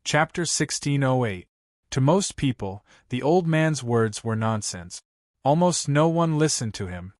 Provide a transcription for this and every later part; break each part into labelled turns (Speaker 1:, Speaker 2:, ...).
Speaker 1: Chapter 1608. To most people, the old man's words were nonsense. Almost no one listened to him.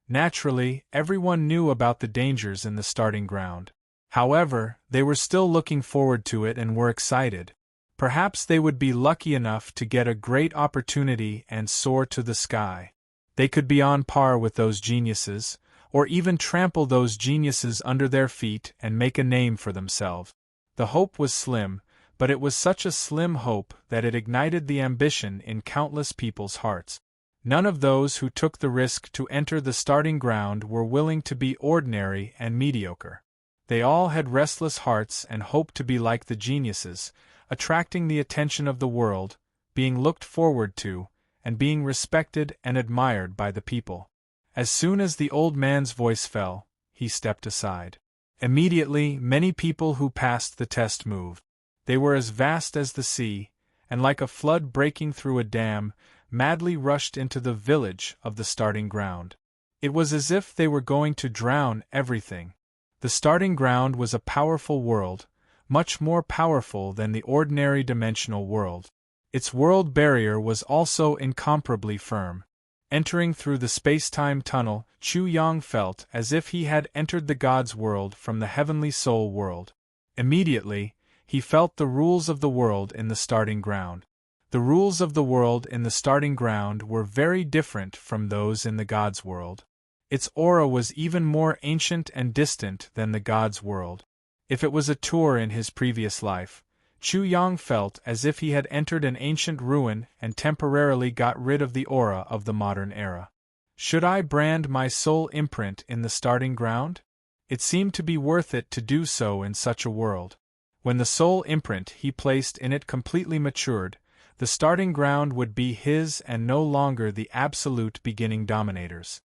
Speaker 1: Naturally, everyone knew about the dangers in the starting ground. However, they were still looking forward to it and were excited. Perhaps they would be lucky enough to get a great opportunity and soar to the sky. They could be on par with those geniuses, or even trample those geniuses under their feet and make a name for themselves. The hope was slim, but it was such a slim hope that it ignited the ambition in countless people's hearts. None of those who took the risk to enter the starting ground were willing to be ordinary and mediocre. They all had restless hearts and hoped to be like the geniuses, attracting the attention of the world, being looked forward to, and being respected and admired by the people. As soon as the old man's voice fell, he stepped aside. Immediately, many people who passed the test moved. They were as vast as the sea, and like a flood breaking through a dam, madly rushed into the village of the starting ground. It was as if they were going to drown everything. The starting ground was a powerful world, much more powerful than the ordinary dimensional world. Its world barrier was also incomparably firm. Entering through the space-time tunnel, Chu Yang felt as if he had entered the God's world from the heavenly soul world. Immediately, he felt the rules of the world in the starting ground. The rules of the world in the starting ground were very different from those in the God's world. Its aura was even more ancient and distant than the God's world. If it was a tour in his previous life, Chu Yang felt as if he had entered an ancient ruin and temporarily got rid of the aura of the modern era. Should I brand my soul imprint in the starting ground? It seemed to be worth it to do so in such a world. When the soul imprint he placed in it completely matured, the starting ground would be his and no longer the absolute beginning dominators.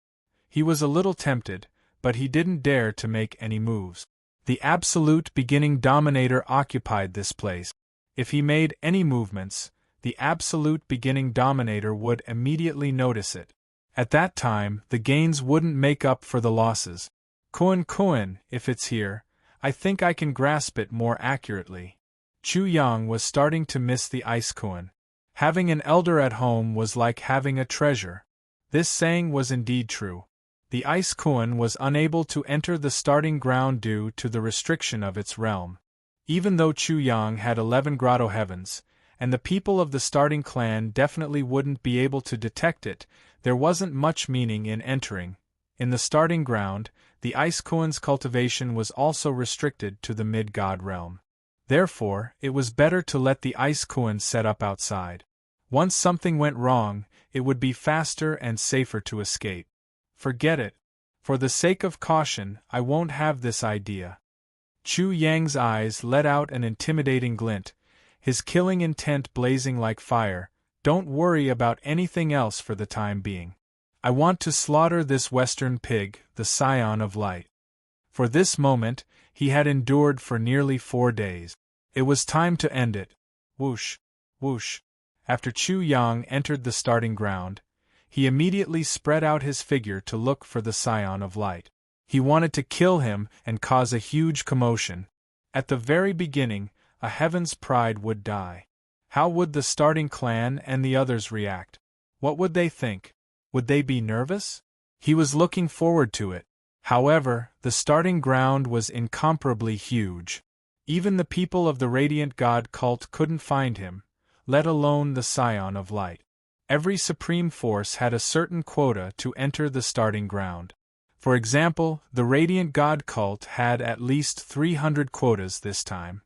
Speaker 1: He was a little tempted, but he didn't dare to make any moves. The absolute beginning dominator occupied this place. If he made any movements, the absolute beginning dominator would immediately notice it. At that time, the gains wouldn't make up for the losses. Koan, if it's here, I think I can grasp it more accurately. Chu Yang was starting to miss the ice koan. Having an elder at home was like having a treasure. This saying was indeed true. The ice koan was unable to enter the starting ground due to the restriction of its realm. Even though Chu Yang had 11 grotto heavens, and the people of the starting clan definitely wouldn't be able to detect it, there wasn't much meaning in entering. In the starting ground, the ice koan's cultivation was also restricted to the mid-god realm. Therefore, it was better to let the ice koan set up outside. Once something went wrong, it would be faster and safer to escape. Forget it. For the sake of caution, I won't have this idea. Chu Yang's eyes let out an intimidating glint, his killing intent blazing like fire. Don't worry about anything else for the time being. I want to slaughter this western pig, the scion of light. For this moment, he had endured for nearly 4 days. It was time to end it. Whoosh, whoosh. After Chu Yang entered the starting ground, he immediately spread out his figure to look for the scion of light. He wanted to kill him and cause a huge commotion. At the very beginning, a heaven's pride would die. How would the starting clan and the others react? What would they think? Would they be nervous? He was looking forward to it. However, the starting ground was incomparably huge. Even the people of the Radiant God cult couldn't find him, let alone the Scion of Light. Every supreme force had a certain quota to enter the starting ground. For example, the Radiant God cult had at least 300 quotas this time.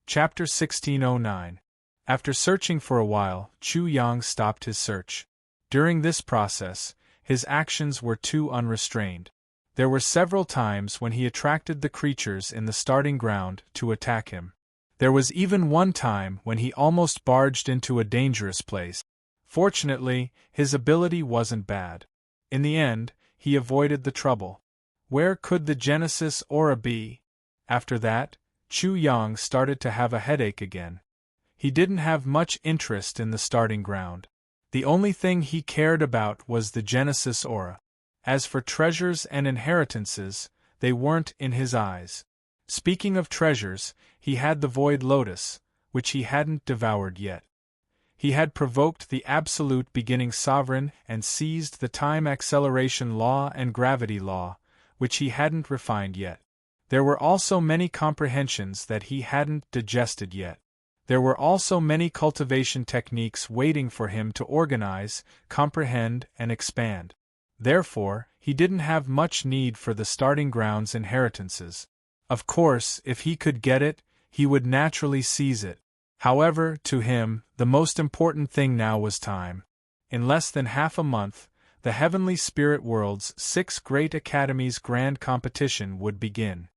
Speaker 1: Chapter 1609. After searching for a while, Chu Yang stopped his search. During this process, his actions were too unrestrained. There were several times when he attracted the creatures in the starting ground to attack him. There was even one time when he almost barged into a dangerous place. Fortunately, his ability wasn't bad. In the end, he avoided the trouble. Where could the Genesis aura be? After that, Chu Yang started to have a headache again. He didn't have much interest in the starting ground. The only thing he cared about was the Genesis aura. As for treasures and inheritances, they weren't in his eyes. Speaking of treasures, he had the void lotus, which he hadn't devoured yet. He had provoked the absolute beginning sovereign and seized the time acceleration law and gravity law, which he hadn't refined yet. There were also many comprehensions that he hadn't digested yet. There were also many cultivation techniques waiting for him to organize, comprehend, and expand. Therefore, he didn't have much need for the starting ground's inheritances. Of course, if he could get it, he would naturally seize it. However, to him, the most important thing now was time. In less than half a month, the Heavenly Spirit World's 6 Great Academies Grand Competition would begin.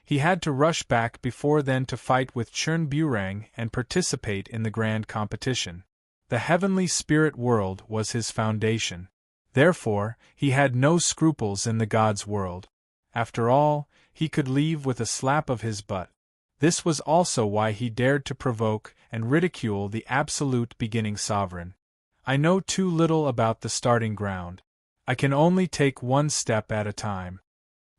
Speaker 1: He had to rush back before then to fight with Chern Burang and participate in the Grand Competition. The Heavenly Spirit World was his foundation. Therefore, he had no scruples in the God's world. After all, he could leave with a slap of his butt. This was also why he dared to provoke and ridicule the absolute beginning sovereign. I know too little about the starting ground. I can only take one step at a time.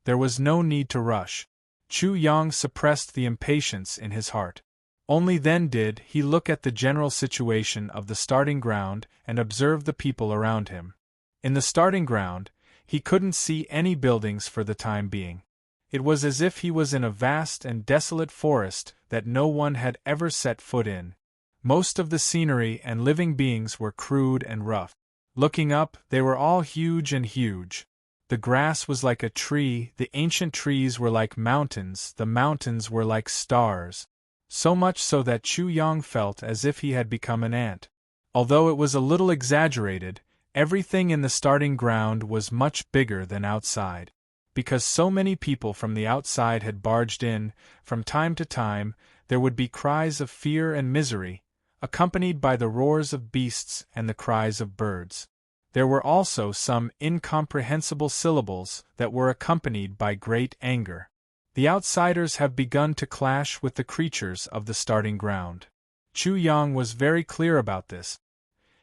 Speaker 1: There was no need to rush. Chu Yang suppressed the impatience in his heart. Only then did he look at the general situation of the starting ground and observe the people around him. In the starting ground, he couldn't see any buildings for the time being. It was as if he was in a vast and desolate forest that no one had ever set foot in. Most of the scenery and living beings were crude and rough. Looking up, they were all huge and huge. The grass was like a tree, the ancient trees were like mountains, the mountains were like stars. So much so that Chu Yang felt as if he had become an ant. Although it was a little exaggerated, everything in the starting ground was much bigger than outside. Because so many people from the outside had barged in, from time to time, there would be cries of fear and misery, accompanied by the roars of beasts and the cries of birds. There were also some incomprehensible syllables that were accompanied by great anger. The outsiders have begun to clash with the creatures of the starting ground. Chu Yang was very clear about this.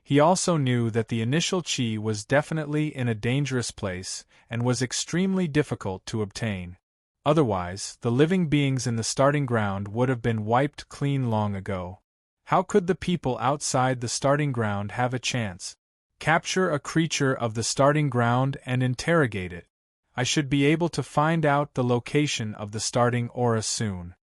Speaker 1: He also knew that the initial qi was definitely in a dangerous place and was extremely difficult to obtain. Otherwise, the living beings in the starting ground would have been wiped clean long ago. How could the people outside the starting ground have a chance? Capture a creature of the starting ground and interrogate it. I should be able to find out the location of the starting aura soon.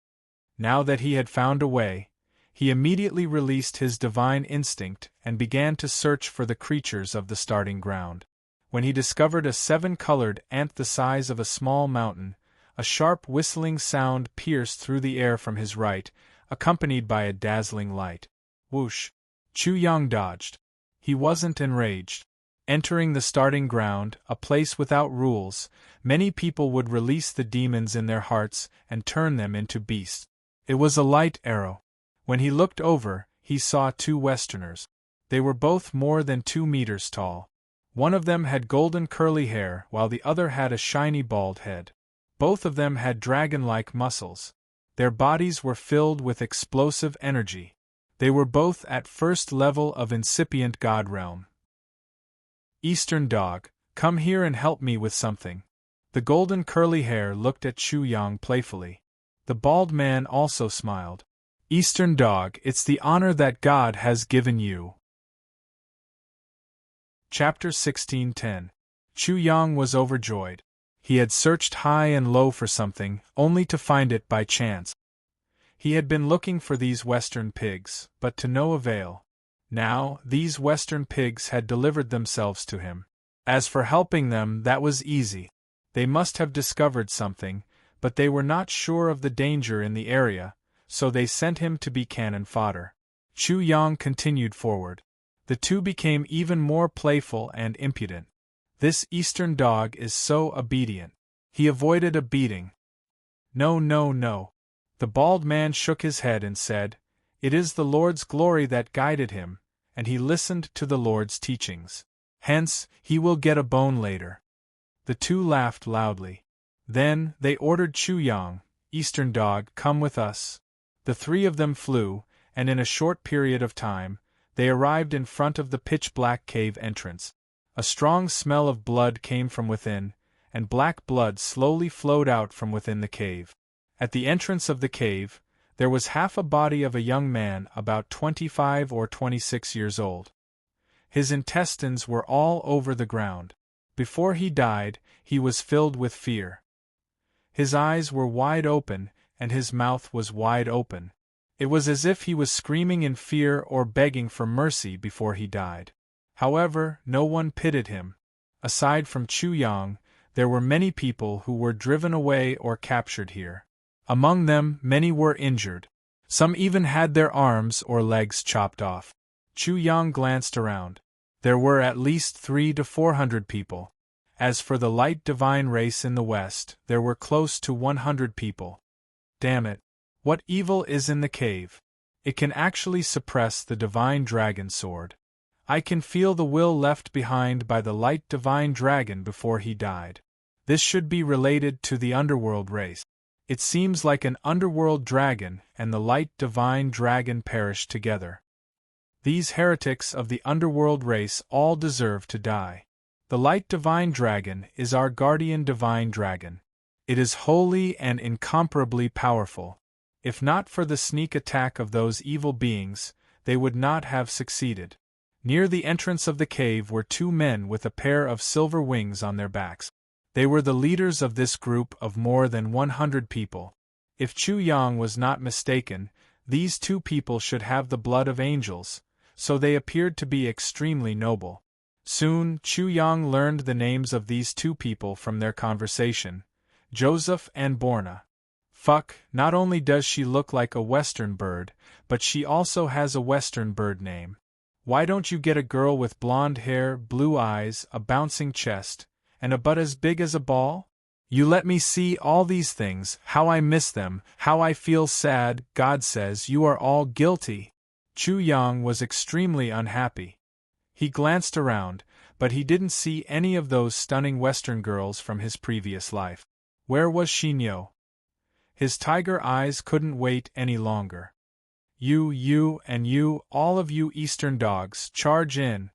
Speaker 1: Now that he had found a way, he immediately released his divine instinct and began to search for the creatures of the starting ground. When he discovered a 7-colored ant the size of a small mountain, a sharp whistling sound pierced through the air from his right, accompanied by a dazzling light. Whoosh! Chu Yang dodged. He wasn't enraged. Entering the starting ground, a place without rules, many people would release the demons in their hearts and turn them into beasts. It was a light arrow. When he looked over, he saw 2 Westerners. They were both more than 2 meters tall. One of them had golden curly hair while the other had a shiny bald head. Both of them had dragon-like muscles. Their bodies were filled with explosive energy. They were both at first level of incipient God realm. Eastern Dog, come here and help me with something. The golden curly hair looked at Chu Yang playfully. The bald man also smiled. Eastern Dog, it's the honor that God has given you. Chapter 1610. Chu Yang was overjoyed. He had searched high and low for something, only to find it by chance. He had been looking for these western pigs, but to no avail. Now, these western pigs had delivered themselves to him. As for helping them, that was easy. They must have discovered something, but they were not sure of the danger in the area, so they sent him to be cannon fodder. Chu Yang continued forward. The two became even more playful and impudent. This Eastern Dog is so obedient. He avoided a beating. No, no, no. The bald man shook his head and said, "It is the Lord's glory that guided him, and he listened to the Lord's teachings. Hence, he will get a bone later." The two laughed loudly. Then, they ordered Chu Yang, "Eastern Dog, come with us." The 3 of them flew, and in a short period of time, they arrived in front of the pitch-black cave entrance. A strong smell of blood came from within, and black blood slowly flowed out from within the cave. At the entrance of the cave, there was half a body of a young man about 25 or 26 years old. His intestines were all over the ground. Before he died, he was filled with fear. His eyes were wide open, and his mouth was wide open. It was as if he was screaming in fear or begging for mercy before he died. However, no one pitied him. Aside from Chu Yang, there were many people who were driven away or captured here. Among them, many were injured. Some even had their arms or legs chopped off. Chu Yang glanced around. There were at least 300 to 400 people. As for the light divine race in the west, there were close to 100 people. Damn it. What evil is in the cave? It can actually suppress the divine dragon sword. I can feel the will left behind by the light divine dragon before he died. This should be related to the underworld race. It seems like an underworld dragon and the light divine dragon perished together. These heretics of the underworld race all deserve to die. The light divine dragon is our guardian divine dragon. It is holy and incomparably powerful. If not for the sneak attack of those evil beings, they would not have succeeded. Near the entrance of the cave were 2 men with a pair of silver wings on their backs. They were the leaders of this group of more than 100 people. If Chu Yang was not mistaken, these 2 people should have the blood of angels, so they appeared to be extremely noble. Soon, Chu Yang learned the names of these 2 people from their conversation: Joseph and Borna. Fuck, not only does she look like a Western bird, but she also has a Western bird name. Why don't you get a girl with blonde hair, blue eyes, a bouncing chest, and a butt as big as a ball? You let me see all these things, how I miss them, how I feel sad. God says you are all guilty. Chu Yang was extremely unhappy. He glanced around, but he didn't see any of those stunning Western girls from his previous life. Where was Xinyo? His tiger eyes couldn't wait any longer. You, and you, all of you Eastern dogs, charge in.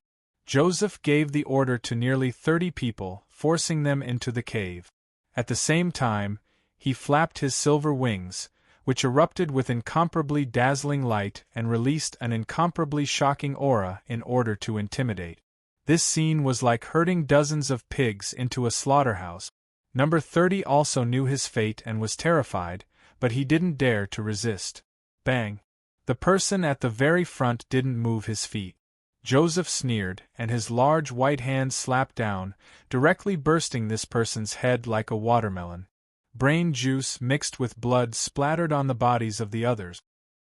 Speaker 1: Joseph gave the order to nearly 30 people, forcing them into the cave. At the same time, he flapped his silver wings, which erupted with incomparably dazzling light and released an incomparably shocking aura in order to intimidate. This scene was like herding dozens of pigs into a slaughterhouse. Number 30 also knew his fate and was terrified, but he didn't dare to resist. Bang! The person at the very front didn't move his feet. Joseph sneered, and his large white hand slapped down, directly bursting this person's head like a watermelon. Brain juice mixed with blood splattered on the bodies of the others.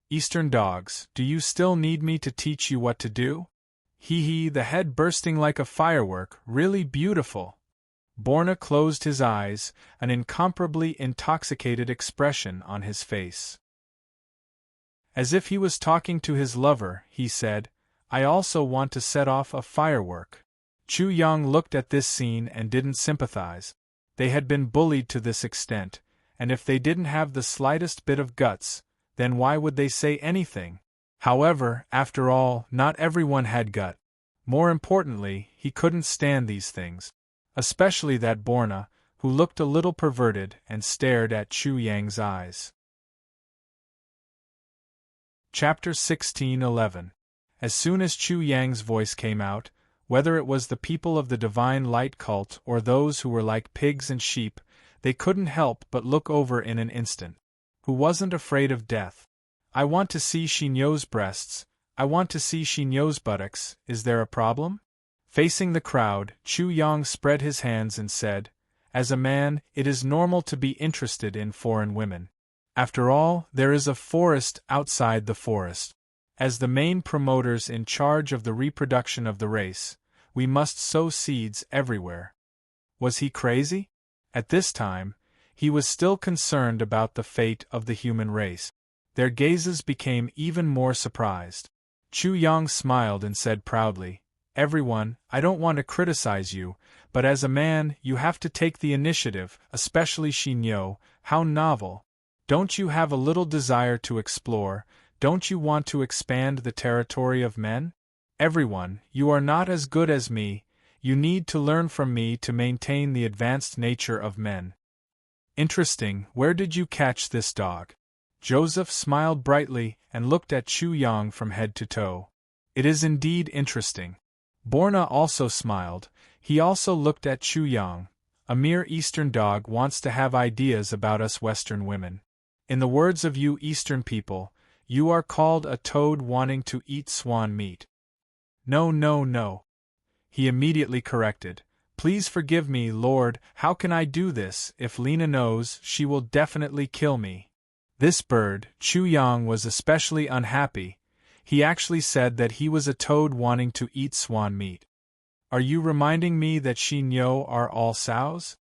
Speaker 1: Eastern dogs, do you still need me to teach you what to do? Hee hee, the head bursting like a firework, really beautiful. Borna closed his eyes, an incomparably intoxicated expression on his face. As if he was talking to his lover, he said, I also want to set off a firework. Chu Yang looked at this scene and didn't sympathize. They had been bullied to this extent, and if they didn't have the slightest bit of guts, then why would they say anything? However, after all, not everyone had gut. More importantly, he couldn't stand these things. Especially that Borna, who looked a little perverted and stared at Chu Yang's eyes. Chapter 16:11. As soon as Chu Yang's voice came out, whether it was the people of the Divine Light cult or those who were like pigs and sheep, they couldn't help but look over in an instant. Who wasn't afraid of death? I want to see Xinyo's breasts, I want to see Xinyo's buttocks, is there a problem? Facing the crowd, Chu Yang spread his hands and said, As a man, it is normal to be interested in foreign women. After all, there is a forest outside the forest. As the main promoters in charge of the reproduction of the race, we must sow seeds everywhere. Was he crazy? At this time, he was still concerned about the fate of the human race. Their gazes became even more surprised. Chu Yang smiled and said proudly, Everyone, I don't want to criticize you, but as a man, you have to take the initiative, especially Xinyo. How novel. Don't you have a little desire to explore? Don't you want to expand the territory of men? Everyone, you are not as good as me, you need to learn from me to maintain the advanced nature of men. Interesting, where did you catch this dog? Joseph smiled brightly and looked at Chu Yang from head to toe. It is indeed interesting. Borna also smiled. He also looked at Chu Yang. A mere Eastern dog wants to have ideas about us Western women. In the words of you Eastern people, you are called a toad wanting to eat swan meat. No, no, no. He immediately corrected. Please forgive me, Lord, how can I do this? If Lena knows, she will definitely kill me. This bird, Chu Yang, was especially unhappy. He actually said that he was a toad wanting to eat swan meat. Are you reminding me that she Nyo are all sows?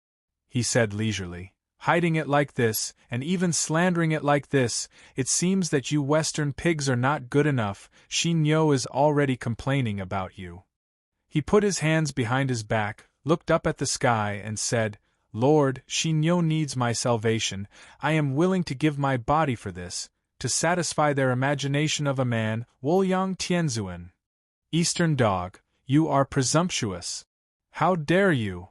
Speaker 1: He said leisurely. Hiding it like this, and even slandering it like this, it seems that you Western pigs are not good enough. She Nyo is already complaining about you. He put his hands behind his back, looked up at the sky and said, Lord, Shi Nyo needs my salvation. I am willing to give my body for this, to satisfy their imagination of a man, Wolyang Tianzuan. Eastern dog, you are presumptuous. How dare you?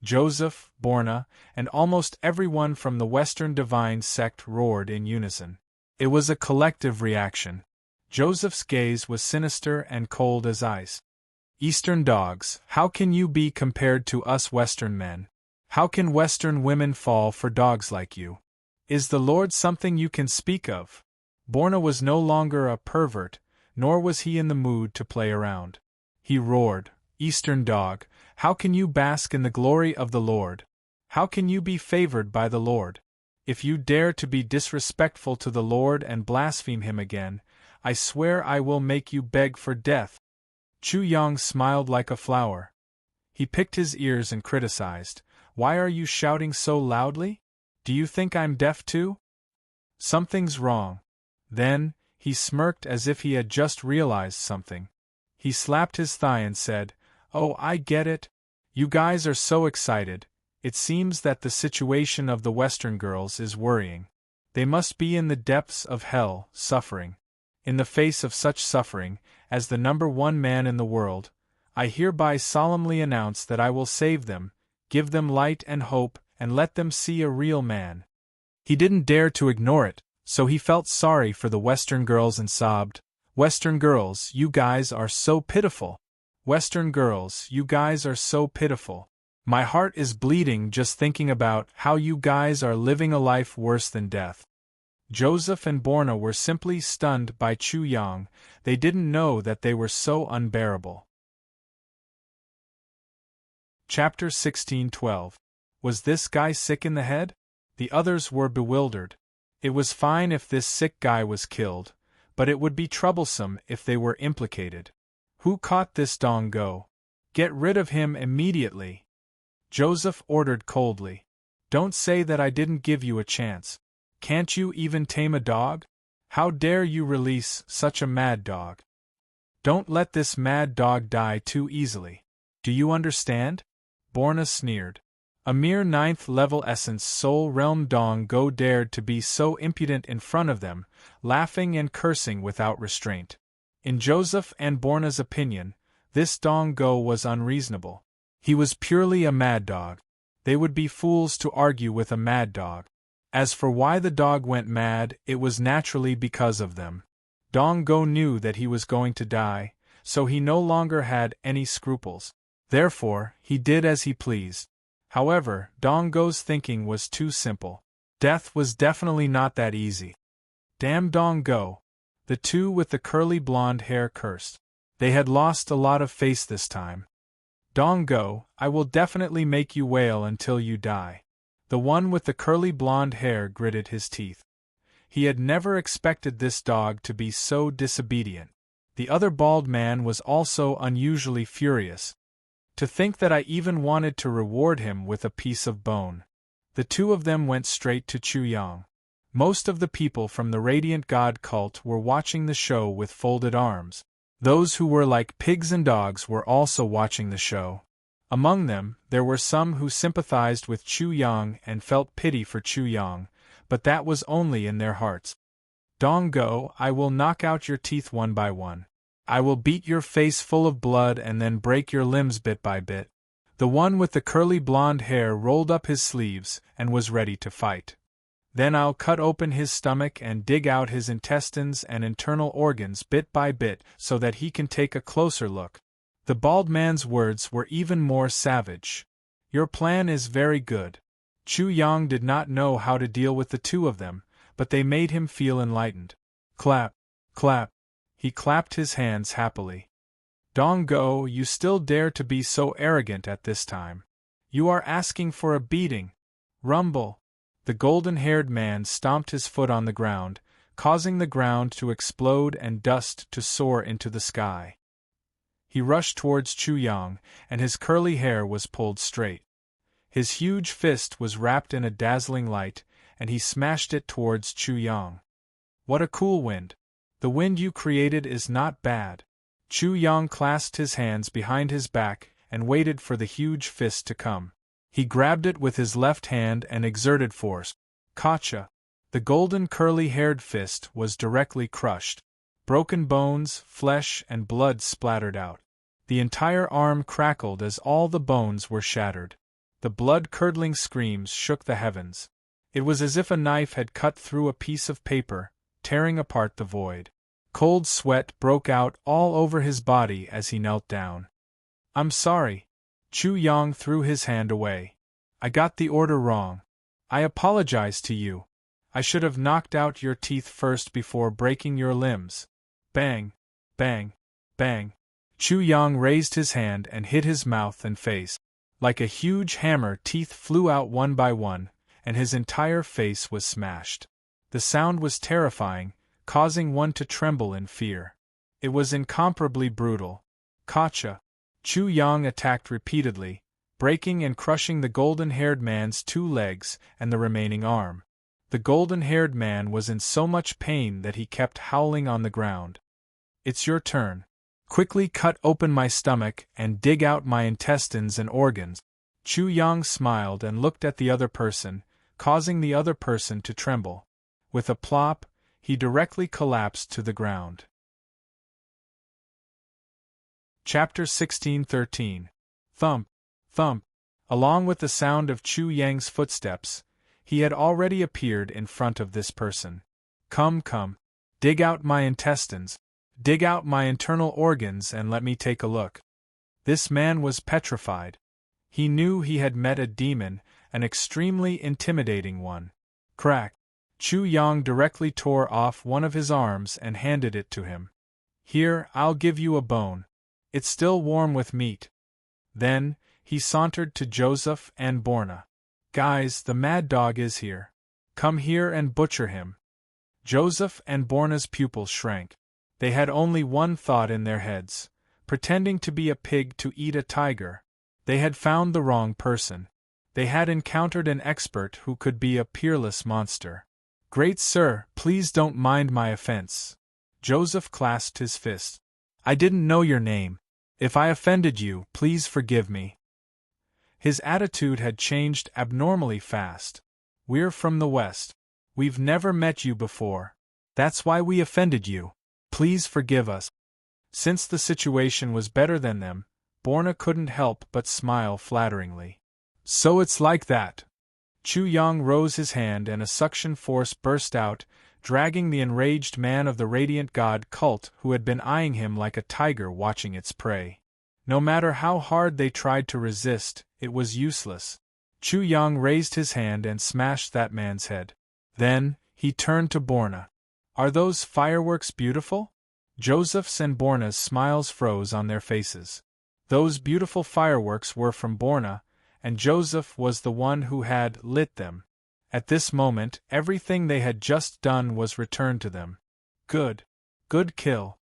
Speaker 1: Joseph, Borna, and almost everyone from the Western divine sect roared in unison. It was a collective reaction. Joseph's gaze was sinister and cold as ice. Eastern dogs, how can you be compared to us Western men? How can Western women fall for dogs like you? Is the Lord something you can speak of? Borna was no longer a pervert, nor was he in the mood to play around. He roared, Eastern dog, how can you bask in the glory of the Lord? How can you be favored by the Lord? If you dare to be disrespectful to the Lord and blaspheme him again, I swear I will make you beg for death. Chu Yang smiled like a flower. He picked his ears and criticized, Why are you shouting so loudly? Do you think I'm deaf too? Something's wrong. Then, he smirked as if he had just realized something. He slapped his thigh and said, Oh, I get it. You guys are so excited. It seems that the situation of the Western girls is worrying. They must be in the depths of hell, suffering. In the face of such suffering, as the #1 man in the world, I hereby solemnly announce that I will save them, give them light and hope, and let them see a real man. He didn't dare to ignore it, so he felt sorry for the Western girls and sobbed, Western girls, you guys are so pitiful. Western girls, you guys are so pitiful. My heart is bleeding just thinking about how you guys are living a life worse than death. Joseph and Borna were simply stunned by Chu Yang. They didn't know that they were so unbearable. Chapter 16:12. Was this guy sick in the head? The others were bewildered. It was fine if this sick guy was killed, but it would be troublesome if they were implicated. Who caught this Dong Go? Get rid of him immediately. Joseph ordered coldly. Don't say that I didn't give you a chance. Can't you even tame a dog? How dare you release such a mad dog? Don't let this mad dog die too easily. Do you understand? Borna sneered. A mere 9th-level essence soul realm Dong Go dared to be so impudent in front of them, laughing and cursing without restraint. In Joseph and Borna's opinion, this Dong Go was unreasonable. He was purely a mad dog. They would be fools to argue with a mad dog. As for why the dog went mad, it was naturally because of them. Dong Go knew that he was going to die, so he no longer had any scruples. Therefore, he did as he pleased. However, Dong Go's thinking was too simple. Death was definitely not that easy. Damn Dong Go! The two with the curly blonde hair cursed. They had lost a lot of face this time. Dong Go, I will definitely make you wail until you die. The one with the curly blonde hair gritted his teeth. He had never expected this dog to be so disobedient. The other bald man was also unusually furious. To think that I even wanted to reward him with a piece of bone. The two of them went straight to Chu Yang. Most of the people from the Radiant God cult were watching the show with folded arms. Those who were like pigs and dogs were also watching the show. Among them, there were some who sympathized with Chu Yang and felt pity for Chu Yang, but that was only in their hearts. Dong Go, I will knock out your teeth one by one. I will beat your face full of blood and then break your limbs bit by bit. The one with the curly blonde hair rolled up his sleeves and was ready to fight. Then I'll cut open his stomach and dig out his intestines and internal organs bit by bit so that he can take a closer look. The bald man's words were even more savage. Your plan is very good. Chu Yang did not know how to deal with the two of them, but they made him feel enlightened. Clap, clap. He clapped his hands happily. Dong Go, you still dare to be so arrogant at this time. You are asking for a beating. Rumble. The golden-haired man stomped his foot on the ground, causing the ground to explode and dust to soar into the sky. He rushed towards Chu Yang, and his curly hair was pulled straight. His huge fist was wrapped in a dazzling light, and he smashed it towards Chu Yang. What a cool wind! The wind you created is not bad. Chu Yang clasped his hands behind his back and waited for the huge fist to come. He grabbed it with his left hand and exerted force. Gotcha! The golden curly-haired fist was directly crushed. Broken bones, flesh, and blood splattered out. The entire arm crackled as all the bones were shattered. The blood-curdling screams shook the heavens. It was as if a knife had cut through a piece of paper, tearing apart the void. Cold sweat broke out all over his body as he knelt down. I'm sorry. Chu Yang threw his hand away. I got the order wrong. I apologize to you. I should have knocked out your teeth first before breaking your limbs. Bang, bang, bang. Chu Yang raised his hand and hit his mouth and face. Like a huge hammer, teeth flew out one by one, and his entire face was smashed. The sound was terrifying, causing one to tremble in fear. It was incomparably brutal. Gotcha! Chu Yang attacked repeatedly, breaking and crushing the golden-haired man's 2 legs and the remaining arm. The golden-haired man was in so much pain that he kept howling on the ground. It's your turn. Quickly cut open my stomach and dig out my intestines and organs. Chu Yang smiled and looked at the other person, causing the other person to tremble. With a plop, he directly collapsed to the ground. Chapter 16:13. Thump, thump. Along with the sound of Chu Yang's footsteps, he had already appeared in front of this person. Come, come. Dig out my intestines. Dig out my internal organs and let me take a look. This man was petrified. He knew he had met a demon, an extremely intimidating one. Crack! Chu Yang directly tore off one of his arms and handed it to him. Here, I'll give you a bone. It's still warm with meat. Then, he sauntered to Joseph and Borna. Guys, the mad dog is here. Come here and butcher him. Joseph and Borna's pupils shrank. They had only one thought in their heads, pretending to be a pig to eat a tiger. They had found the wrong person. They had encountered an expert who could be a peerless monster. Great sir, please don't mind my offense. Joseph clasped his fist. I didn't know your name. If I offended you, please forgive me. His attitude had changed abnormally fast. We're from the West. We've never met you before. That's why we offended you. Please forgive us. Since the situation was better than them, Borna couldn't help but smile flatteringly. So it's like that. Chu Yang rose his hand and a suction force burst out, dragging the enraged man of the Radiant God cult who had been eyeing him like a tiger watching its prey. No matter how hard they tried to resist, it was useless. Chu Yang raised his hand and smashed that man's head. Then, he turned to Borna. Are those fireworks beautiful? Joseph's and Borna's smiles froze on their faces. Those beautiful fireworks were from Borna, and Joseph was the one who had lit them. At this moment, everything they had just done was returned to them. Good. Good kill.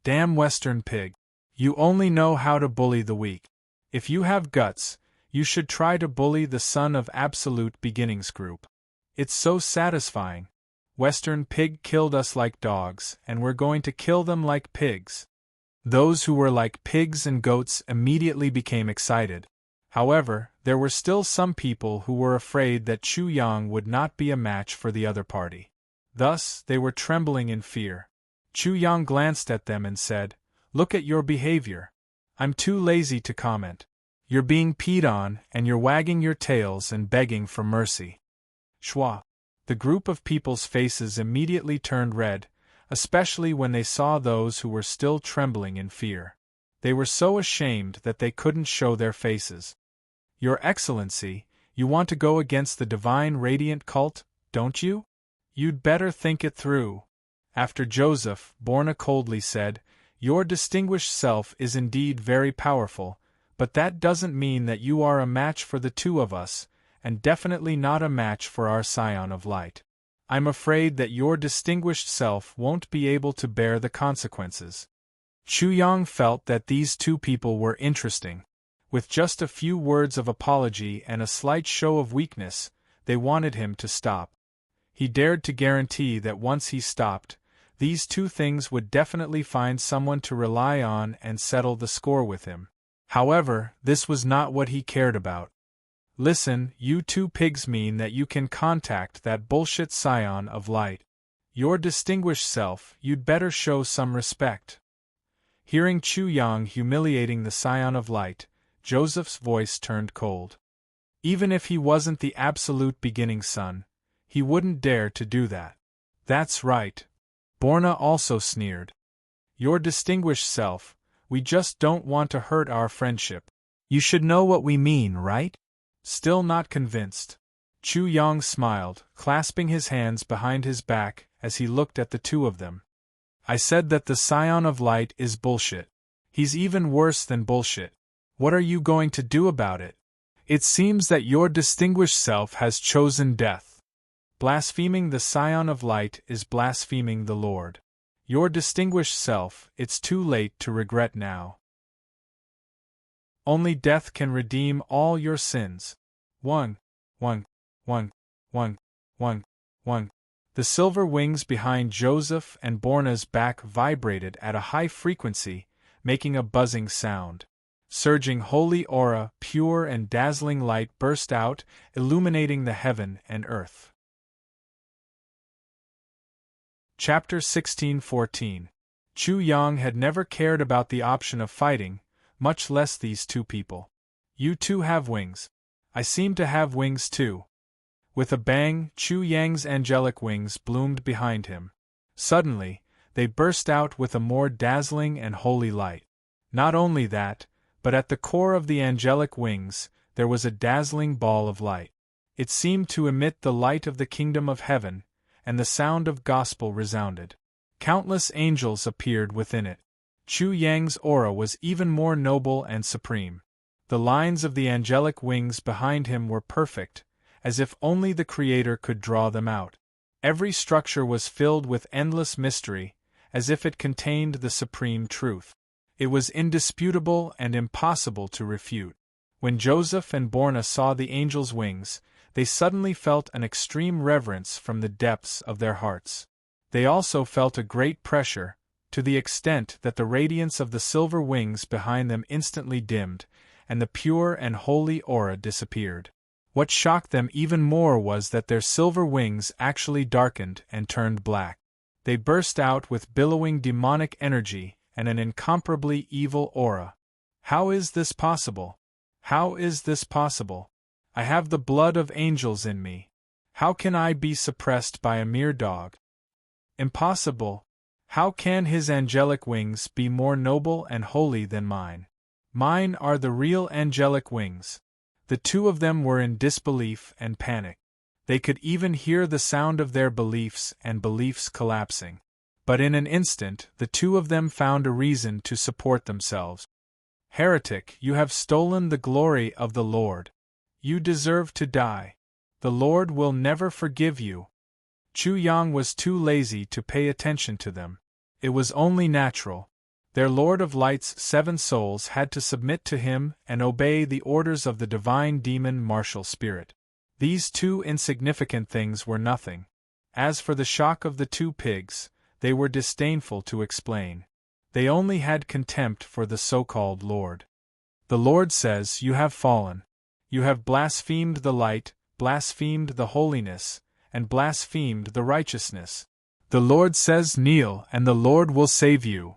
Speaker 1: Damn Western pig. You only know how to bully the weak. If you have guts, you should try to bully the son of Absolute Beginnings Group. It's so satisfying. Western pig killed us like dogs, and we're going to kill them like pigs. Those who were like pigs and goats immediately became excited. However, there were still some people who were afraid that Chu Yang would not be a match for the other party. Thus, they were trembling in fear. Chu Yang glanced at them and said, Look at your behavior. I'm too lazy to comment. You're being peed on, and you're wagging your tails and begging for mercy. Schwa. The group of people's faces immediately turned red, especially when they saw those who were still trembling in fear. They were so ashamed that they couldn't show their faces. Your Excellency, you want to go against the divine radiant cult, don't you? You'd better think it through. After Joseph, Borna coldly said, Your distinguished self is indeed very powerful, but that doesn't mean that you are a match for the two of us, and definitely not a match for our Scion of Light. I'm afraid that your distinguished self won't be able to bear the consequences. Chu Yang felt that these two people were interesting. With just a few words of apology and a slight show of weakness, they wanted him to stop. He dared to guarantee that once he stopped, these two things would definitely find someone to rely on and settle the score with him. However, this was not what he cared about. Listen, you two pigs mean that you can contact that bullshit Scion of Light. Your distinguished self, you'd better show some respect. Hearing Chu Yang humiliating the Scion of Light, Joseph's voice turned cold. Even if he wasn't the absolute beginning son, he wouldn't dare to do that. That's right. Borna also sneered. Your distinguished self, we just don't want to hurt our friendship. You should know what we mean, right? Still not convinced, Chu Yang smiled, clasping his hands behind his back as he looked at the two of them. I said that the Scion of Light is bullshit. He's even worse than bullshit. What are you going to do about it? It seems that your distinguished self has chosen death. Blaspheming the Scion of Light is blaspheming the Lord. Your distinguished self, it's too late to regret now. Only death can redeem all your sins. 1. The silver wings behind Joseph and Borna's back vibrated at a high frequency, making a buzzing sound. Surging holy aura, pure and dazzling light burst out, illuminating the heaven and earth. Chapter 16:14. Chu Yang had never cared about the option of fighting, much less these two people. You two have wings. I seem to have wings too. With a bang, Chu Yang's angelic wings bloomed behind him. Suddenly, they burst out with a more dazzling and holy light. Not only that, but at the core of the angelic wings, there was a dazzling ball of light. It seemed to emit the light of the kingdom of heaven, and the sound of gospel resounded. Countless angels appeared within it. Chu Yang's aura was even more noble and supreme. The lines of the angelic wings behind him were perfect, as if only the Creator could draw them out. Every structure was filled with endless mystery, as if it contained the supreme truth. It was indisputable and impossible to refute. When Joseph and Borna saw the angel's wings, they suddenly felt an extreme reverence from the depths of their hearts. They also felt a great pressure, to the extent that the radiance of the silver wings behind them instantly dimmed, and the pure and holy aura disappeared. What shocked them even more was that their silver wings actually darkened and turned black. They burst out with billowing demonic energy and an incomparably evil aura. How is this possible? How is this possible? I have the blood of angels in me. How can I be suppressed by a mere dog? Impossible. How can his angelic wings be more noble and holy than mine? Mine are the real angelic wings. The two of them were in disbelief and panic. They could even hear the sound of their beliefs and beliefs collapsing. But in an instant, the two of them found a reason to support themselves. Heretic, you have stolen the glory of the Lord. You deserve to die. The Lord will never forgive you. Chu Yang was too lazy to pay attention to them. It was only natural. Their Lord of Light's 7 souls had to submit to him and obey the orders of the divine demon martial spirit. These two insignificant things were nothing. As for the shock of the two pigs, they were disdainful to explain. They only had contempt for the so-called Lord. The Lord says, you have fallen. You have blasphemed the light, blasphemed the holiness, and blasphemed the righteousness. The Lord says kneel and the Lord will save you.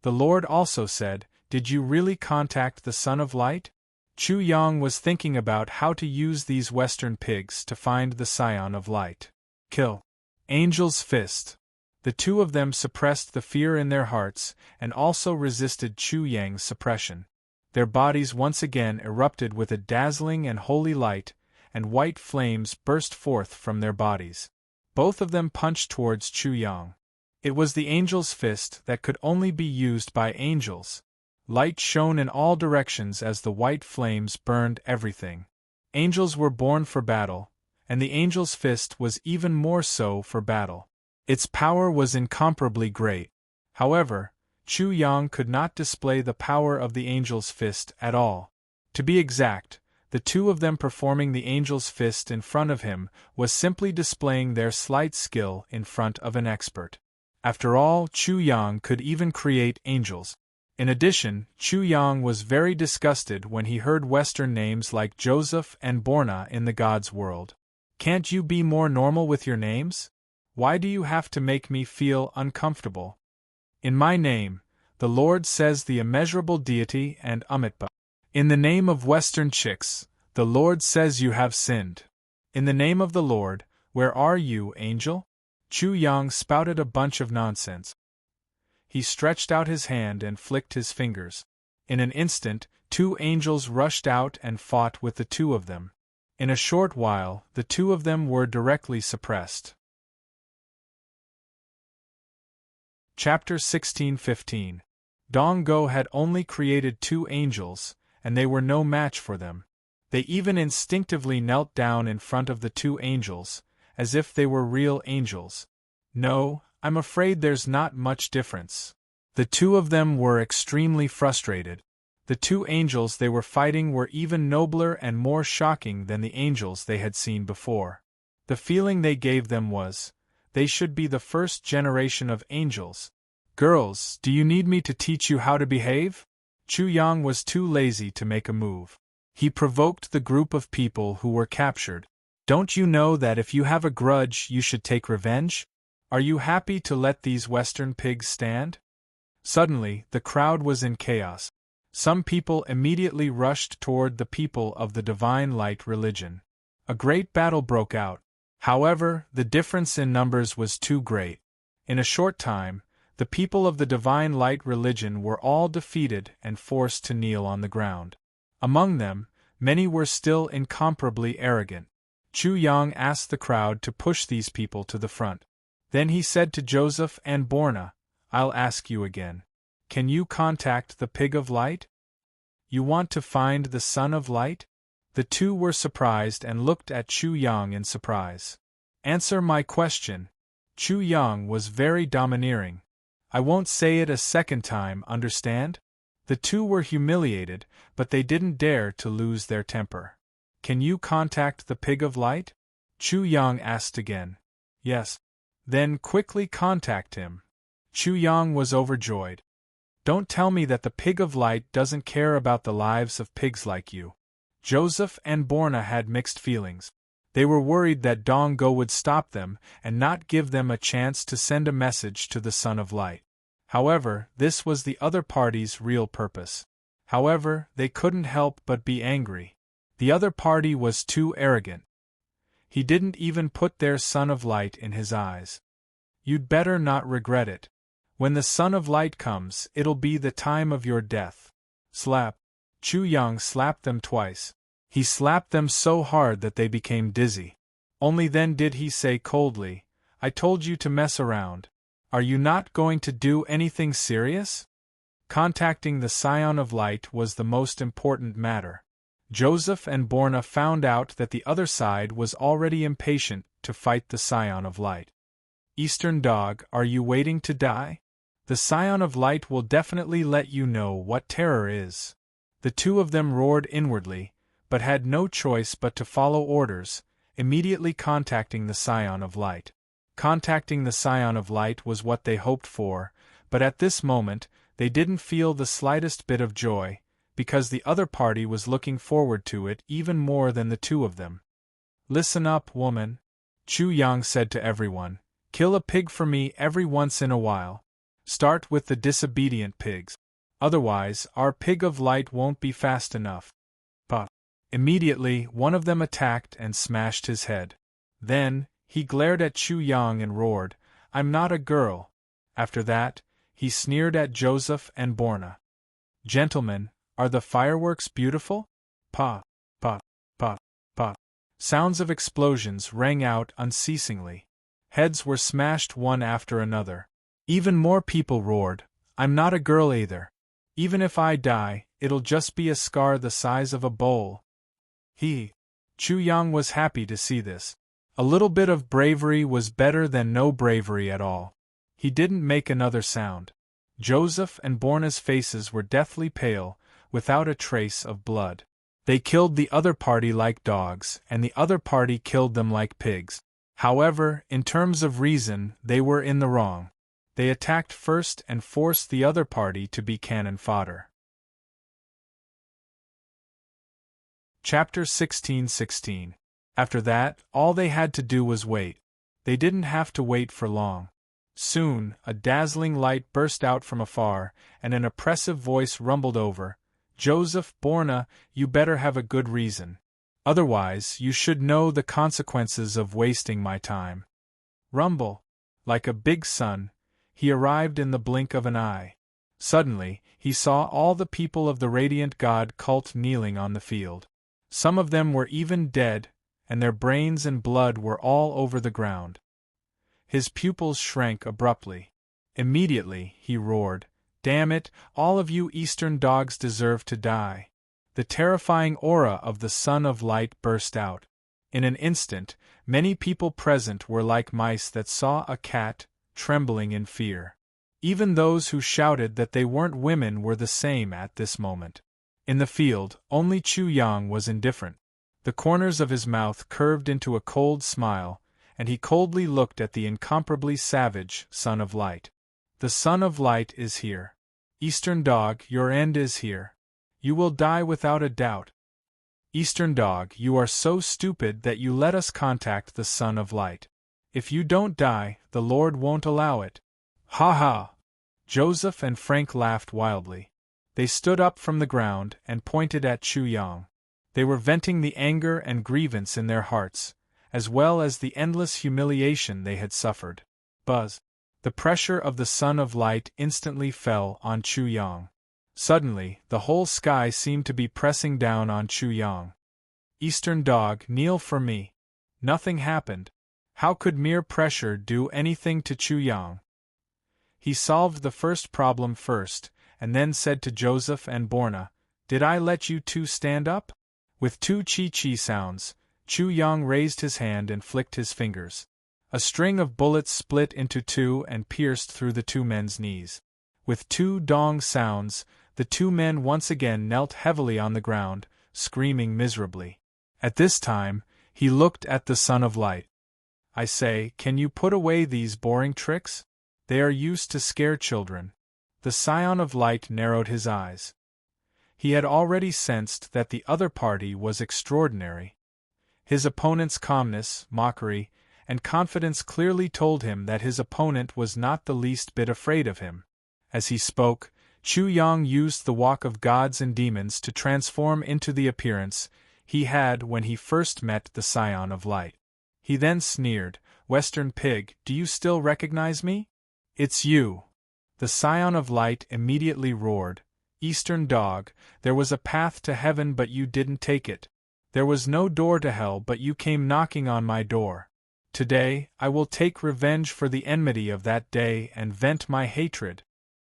Speaker 1: The Lord also said, did you really contact the Son of Light? Chu Yang was thinking about how to use these Western pigs to find the Scion of Light. Kill. Angel's Fist. The two of them suppressed the fear in their hearts and also resisted Chu Yang's suppression. Their bodies once again erupted with a dazzling and holy light, and white flames burst forth from their bodies. Both of them punched towards Chu Yang. It was the Angel's Fist that could only be used by angels. Light shone in all directions as the white flames burned everything. Angels were born for battle, and the Angel's Fist was even more so for battle. Its power was incomparably great. However, Chu Yang could not display the power of the Angel's Fist at all. To be exact, the two of them performing the Angel's Fist in front of him was simply displaying their slight skill in front of an expert. After all, Chu Yang could even create angels. In addition, Chu Yang was very disgusted when he heard Western names like Joseph and Borna in the God's world. Can't you be more normal with your names? Why do you have to make me feel uncomfortable? In my name, the Lord says the immeasurable deity and Amitba. In the name of Western chicks, the Lord says you have sinned. In the name of the Lord, where are you, angel? Chu Yang spouted a bunch of nonsense. He stretched out his hand and flicked his fingers. In an instant, two angels rushed out and fought with the two of them. In a short while, the two of them were directly suppressed. Chapter 16:15. Dong Go had only created two angels, and they were no match for them. They even instinctively knelt down in front of the two angels, as if they were real angels. No, I'm afraid there's not much difference. The two of them were extremely frustrated. The two angels they were fighting were even nobler and more shocking than the angels they had seen before. The feeling they gave them was, they should be the first generation of angels. Girls, do you need me to teach you how to behave? Chu Yang was too lazy to make a move. He provoked the group of people who were captured. Don't you know that if you have a grudge you should take revenge? Are you happy to let these Western pigs stand? Suddenly, the crowd was in chaos. Some people immediately rushed toward the people of the Divine Light religion. A great battle broke out. However, the difference in numbers was too great. In a short time, the people of the Divine Light religion were all defeated and forced to kneel on the ground. Among them, many were still incomparably arrogant. Chu Yang asked the crowd to push these people to the front. Then he said to Joseph and Borna, I'll ask you again. Can you contact the Pig of Light? You want to find the Son of Light? The two were surprised and looked at Chu Yang in surprise. Answer my question. Chu Yang was very domineering. I won't say it a second time, understand? The two were humiliated, but they didn't dare to lose their temper. Can you contact the Pig of Light? Chu Yang asked again. Yes. Then quickly contact him. Chu Yang was overjoyed. Don't tell me that the Pig of Light doesn't care about the lives of pigs like you. Joseph and Borna had mixed feelings. They were worried that Dong Go would stop them and not give them a chance to send a message to the Son of Light. However, this was the other party's real purpose. However, they couldn't help but be angry. The other party was too arrogant. He didn't even put their Son of Light in his eyes. You'd better not regret it. When the Son of Light comes, it'll be the time of your death. Slap. Chu Yang slapped them twice. He slapped them so hard that they became dizzy. Only then did he say coldly, I told you to mess around. Are you not going to do anything serious? Contacting the Scion of Light was the most important matter. Joseph and Borna found out that the other side was already impatient to fight the Scion of Light. Eastern Dog, are you waiting to die? The Scion of Light will definitely let you know what terror is. The two of them roared inwardly, but had no choice but to follow orders, immediately contacting the Scion of Light. Contacting the Scion of Light was what they hoped for, but at this moment, they didn't feel the slightest bit of joy, because the other party was looking forward to it even more than the two of them. Listen up, woman, Chu Yang said to everyone. Kill a pig for me every once in a while. Start with the disobedient pigs. Otherwise, our Pig of Light won't be fast enough. Immediately, one of them attacked and smashed his head. Then, he glared at Chu Yang and roared, "I'm not a girl." After that, he sneered at Joseph and Borna. "Gentlemen, are the fireworks beautiful?" Pa, pa, pa, pa. Sounds of explosions rang out unceasingly. Heads were smashed one after another. Even more people roared, "I'm not a girl either. Even if I die, it'll just be a scar the size of a bowl." Chu Yang was happy to see this. A little bit of bravery was better than no bravery at all. He didn't make another sound. Joseph and Borna's faces were deathly pale, without a trace of blood. They killed the other party like dogs, and the other party killed them like pigs. However, in terms of reason, they were in the wrong. They attacked first and forced the other party to be cannon fodder. Chapter 16:16. After that, all they had to do was wait. They didn't have to wait for long. Soon, a dazzling light burst out from afar, and an oppressive voice rumbled over, "Joseph, Borna, you better have a good reason. Otherwise, you should know the consequences of wasting my time." Rumble. Like a big sun, he arrived in the blink of an eye. Suddenly, he saw all the people of the Radiant God cult kneeling on the field. Some of them were even dead, and their brains and blood were all over the ground. His pupils shrank abruptly. Immediately, he roared, "Damn it, all of you Eastern dogs deserve to die." The terrifying aura of the Son of Light burst out. In an instant, many people present were like mice that saw a cat, trembling in fear. Even those who shouted that they weren't women were the same at this moment. In the field, only Chu Yang was indifferent. The corners of his mouth curved into a cold smile, and he coldly looked at the incomparably savage Son of Light. "The Son of Light is here. Eastern Dog, your end is here. You will die without a doubt. Eastern Dog, you are so stupid that you let us contact the Son of Light. If you don't die, the Lord won't allow it." "Ha ha!" Joseph and Frank laughed wildly. They stood up from the ground and pointed at Chu Yang. They were venting the anger and grievance in their hearts, as well as the endless humiliation they had suffered. Buzz. The pressure of the Son of Light instantly fell on Chu Yang. Suddenly, the whole sky seemed to be pressing down on Chu Yang. "Eastern Dog, kneel for me." Nothing happened. How could mere pressure do anything to Chu Yang? He solved the first problem first, and then said to Joseph and Borna, "Did I let you two stand up?" With two chi-chi sounds, Chu Yang raised his hand and flicked his fingers. A string of bullets split into two and pierced through the two men's knees. With two dong sounds, the two men once again knelt heavily on the ground, screaming miserably. At this time, he looked at the Son of Light. "I say, can you put away these boring tricks? They are used to scare children." The Scion of Light narrowed his eyes. He had already sensed that the other party was extraordinary. His opponent's calmness, mockery, and confidence clearly told him that his opponent was not the least bit afraid of him. As he spoke, Chu Yang used the walk of gods and demons to transform into the appearance he had when he first met the Scion of Light. He then sneered, "Western Pig, do you still recognize me?" "It's you." The Scion of Light immediately roared, "Eastern Dog, there was a path to heaven but you didn't take it. There was no door to hell but you came knocking on my door. Today, I will take revenge for the enmity of that day and vent my hatred."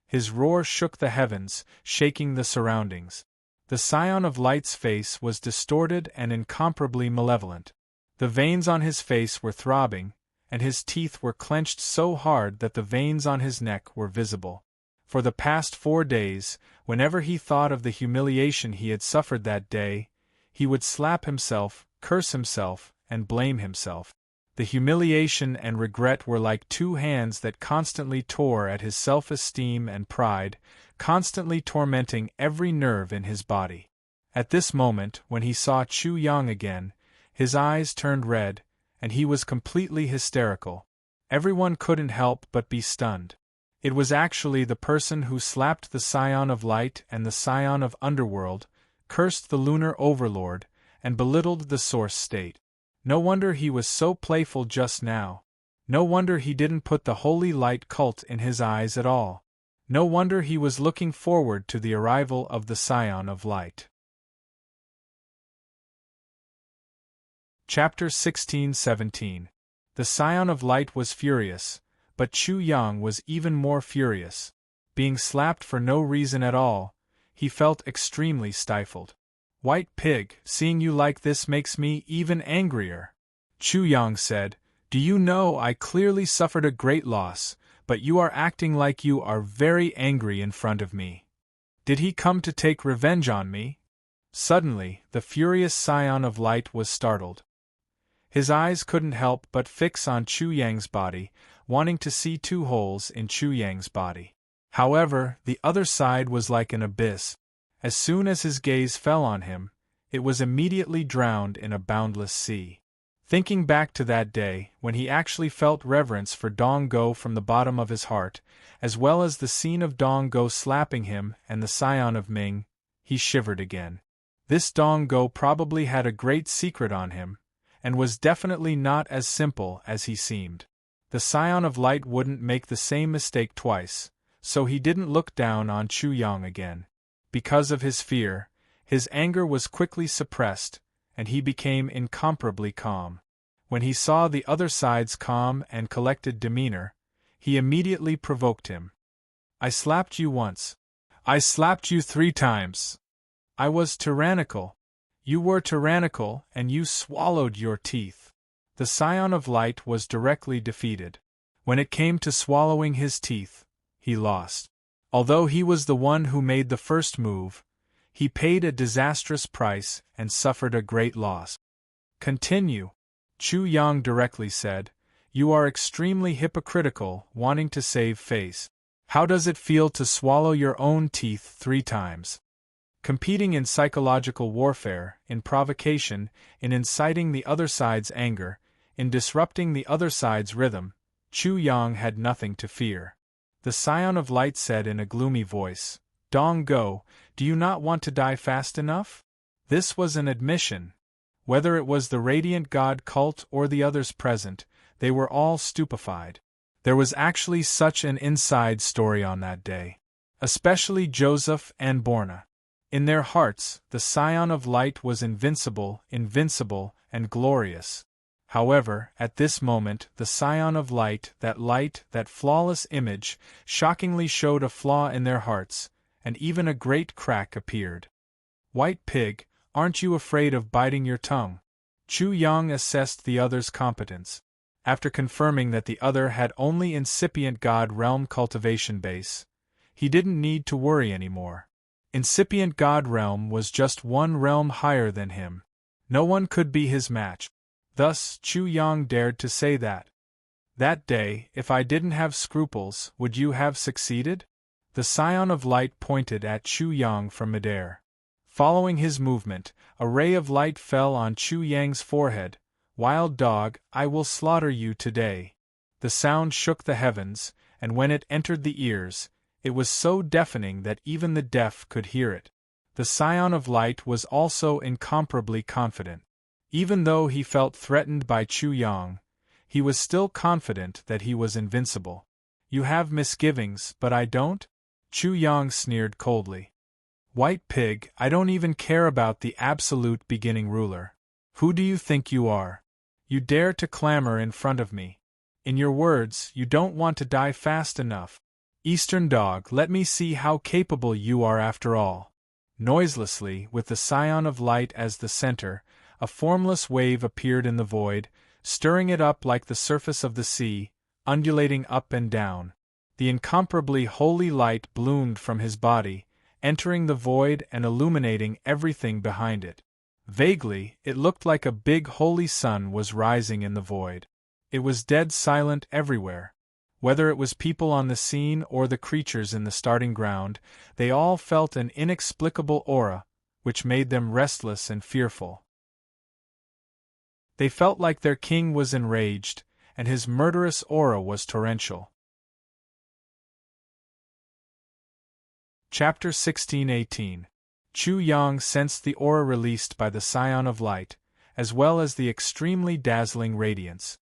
Speaker 1: His roar shook the heavens, shaking the surroundings. The Scion of Light's face was distorted and incomparably malevolent. The veins on his face were throbbing, and his teeth were clenched so hard that the veins on his neck were visible. For the past 4 days, whenever he thought of the humiliation he had suffered that day, he would slap himself, curse himself, and blame himself. The humiliation and regret were like two hands that constantly tore at his self-esteem and pride, constantly tormenting every nerve in his body. At this moment, when he saw Chu Yang again, his eyes turned red, and he was completely hysterical. Everyone couldn't help but be stunned. It was actually the person who slapped the Scion of Light and the Scion of Underworld, cursed the Lunar Overlord, and belittled the source state. No wonder he was so playful just now. No wonder he didn't put the holy light cult in his eyes at all. No wonder he was looking forward to the arrival of the Scion of Light. Chapter 16-17. The Scion of Light was furious, but Chu Yang was even more furious. Being slapped for no reason at all, he felt extremely stifled. "White pig, seeing you like this makes me even angrier," Chu Yang said. "Do you know I clearly suffered a great loss, but you are acting like you are very angry in front of me. Did he come to take revenge on me?" Suddenly, the furious Scion of Light was startled. His eyes couldn't help but fix on Chu Yang's body, wanting to see two holes in Chu Yang's body. However, the other side was like an abyss. As soon as his gaze fell on him, it was immediately drowned in a boundless sea. Thinking back to that day, when he actually felt reverence for Dong Go from the bottom of his heart, as well as the scene of Dong Go slapping him and the Scion of Ming, he shivered again. This Dong Go probably had a great secret on him, and was definitely not as simple as he seemed. The Scion of Light wouldn't make the same mistake twice, so he didn't look down on Chu Yang again. Because of his fear, his anger was quickly suppressed, and he became incomparably calm. When he saw the other side's calm and collected demeanor, he immediately provoked him. "I slapped you once. I slapped you 3 times. I was tyrannical. You were tyrannical, and you swallowed your teeth." The Scion of Light was directly defeated. When it came to swallowing his teeth, he lost. Although he was the one who made the first move, he paid a disastrous price and suffered a great loss. "Continue," Chu Yang directly said. "You are extremely hypocritical, wanting to save face. How does it feel to swallow your own teeth 3 times? Competing in psychological warfare, in provocation, in inciting the other side's anger, in disrupting the other side's rhythm, Chu Yang had nothing to fear." The Scion of Light said in a gloomy voice, "Dong Go, do you not want to die fast enough?" This was an admission. Whether it was the Radiant God cult or the others present, they were all stupefied. There was actually such an inside story on that day. Especially Joseph and Borna. In their hearts, the Scion of Light was invincible, and glorious. However, at this moment, the Scion of Light, that flawless image, shockingly showed a flaw in their hearts, and even a great crack appeared. "White pig, aren't you afraid of biting your tongue?" Chu Yang assessed the other's competence. After confirming that the other had only incipient God realm cultivation base, he didn't need to worry anymore. Incipient God realm was just 1 realm higher than him. No one could be his match. Thus, Chu Yang dared to say that. "That day, if I didn't have scruples, would you have succeeded?" The Scion of Light pointed at Chu Yang from midair. Following his movement, a ray of light fell on Chu Yang's forehead. "Wild dog, I will slaughter you today." The sound shook the heavens, and when it entered the ears, it was so deafening that even the deaf could hear it. The Scion of Light was also incomparably confident. Even though he felt threatened by Chu Yang, he was still confident that he was invincible. "You have misgivings, but I don't?" Chu Yang sneered coldly. "White pig, I don't even care about the absolute beginning ruler. Who do you think you are? You dare to clamor in front of me. In your words, you don't want to die fast enough. Eastern dog, let me see how capable you are after all." Noiselessly, with the Scion of Light as the center, a formless wave appeared in the void, stirring it up like the surface of the sea, undulating up and down. The incomparably holy light bloomed from his body, entering the void and illuminating everything behind it. Vaguely, it looked like a big holy sun was rising in the void. It was dead silent everywhere. Whether it was people on the scene or the creatures in the starting ground, they all felt an inexplicable aura, which made them restless and fearful. They felt like their king was enraged, and his murderous aura was torrential. Chapter 16-18. Chu Yang sensed the aura released by the Scion of Light, as well as the extremely dazzling radiance.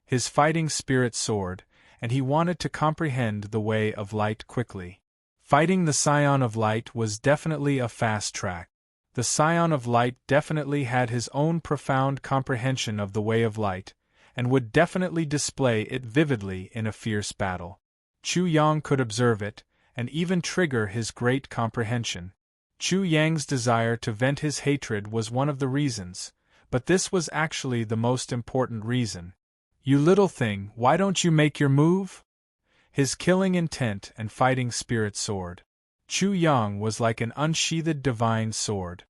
Speaker 1: His fighting spirit soared, and he wanted to comprehend the way of light quickly. Fighting the Scion of Light was definitely a fast track. The Scion of Light definitely had his own profound comprehension of the way of light, and would definitely display it vividly in a fierce battle. Chu Yang could observe it, and even trigger his great comprehension. Chu Yang's desire to vent his hatred was one of the reasons, but this was actually the most important reason. "You little thing, why don't you make your move?" His killing intent and fighting spirit soared. Chu Yang was like an unsheathed divine sword.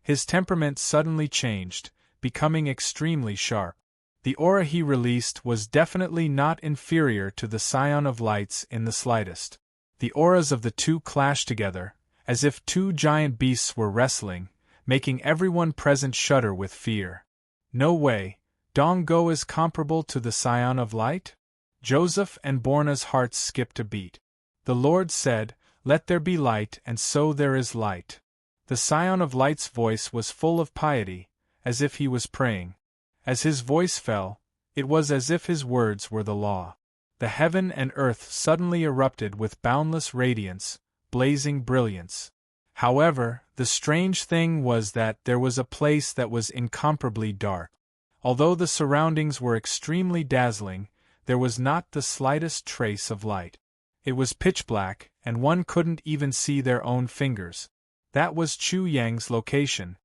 Speaker 1: His temperament suddenly changed, becoming extremely sharp. The aura he released was definitely not inferior to the Scion of Light's in the slightest. The auras of the two clashed together, as if two giant beasts were wrestling, making everyone present shudder with fear. No way, Dong Go is comparable to the Scion of Light? Joseph and Borna's hearts skipped a beat. The Lord said, "Let there be light, and so there is light." The Scion of Light's voice was full of piety, as if he was praying. As his voice fell, it was as if his words were the law. The heaven and earth suddenly erupted with boundless radiance, blazing brilliance. However, the strange thing was that there was a place that was incomparably dark. Although the surroundings were extremely dazzling, there was not the slightest trace of light. It was pitch black, and one couldn't even see their own fingers. That was Chu Yang's location.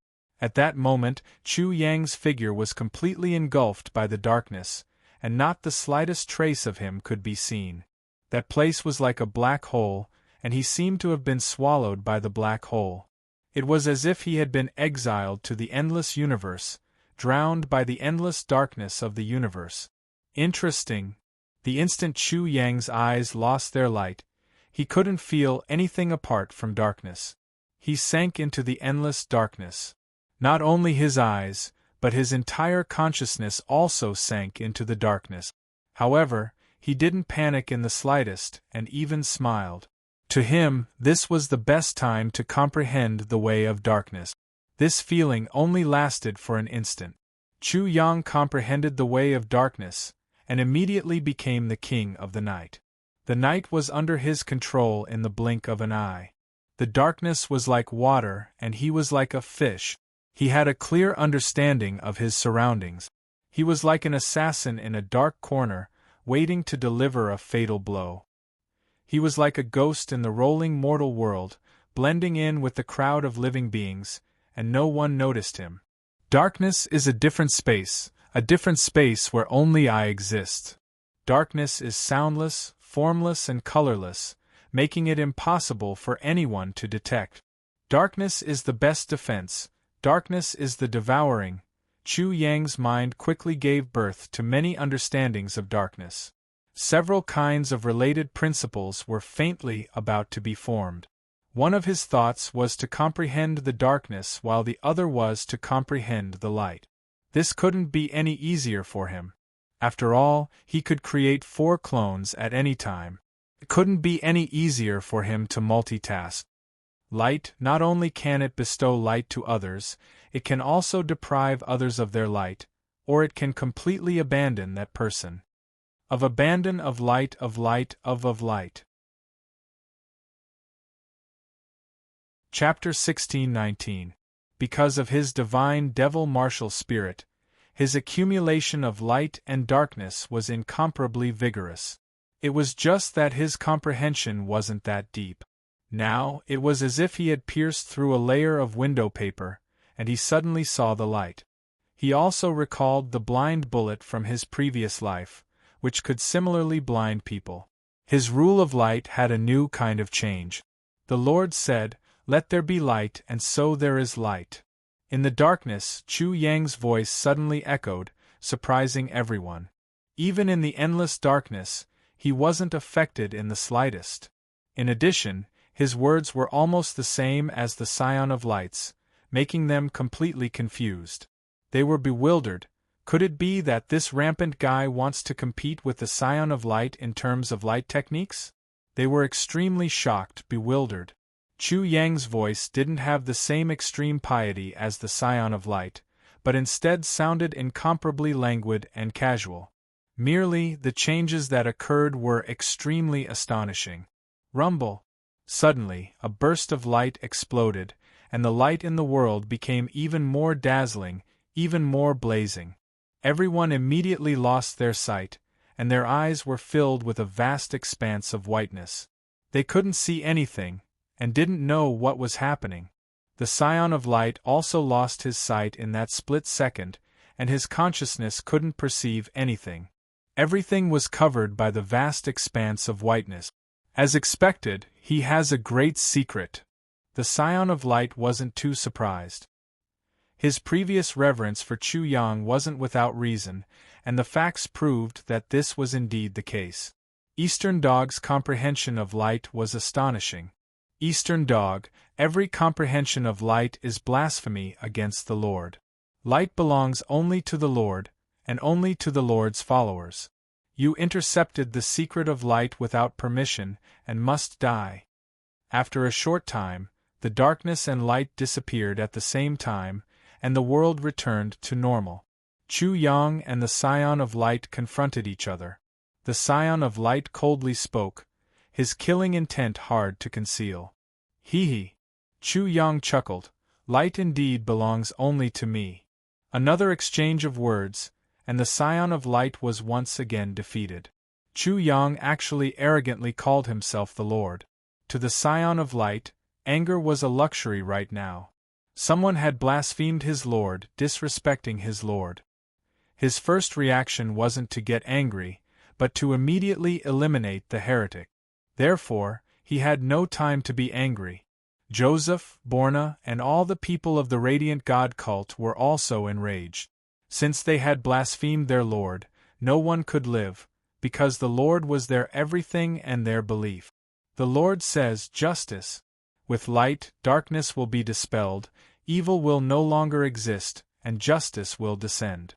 Speaker 1: At that moment, Chu Yang's figure was completely engulfed by the darkness, and not the slightest trace of him could be seen. That place was like a black hole, and he seemed to have been swallowed by the black hole. It was as if he had been exiled to the endless universe, drowned by the endless darkness of the universe. Interesting. The instant Chu Yang's eyes lost their light, he couldn't feel anything apart from darkness. He sank into the endless darkness. Not only his eyes, but his entire consciousness also sank into the darkness. However, he didn't panic in the slightest, and even smiled. To him, this was the best time to comprehend the way of darkness. This feeling only lasted for an instant. Chu Yang comprehended the way of darkness, and immediately became the king of the night. The night was under his control in the blink of an eye. The darkness was like water, and he was like a fish. He had a clear understanding of his surroundings. He was like an assassin in a dark corner, waiting to deliver a fatal blow. He was like a ghost in the rolling mortal world, blending in with the crowd of living beings, and no one noticed him. Darkness is a different space where only I exist. Darkness is soundless, formless and colorless, making it impossible for anyone to detect. Darkness is the best defense, darkness is the devouring. Chu Yang's mind quickly gave birth to many understandings of darkness. Several kinds of related principles were faintly about to be formed. One of his thoughts was to comprehend the darkness while the other was to comprehend the light. This couldn't be any easier for him. After all, he could create 4 clones at any time. It couldn't be any easier for him to multitask. Light, not only can it bestow light to others, it can also deprive others of their light, or it can completely abandon that person. Of abandon of light of light of light. Chapter 16:19. Because of his divine devil martial spirit, his accumulation of light and darkness was incomparably vigorous. It was just that his comprehension wasn't that deep. Now, it was as if he had pierced through a layer of window paper, and he suddenly saw the light. He also recalled the blind bullet from his previous life, which could similarly blind people. His rule of light had a new kind of change. The Lord said, "Let there be light, and so there is light." In the darkness, Chu Yang's voice suddenly echoed, surprising everyone. Even in the endless darkness, he wasn't affected in the slightest. In addition, his words were almost the same as the Scion of Light's, making them completely confused. They were bewildered. Could it be that this rampant guy wants to compete with the Scion of Light in terms of light techniques? They were extremely shocked, bewildered. Chu Yang's voice didn't have the same extreme piety as the Scion of Light, but instead sounded incomparably languid and casual. Merely, the changes that occurred were extremely astonishing. Rumble! Suddenly, a burst of light exploded, and the light in the world became even more dazzling, even more blazing. Everyone immediately lost their sight, and their eyes were filled with a vast expanse of whiteness. They couldn't see anything, and didn't know what was happening. The Scion of Light also lost his sight in that split second, and his consciousness couldn't perceive anything. Everything was covered by the vast expanse of whiteness. As expected, he has a great secret. The Scion of Light wasn't too surprised. His previous reverence for Chu Yang wasn't without reason, and the facts proved that this was indeed the case. Eastern Dog's comprehension of light was astonishing. Eastern Dog, every comprehension of light is blasphemy against the Lord. Light belongs only to the Lord, and only to the Lord's followers. You intercepted the secret of light without permission, and must die. After a short time, the darkness and light disappeared at the same time, and the world returned to normal. Chu Yang and the Scion of Light confronted each other. The Scion of Light coldly spoke, his killing intent hard to conceal. Hee. Chu Yang chuckled, light indeed belongs only to me. Another exchange of words, and the Scion of Light was once again defeated. Chu Yang actually arrogantly called himself the Lord. To the Scion of Light, anger was a luxury right now. Someone had blasphemed his Lord, disrespecting his Lord. His first reaction wasn't to get angry, but to immediately eliminate the heretic. Therefore, he had no time to be angry. Joseph, Borna, and all the people of the Radiant God cult were also enraged. Since they had blasphemed their Lord, no one could live, because the Lord was their everything and their belief. The Lord says justice. With light, darkness will be dispelled, evil will no longer exist, and justice will descend.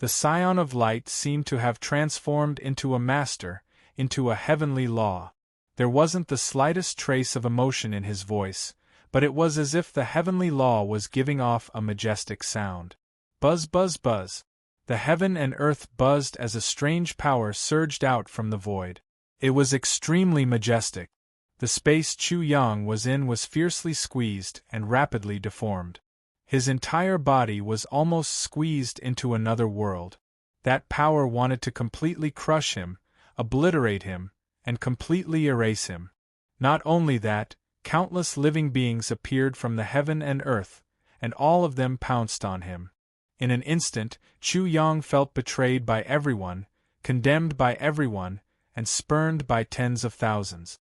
Speaker 1: The Scion of Light seemed to have transformed into a master, into a heavenly law. There wasn't the slightest trace of emotion in his voice, but it was as if the heavenly law was giving off a majestic sound. Buzz, buzz, buzz. The heaven and earth buzzed as a strange power surged out from the void. It was extremely majestic. The space Chu Yang was in was fiercely squeezed and rapidly deformed. His entire body was almost squeezed into another world. That power wanted to completely crush him, obliterate him, and completely erase him. Not only that, countless living beings appeared from the heaven and earth, and all of them pounced on him. In an instant, Chu Yang felt betrayed by everyone, condemned by everyone, and spurned by tens of thousands.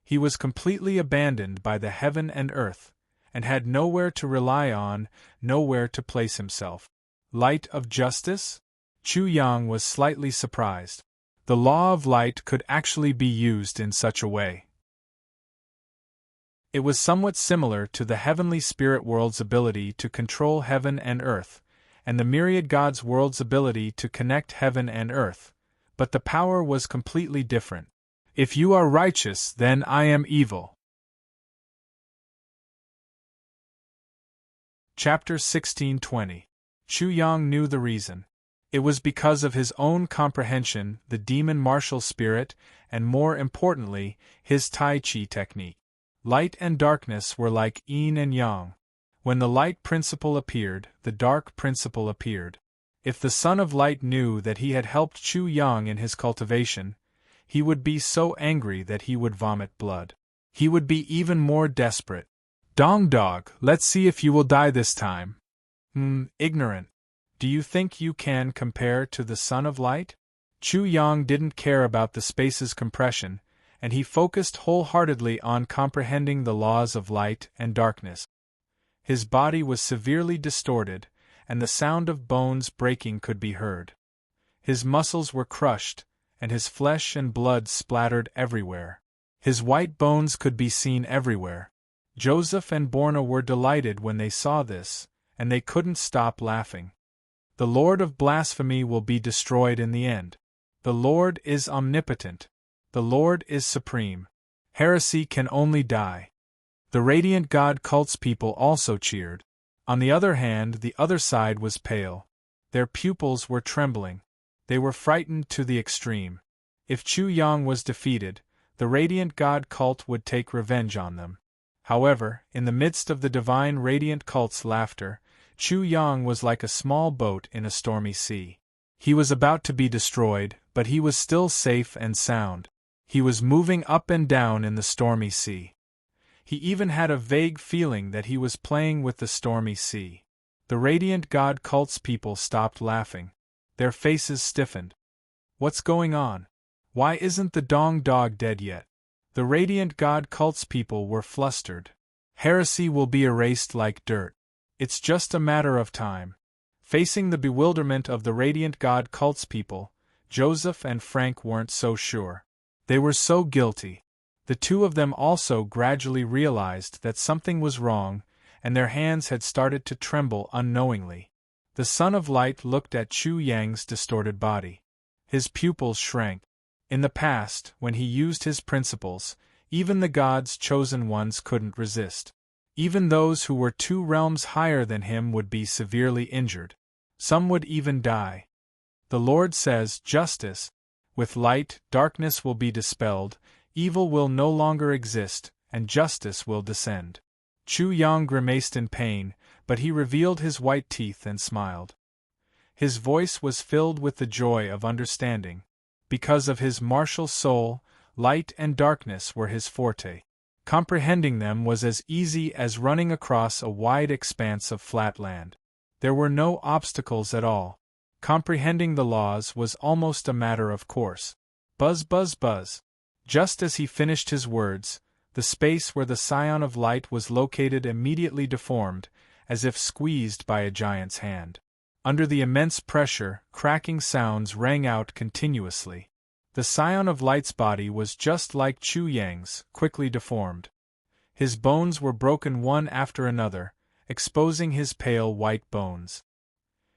Speaker 1: He was completely abandoned by the heaven and earth, and had nowhere to rely on, nowhere to place himself. Light of justice? Chu Yang was slightly surprised. The law of light could actually be used in such a way. It was somewhat similar to the heavenly spirit world's ability to control heaven and earth, and the myriad gods' world's ability to connect heaven and earth, but the power was completely different. If you are righteous, then I am evil. Chapter 1620. Chu Yang knew the reason. It was because of his own comprehension, the demon martial spirit, and more importantly, his Tai Chi technique. Light and darkness were like yin and yang. When the light principle appeared, the dark principle appeared. If the Son of Light knew that he had helped Chu Yang in his cultivation, he would be so angry that he would vomit blood. He would be even more desperate. Dong Dog, let's see if you will die this time. Ignorant. Do you think you can compare to the Son of Light? Chu Yang didn't care about the space's compression, and he focused wholeheartedly on comprehending the laws of light and darkness. His body was severely distorted, and the sound of bones breaking could be heard. His muscles were crushed, and his flesh and blood splattered everywhere. His white bones could be seen everywhere. Joseph and Borna were delighted when they saw this, and they couldn't stop laughing. The Lord of blasphemy will be destroyed in the end. The Lord is omnipotent. The Lord is supreme. Heresy can only die. The Radiant God cult's people also cheered. On the other hand, the other side was pale. Their pupils were trembling. They were frightened to the extreme. If Chu Yang was defeated, the Radiant God cult would take revenge on them. However, in the midst of the divine Radiant cult's laughter, Chu Yang was like a small boat in a stormy sea. He was about to be destroyed, but he was still safe and sound. He was moving up and down in the stormy sea. He even had a vague feeling that he was playing with the stormy sea. The Radiant God cult's people stopped laughing. Their faces stiffened. What's going on? Why isn't the Dong Dog dead yet? The Radiant God cult's people were flustered. Heresy will be erased like dirt. It's just a matter of time. Facing the bewilderment of the Radiant God cult's people, Joseph and Frank weren't so sure. They were so guilty. The two of them also gradually realized that something was wrong, and their hands had started to tremble unknowingly. The Son of Light looked at Chu Yang's distorted body. His pupils shrank. In the past, when he used his principles, even the gods' chosen ones couldn't resist. Even those who were 2 realms higher than him would be severely injured. Some would even die. The Lord says, justice. With light, darkness will be dispelled, evil will no longer exist, and justice will descend. Chu Yang grimaced in pain, but he revealed his white teeth and smiled. His voice was filled with the joy of understanding. Because of his martial soul, light and darkness were his forte. Comprehending them was as easy as running across a wide expanse of flat land. There were no obstacles at all. Comprehending the laws was almost a matter of course. Buzz, buzz, buzz. Just as he finished his words, the space where the Scion of Light was located immediately deformed, as if squeezed by a giant's hand. Under the immense pressure, cracking sounds rang out continuously. The Scion of Light's body was just like Chu Yang's, quickly deformed. His bones were broken one after another, exposing his pale white bones.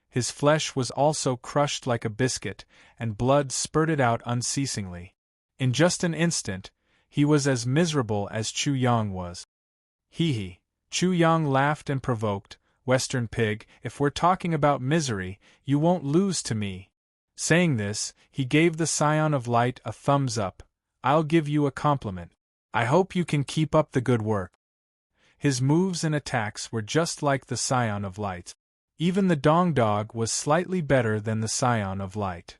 Speaker 1: His flesh was also crushed like a biscuit, and blood spurted out unceasingly. In just an instant, he was as miserable as Chu Yang was. Hee. Chu Yang laughed and provoked, Western pig, if we're talking about misery, you won't lose to me. Saying this, he gave the Scion of Light a thumbs up. I'll give you a compliment. I hope you can keep up the good work. His moves and attacks were just like the Scion of Light. Even the Dong Dog was slightly better than the Scion of Light.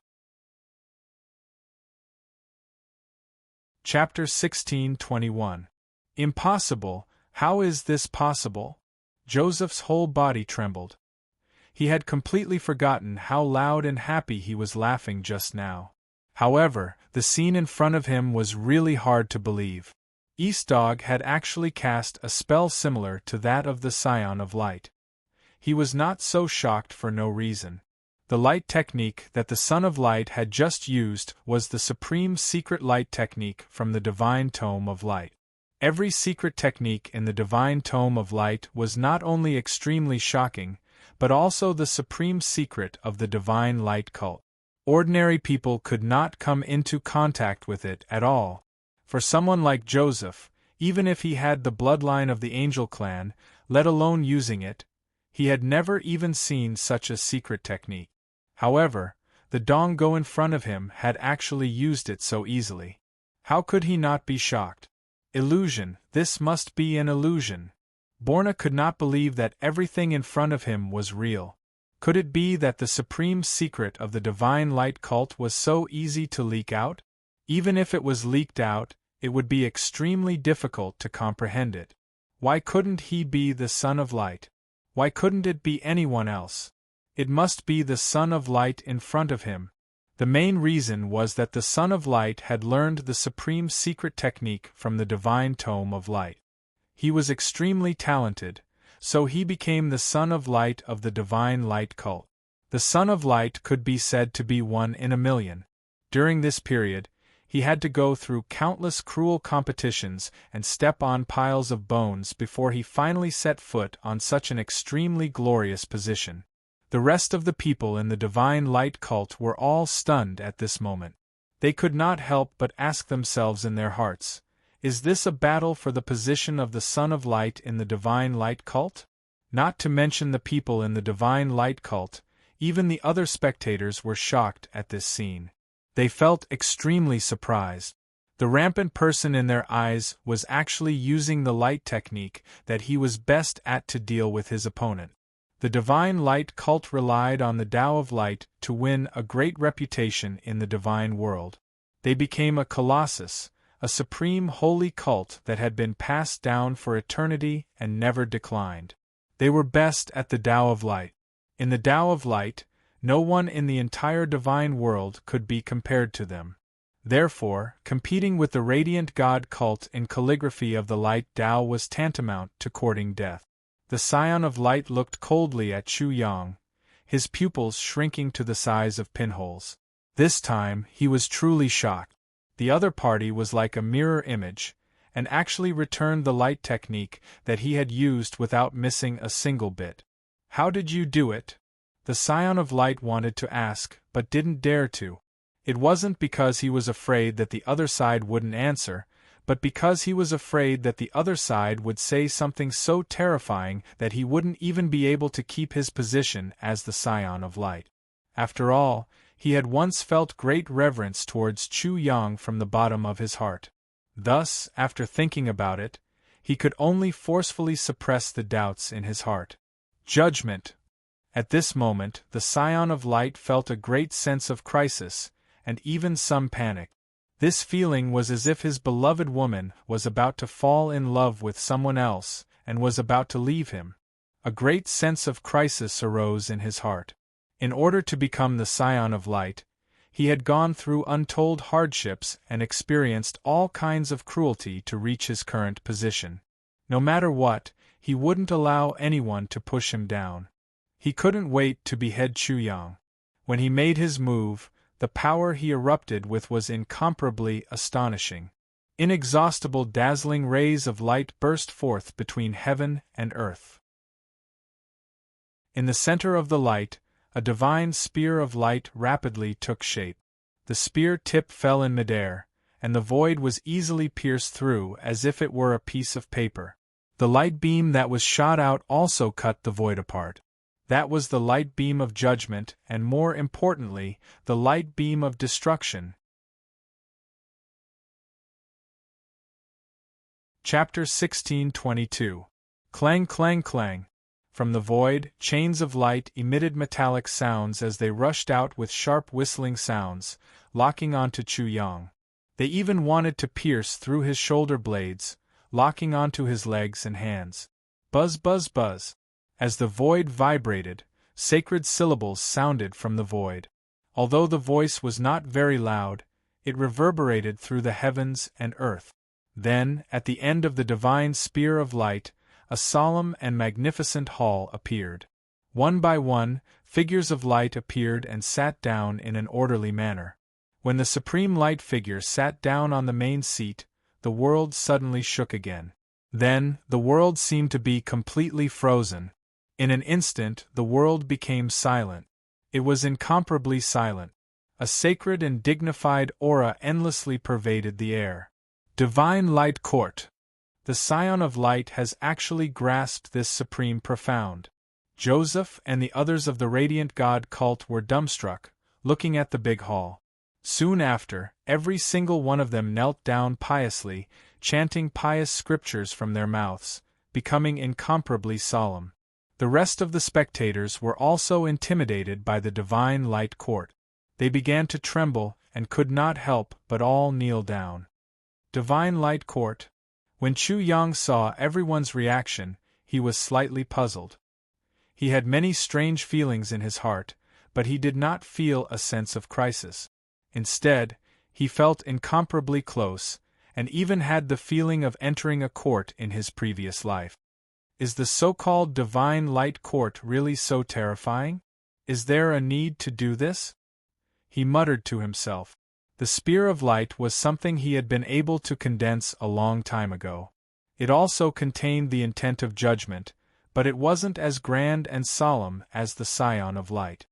Speaker 1: Chapter 16:21. Impossible, how is this possible? Joseph's whole body trembled. He had completely forgotten how loud and happy he was laughing just now. However, the scene in front of him was really hard to believe. East Dog had actually cast a spell similar to that of the Scion of Light. He was not so shocked for no reason. The light technique that the Son of Light had just used was the supreme secret light technique from the Divine Tome of Light. Every secret technique in the Divine Tome of Light was not only extremely shocking, but also the supreme secret of the Divine Light cult. Ordinary people could not come into contact with it at all. For someone like Joseph, even if he had the bloodline of the Angel clan, let alone using it, he had never even seen such a secret technique. However, the Dongo in front of him had actually used it so easily. How could he not be shocked? Illusion, this must be an illusion. Borna could not believe that everything in front of him was real. Could it be that the supreme secret of the Divine Light cult was so easy to leak out? Even if it was leaked out, it would be extremely difficult to comprehend it. Why couldn't he be the Son of Light? Why couldn't it be anyone else? It must be the Son of Light in front of him. The main reason was that the Son of Light had learned the supreme secret technique from the Divine Tome of Light. He was extremely talented, so he became the Son of Light of the Divine Light cult. The Son of Light could be said to be 1 in a million. During this period, he had to go through countless cruel competitions and step on piles of bones before he finally set foot on such an extremely glorious position. The rest of the people in the Divine Light cult were all stunned at this moment. They could not help but ask themselves in their hearts, Is this a battle for the position of the Son of Light in the Divine Light cult? Not to mention the people in the Divine Light cult, even the other spectators were shocked at this scene. They felt extremely surprised. The rampant person in their eyes was actually using the light technique that he was best at to deal with his opponent. The Divine Light cult relied on the Tao of Light to win a great reputation in the divine world. They became a colossus, a supreme holy cult that had been passed down for eternity and never declined. They were best at the Tao of Light. In the Tao of Light, no one in the entire divine world could be compared to them. Therefore, competing with the Radiant God cult in calligraphy of the Light Tao was tantamount to courting death. The Scion of Light looked coldly at Chu Yang, his pupils shrinking to the size of pinholes. This time, he was truly shocked. The other party was like a mirror image, and actually returned the light technique that he had used without missing a single bit. "How did you do it?" the Scion of Light wanted to ask, but didn't dare to. It wasn't because he was afraid that the other side wouldn't answer, but because he was afraid that the other side would say something so terrifying that he wouldn't even be able to keep his position as the Scion of Light. After all, he had once felt great reverence towards Chu Yang from the bottom of his heart. Thus, after thinking about it, he could only forcefully suppress the doubts in his heart. Judgment. At this moment, the Scion of Light felt a great sense of crisis, and even some panic. This feeling was as if his beloved woman was about to fall in love with someone else, and was about to leave him. A great sense of crisis arose in his heart. In order to become the Scion of Light, he had gone through untold hardships and experienced all kinds of cruelty to reach his current position. No matter what, he wouldn't allow anyone to push him down. He couldn't wait to behead Chu Yang. When he made his move, the power he erupted with was incomparably astonishing. Inexhaustible dazzling rays of light burst forth between heaven and earth. In the center of the light, a divine spear of light rapidly took shape. The spear tip fell in midair, and the void was easily pierced through as if it were a piece of paper. The light beam that was shot out also cut the void apart. That was the light beam of judgment, and more importantly, the light beam of destruction. Chapter 16:22. Clang, clang, clang. From the void, chains of light emitted metallic sounds as they rushed out with sharp whistling sounds, locking onto Chu Yang. They even wanted to pierce through his shoulder blades, locking onto his legs and hands. Buzz, buzz, buzz. As the void vibrated, sacred syllables sounded from the void. Although the voice was not very loud, it reverberated through the heavens and earth. Then, at the end of the divine spear of light, a solemn and magnificent hall appeared. One by one, figures of light appeared and sat down in an orderly manner. When the supreme light figure sat down on the main seat, the world suddenly shook again. Then, the world seemed to be completely frozen. In an instant, the world became silent. It was incomparably silent. A sacred and dignified aura endlessly pervaded the air. Divine Light Court. The Scion of Light has actually grasped this supreme profound. Joseph and the others of the Radiant God cult were dumbstruck, looking at the big hall. Soon after, every single one of them knelt down piously, chanting pious scriptures from their mouths, becoming incomparably solemn. The rest of the spectators were also intimidated by the Divine Light Court. They began to tremble and could not help but all kneel down. Divine Light Court. When Chu Yang saw everyone's reaction, he was slightly puzzled. He had many strange feelings in his heart, but he did not feel a sense of crisis. Instead, he felt incomparably close, and even had the feeling of entering a court in his previous life. Is the so-called Divine Light Court really so terrifying? Is there a need to do this? He muttered to himself. The spear of light was something he had been able to condense a long time ago. It also contained the intent of judgment, but it wasn't as grand and solemn as the Scion of Light.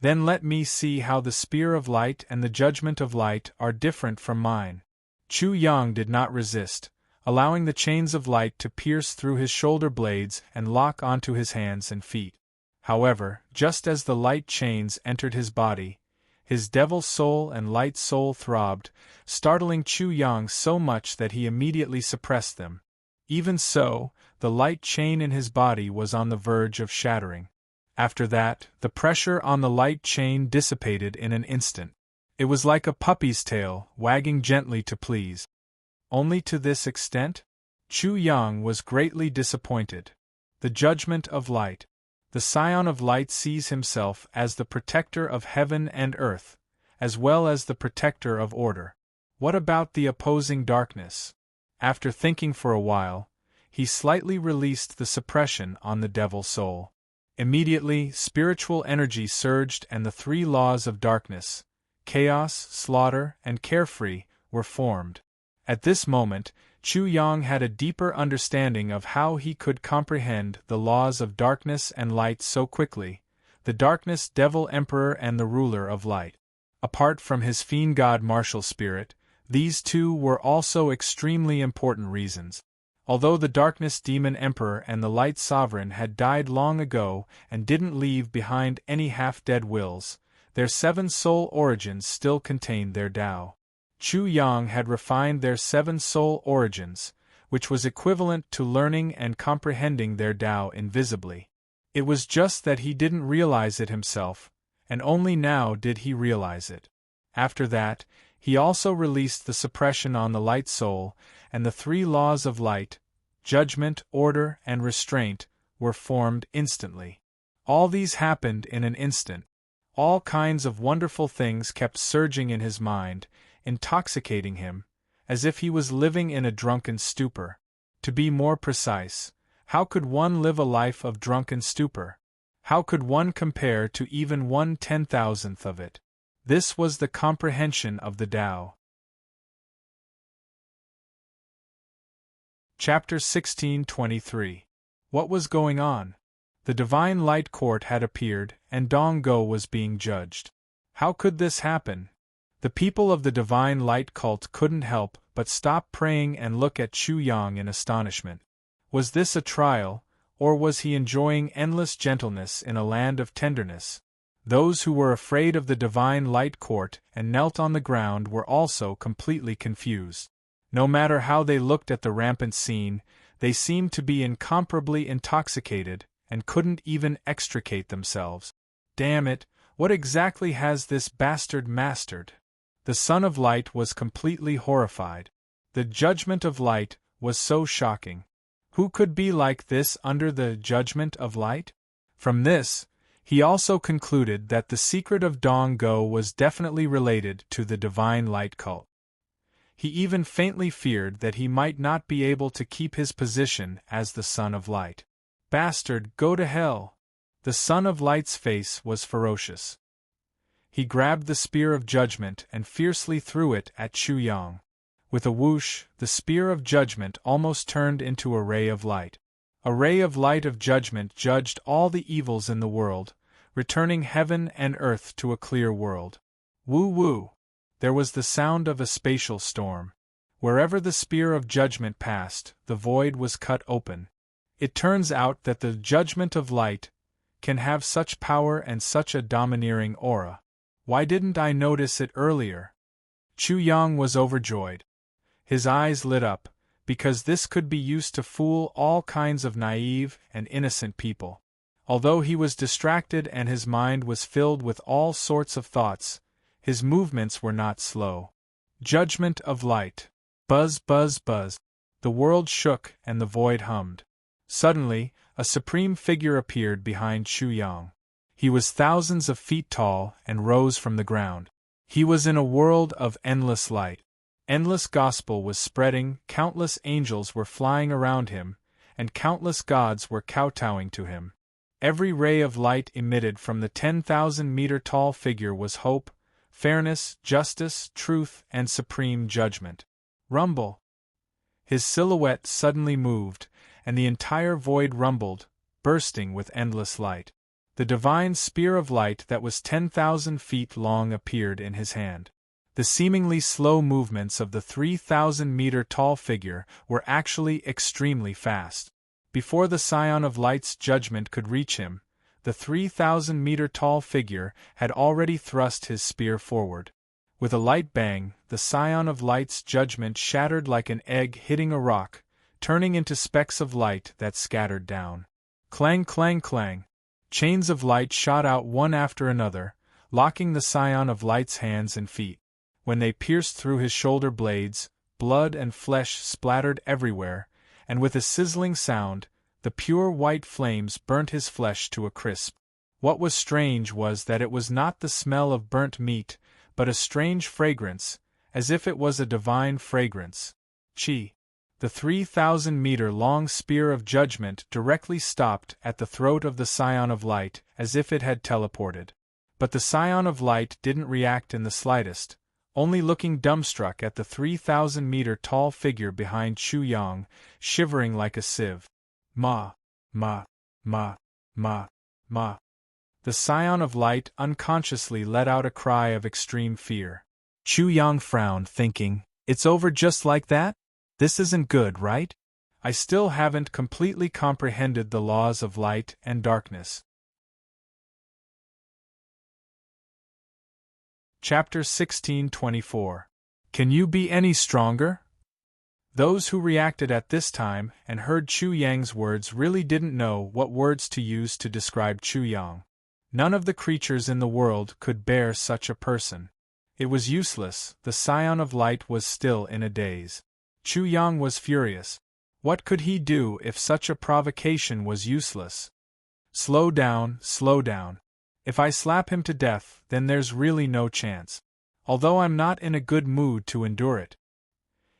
Speaker 1: Then let me see how the spear of light and the judgment of light are different from mine. Chu Yang did not resist, allowing the chains of light to pierce through his shoulder blades and lock onto his hands and feet. However, just as the light chains entered his body, his devil soul and light soul throbbed, startling Chu Yang so much that he immediately suppressed them. Even so, the light chain in his body was on the verge of shattering. After that, the pressure on the light chain dissipated in an instant. It was like a puppy's tail, wagging gently to please. Only to this extent? Chu Yang was greatly disappointed. The judgment of light. The Scion of Light sees himself as the protector of heaven and earth, as well as the protector of order. What about the opposing darkness? After thinking for a while, he slightly released the suppression on the devil soul. Immediately, spiritual energy surged and the three laws of darkness, chaos, slaughter, and carefree, were formed. At this moment, Chu Yang had a deeper understanding of how he could comprehend the laws of darkness and light so quickly, the darkness devil emperor and the ruler of light. Apart from his fiend god martial spirit, these two were also extremely important reasons. Although the darkness demon emperor and the light sovereign had died long ago and didn't leave behind any half-dead wills, their seven soul origins still contained their Tao. Chu Yang had refined their seven soul origins, which was equivalent to learning and comprehending their Tao invisibly. It was just that he didn't realize it himself, and only now did he realize it. After that, he also released the suppression on the light soul, and the three laws of light, judgment, order, and restraint, were formed instantly. All these happened in an instant. All kinds of wonderful things kept surging in his mind, intoxicating him, as if he was living in a drunken stupor. To be more precise, how could one live a life of drunken stupor? How could one compare to even 1/10,000th of it? This was the comprehension of the Tao. Chapter 16:23. What was going on? The Divine Light Court had appeared, and Dong Go was being judged. How could this happen? The people of the Divine Light cult couldn't help but stop praying and look at Chu Yang in astonishment. Was this a trial, or was he enjoying endless gentleness in a land of tenderness? Those who were afraid of the Divine Light Court and knelt on the ground were also completely confused. No matter how they looked at the rampant scene, they seemed to be incomparably intoxicated and couldn't even extricate themselves. Damn it, what exactly has this bastard mastered? The Son of Light was completely horrified. The judgment of light was so shocking. Who could be like this under the judgment of light? From this, he also concluded that the secret of Dong Go was definitely related to the Divine Light cult. He even faintly feared that he might not be able to keep his position as the Son of Light. Bastard, go to hell! The Son of Light's face was ferocious. He grabbed the spear of judgment and fiercely threw it at Chu Yang. With a whoosh, the spear of judgment almost turned into a ray of light. A ray of light of judgment judged all the evils in the world, returning heaven and earth to a clear world. Woo-woo! There was the sound of a spatial storm. Wherever the spear of judgment passed, the void was cut open. It turns out that the judgment of light can have such power and such a domineering aura. Why didn't I notice it earlier? Chu Yang was overjoyed. His eyes lit up, because this could be used to fool all kinds of naive and innocent people. Although he was distracted and his mind was filled with all sorts of thoughts, his movements were not slow. Judgment of light. Buzz, buzz, buzz. The world shook and the void hummed. Suddenly, a supreme figure appeared behind Chu Yang. He was thousands of feet tall and rose from the ground. He was in a world of endless light. Endless gospel was spreading, countless angels were flying around him, and countless gods were kowtowing to him. Every ray of light emitted from the 10,000-meter-tall figure was hope, fairness, justice, truth, and supreme judgment. Rumble! His silhouette suddenly moved, and the entire void rumbled, bursting with endless light. The divine spear of light that was 10,000 feet long appeared in his hand. The seemingly slow movements of the 3,000-meter-tall figure were actually extremely fast. Before the Scion of Light's judgment could reach him, the 3,000-meter-tall figure had already thrust his spear forward. With a light bang, the Scion of Light's judgment shattered like an egg hitting a rock, turning into specks of light that scattered down. Clang, clang, clang. Chains of light shot out one after another, locking the Scion of Light's hands and feet. When they pierced through his shoulder blades, blood and flesh splattered everywhere, and with a sizzling sound, the pure white flames burnt his flesh to a crisp. What was strange was that it was not the smell of burnt meat, but a strange fragrance, as if it was a divine fragrance. Chi. The 3,000-meter-long spear of judgment directly stopped at the throat of the Scion of Light, as if it had teleported. But the Scion of Light didn't react in the slightest, only looking dumbstruck at the 3,000-meter-tall figure behind Chu Yang, shivering like a sieve. Ma, ma, ma, ma, ma. The Scion of Light unconsciously let out a cry of extreme fear. Chu Yang frowned, thinking, "It's over just like that? This isn't good, right? I still haven't completely comprehended the laws of light and darkness." Chapter 16:24. Can you be any stronger? Those who reacted at this time and heard Chu Yang's words really didn't know what words to use to describe Chu Yang. None of the creatures in the world could bear such a person. It was useless, the Scion of Light was still in a daze. Chu Yang was furious. What could he do if such a provocation was useless? Slow down, slow down. If I slap him to death, then there's really no chance. Although I'm not in a good mood to endure it.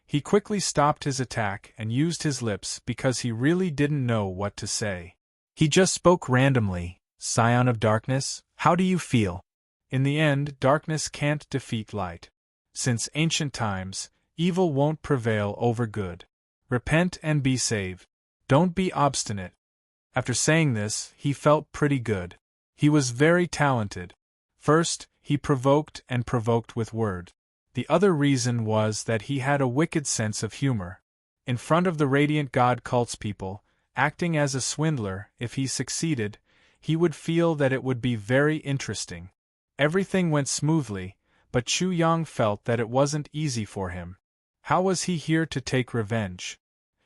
Speaker 1: He quickly stopped his attack and used his lips because he really didn't know what to say. He just spoke randomly. Scion of Darkness, how do you feel? In the end, darkness can't defeat light. Since ancient times, evil won't prevail over good. Repent and be saved. Don't be obstinate. After saying this, he felt pretty good. He was very talented. First, he provoked and provoked with word. The other reason was that he had a wicked sense of humor. In front of the Radiant God cult's people, acting as a swindler, if he succeeded, he would feel that it would be very interesting. Everything went smoothly, but Chu Yang felt that it wasn't easy for him. How was he here to take revenge?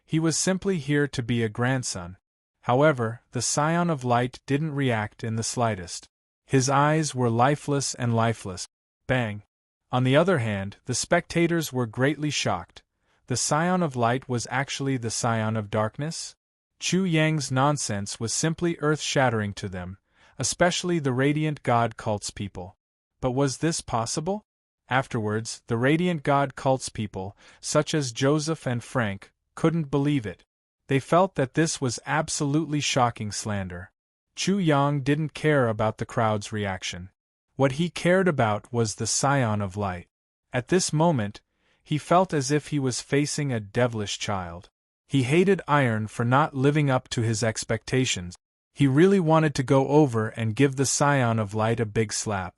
Speaker 1: He was simply here to be a grandson. However, the Scion of Light didn't react in the slightest. His eyes were lifeless and lifeless. Bang! On the other hand, the spectators were greatly shocked. The Scion of Light was actually the Scion of Darkness? Chu Yang's nonsense was simply earth-shattering to them, especially the Radiant God cult's people. But was this possible? Afterwards, the Radiant God cult's people, such as Joseph and Frank, couldn't believe it. They felt that this was absolutely shocking slander. Chu Yang didn't care about the crowd's reaction. What he cared about was the Scion of Light. At this moment, he felt as if he was facing a devilish child. He hated Iron for not living up to his expectations. He really wanted to go over and give the Scion of Light a big slap.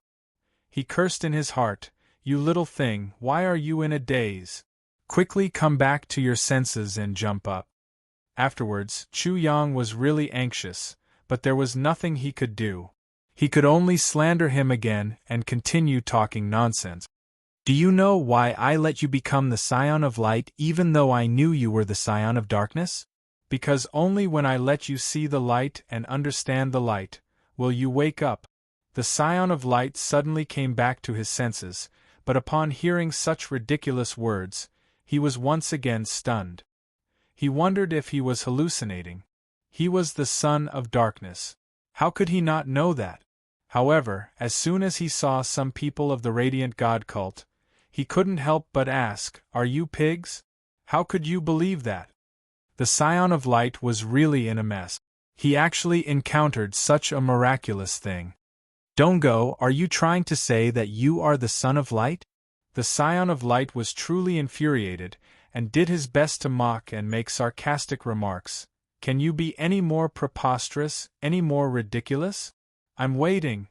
Speaker 1: He cursed in his heart, "You little thing, why are you in a daze? Quickly come back to your senses and jump up." Afterwards, Chu Yang was really anxious, but there was nothing he could do. He could only slander him again and continue talking nonsense. "Do you know why I let you become the Scion of Light even though I knew you were the Scion of Darkness? Because only when I let you see the light and understand the light, will you wake up." The Scion of Light suddenly came back to his senses, but upon hearing such ridiculous words, he was once again stunned. He wondered if he was hallucinating. He was the Son of Darkness. How could he not know that? However, as soon as he saw some people of the Radiant God cult, he couldn't help but ask, "Are you pigs? How could you believe that?" The Scion of Light was really in a mess. He actually encountered such a miraculous thing. "Don't go, are you trying to say that you are the Son of Light?" The Scion of Light was truly infuriated, and did his best to mock and make sarcastic remarks. "Can you be any more preposterous, any more ridiculous? I'm waiting."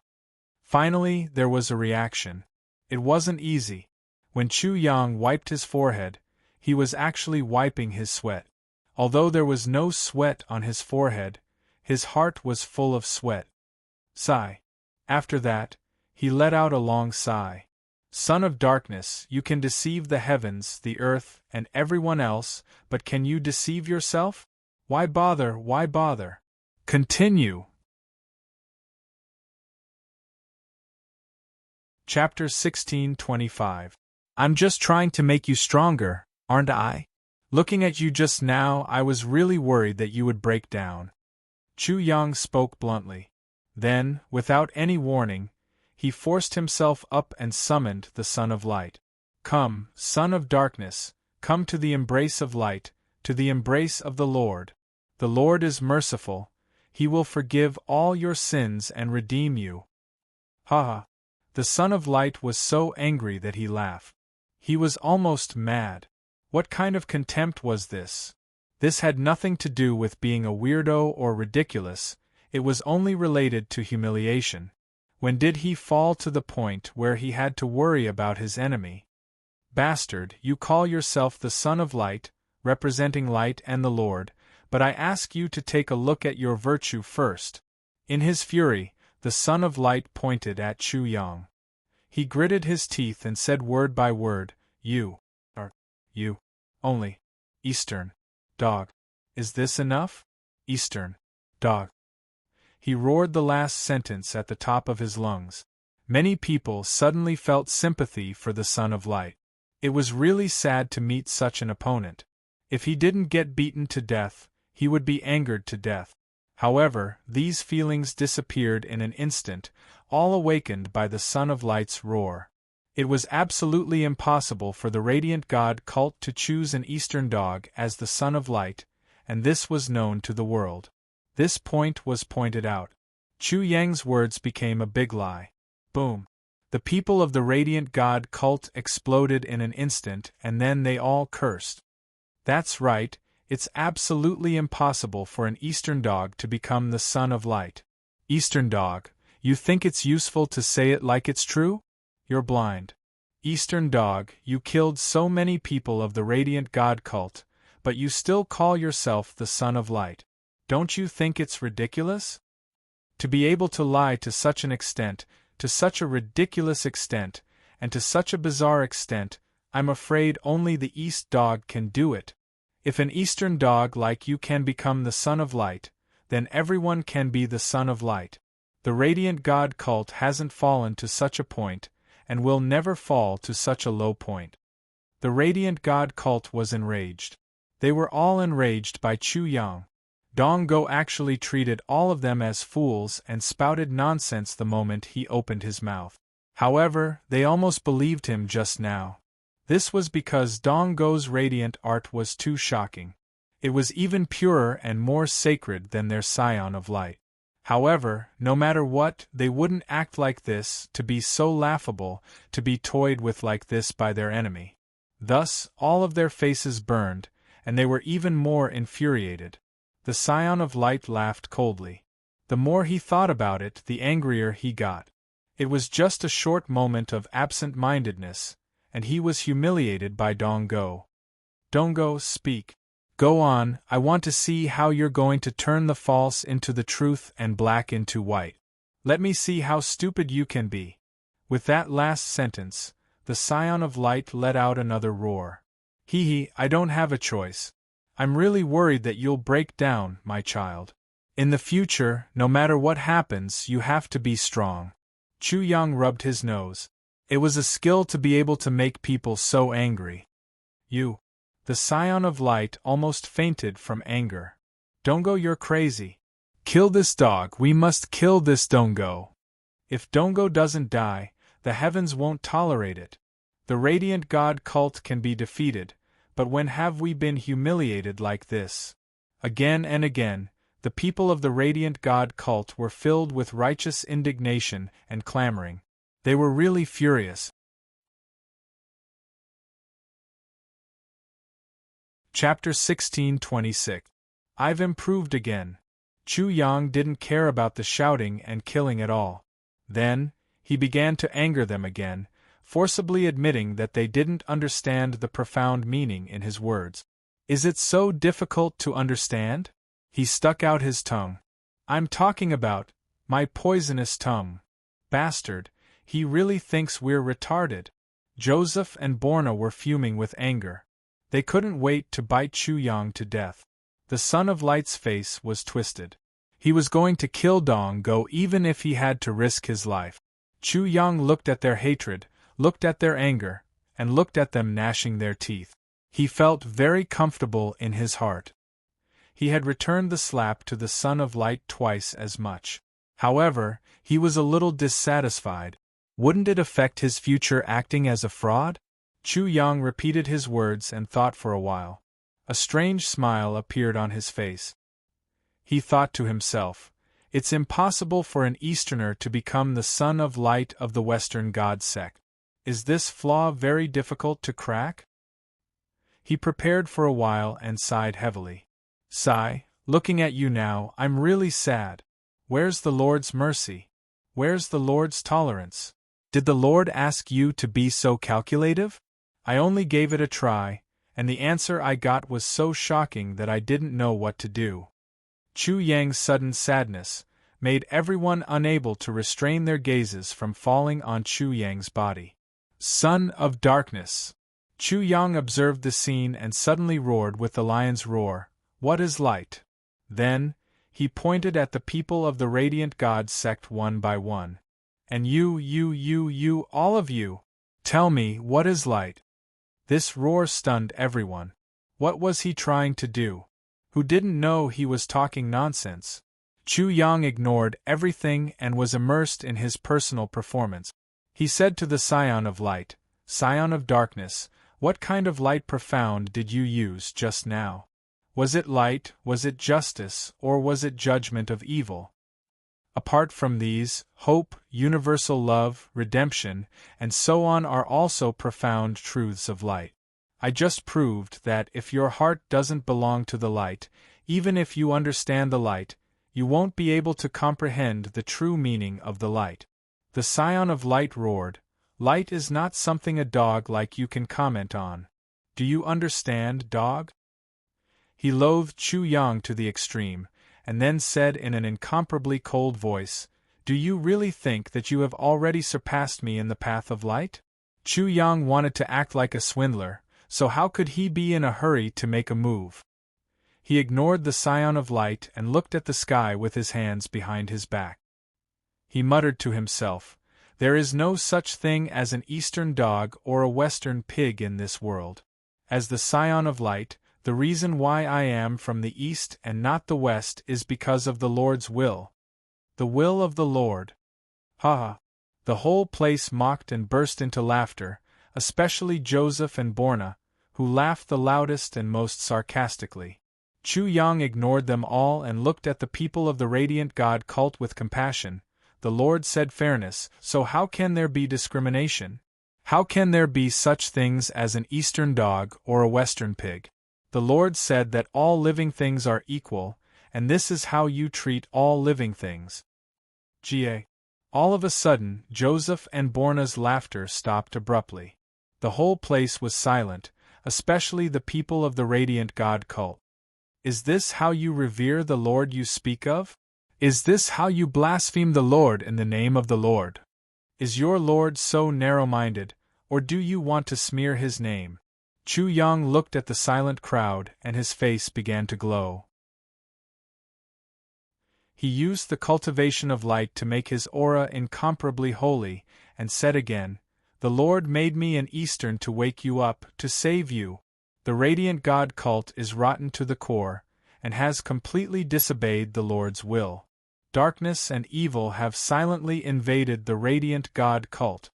Speaker 1: Finally, there was a reaction. It wasn't easy. When Chu Yang wiped his forehead, he was actually wiping his sweat. Although there was no sweat on his forehead, his heart was full of sweat. Sigh. After that, he let out a long sigh. Son of darkness, you can deceive the heavens, the earth, and everyone else, but can you deceive yourself? Why bother, why bother? Continue. Chapter 16:25. I'm just trying to make you stronger, aren't I? Looking at you just now, I was really worried that you would break down. Chu Yang spoke bluntly. Then, without any warning, he forced himself up and summoned the Son of Light. Come, Son of Darkness, come to the embrace of light, to the embrace of the Lord. The Lord is merciful, he will forgive all your sins and redeem you. Ha ha! The Son of Light was so angry that he laughed. He was almost mad. What kind of contempt was this? This had nothing to do with being a weirdo or ridiculous, it was only related to humiliation. When did he fall to the point where he had to worry about his enemy? Bastard, you call yourself the Son of Light, representing light and the Lord, but I ask you to take a look at your virtue first. In his fury, the Son of Light pointed at Chu Yang. He gritted his teeth and said word by word, You only Eastern dog. Is this enough? Eastern dog. He roared the last sentence at the top of his lungs. Many people suddenly felt sympathy for the Son of Light. It was really sad to meet such an opponent. If he didn't get beaten to death, he would be angered to death. However, these feelings disappeared in an instant, all awakened by the Son of Light's roar. It was absolutely impossible for the Radiant God cult to choose an Eastern dog as the Son of Light, and this was known to the world. This point was pointed out. Chu Yang's words became a big lie. Boom! The people of the Radiant God cult exploded in an instant, and then they all cursed. That's right, it's absolutely impossible for an Eastern dog to become the Son of Light. Eastern dog, you think it's useful to say it like it's true? You're blind. Eastern dog, you killed so many people of the Radiant God cult, but you still call yourself the Son of Light. Don't you think it's ridiculous? To be able to lie to such an extent, to such a ridiculous extent, and to such a bizarre extent, I'm afraid only the East dog can do it. If an Eastern dog like you can become the Son of Light, then everyone can be the Son of Light. The Radiant God cult hasn't fallen to such a point, and will never fall to such a low point. The Radiant God cult was enraged. They were all enraged by Chu Yang. Dong Go actually treated all of them as fools and spouted nonsense the moment he opened his mouth. However, they almost believed him just now. This was because Dong Go's radiant art was too shocking. It was even purer and more sacred than their Scion of Light. However, no matter what, they wouldn't act like this, to be so laughable, to be toyed with like this by their enemy. Thus, all of their faces burned, and they were even more infuriated. The Scion of Light laughed coldly. The more he thought about it, the angrier he got. It was just a short moment of absent-mindedness, and he was humiliated by Dong Go. Dong Go, speak. Go on, I want to see how you're going to turn the false into the truth and black into white. Let me see how stupid you can be. With that last sentence, the Scion of Light let out another roar. Hee, I don't have a choice. I'm really worried that you'll break down, my child. In the future, no matter what happens, you have to be strong. Chu Yang rubbed his nose. It was a skill to be able to make people so angry. You. The Scion of Light almost fainted from anger. Dongo, you're crazy. Kill this dog, we must kill this Dongo. If Dongo doesn't die, the heavens won't tolerate it. The Radiant God cult can be defeated, but when have we been humiliated like this? Again and again, the people of the Radiant God cult were filled with righteous indignation and clamoring. They were really furious. Chapter 16:26. I've improved again. Chu Yang didn't care about the shouting and killing at all. Then, he began to anger them again, forcibly admitting that they didn't understand the profound meaning in his words. Is it so difficult to understand? He stuck out his tongue. I'm talking about my poisonous tongue. Bastard, he really thinks we're retarded. Joseph and Borna were fuming with anger. They couldn't wait to bite Chu Yang to death. The Son of Light's face was twisted. He was going to kill Dong Go even if he had to risk his life. Chu Yang looked at their hatred, looked at their anger, and looked at them gnashing their teeth. He felt very comfortable in his heart. He had returned the slap to the Son of Light twice as much. However, he was a little dissatisfied. Wouldn't it affect his future acting as a fraud? Chu Yang repeated his words and thought for a while. A strange smile appeared on his face. He thought to himself, it's impossible for an Easterner to become the Son of Light of the Western God sect. Is this flaw very difficult to crack? He prepared for a while and sighed heavily. Sigh, looking at you now, I'm really sad. Where's the Lord's mercy? Where's the Lord's tolerance? Did the Lord ask you to be so calculative? I only gave it a try, and the answer I got was so shocking that I didn't know what to do. Chu Yang's sudden sadness made everyone unable to restrain their gazes from falling on Chu Yang's body. Son of Darkness! Chu Yang observed the scene and suddenly roared with the lion's roar, What is light? Then, he pointed at the people of the Radiant God sect one by one. And you, all of you! Tell me, what is light? This roar stunned everyone. What was he trying to do? Who didn't know he was talking nonsense? Chu Yang ignored everything and was immersed in his personal performance. He said to the Scion of Light, Scion of Darkness, what kind of light profound did you use just now? Was it light, was it justice, or was it judgment of evil? Apart from these, hope, universal love, redemption, and so on are also profound truths of light. I just proved that if your heart doesn't belong to the light, even if you understand the light, you won't be able to comprehend the true meaning of the light. The Scion of Light roared, Light is not something a dog like you can comment on. Do you understand, dog? He loathed Chu Yang to the extreme, and then said in an incomparably cold voice, Do you really think that you have already surpassed me in the path of light? Chu Yang wanted to act like a swindler, so how could he be in a hurry to make a move? He ignored the Scion of Light and looked at the sky with his hands behind his back. He muttered to himself, There is no such thing as an Eastern dog or a Western pig in this world. As the Scion of Light, the reason why I am from the East and not the West is because of the Lord's will. The will of the Lord. Ha ha! The whole place mocked and burst into laughter, especially Joseph and Borna, who laughed the loudest and most sarcastically. Chu Yang ignored them all and looked at the people of the Radiant God cult with compassion. The Lord said fairness, so how can there be discrimination? How can there be such things as an Eastern dog or a Western pig? The Lord said that all living things are equal, and this is how you treat all living things. Ga. All of a sudden, Joseph and Borna's laughter stopped abruptly. The whole place was silent, especially the people of the Radiant God cult. Is this how you revere the Lord you speak of? Is this how you blaspheme the Lord in the name of the Lord? Is your Lord so narrow-minded, or do you want to smear his name? Chu Yang looked at the silent crowd and his face began to glow. He used the cultivation of light to make his aura incomparably holy, and said again, The Lord made me an Eastern to wake you up, to save you. The Radiant God cult is rotten to the core, and has completely disobeyed the Lord's will. Darkness and evil have silently invaded the Radiant God cult.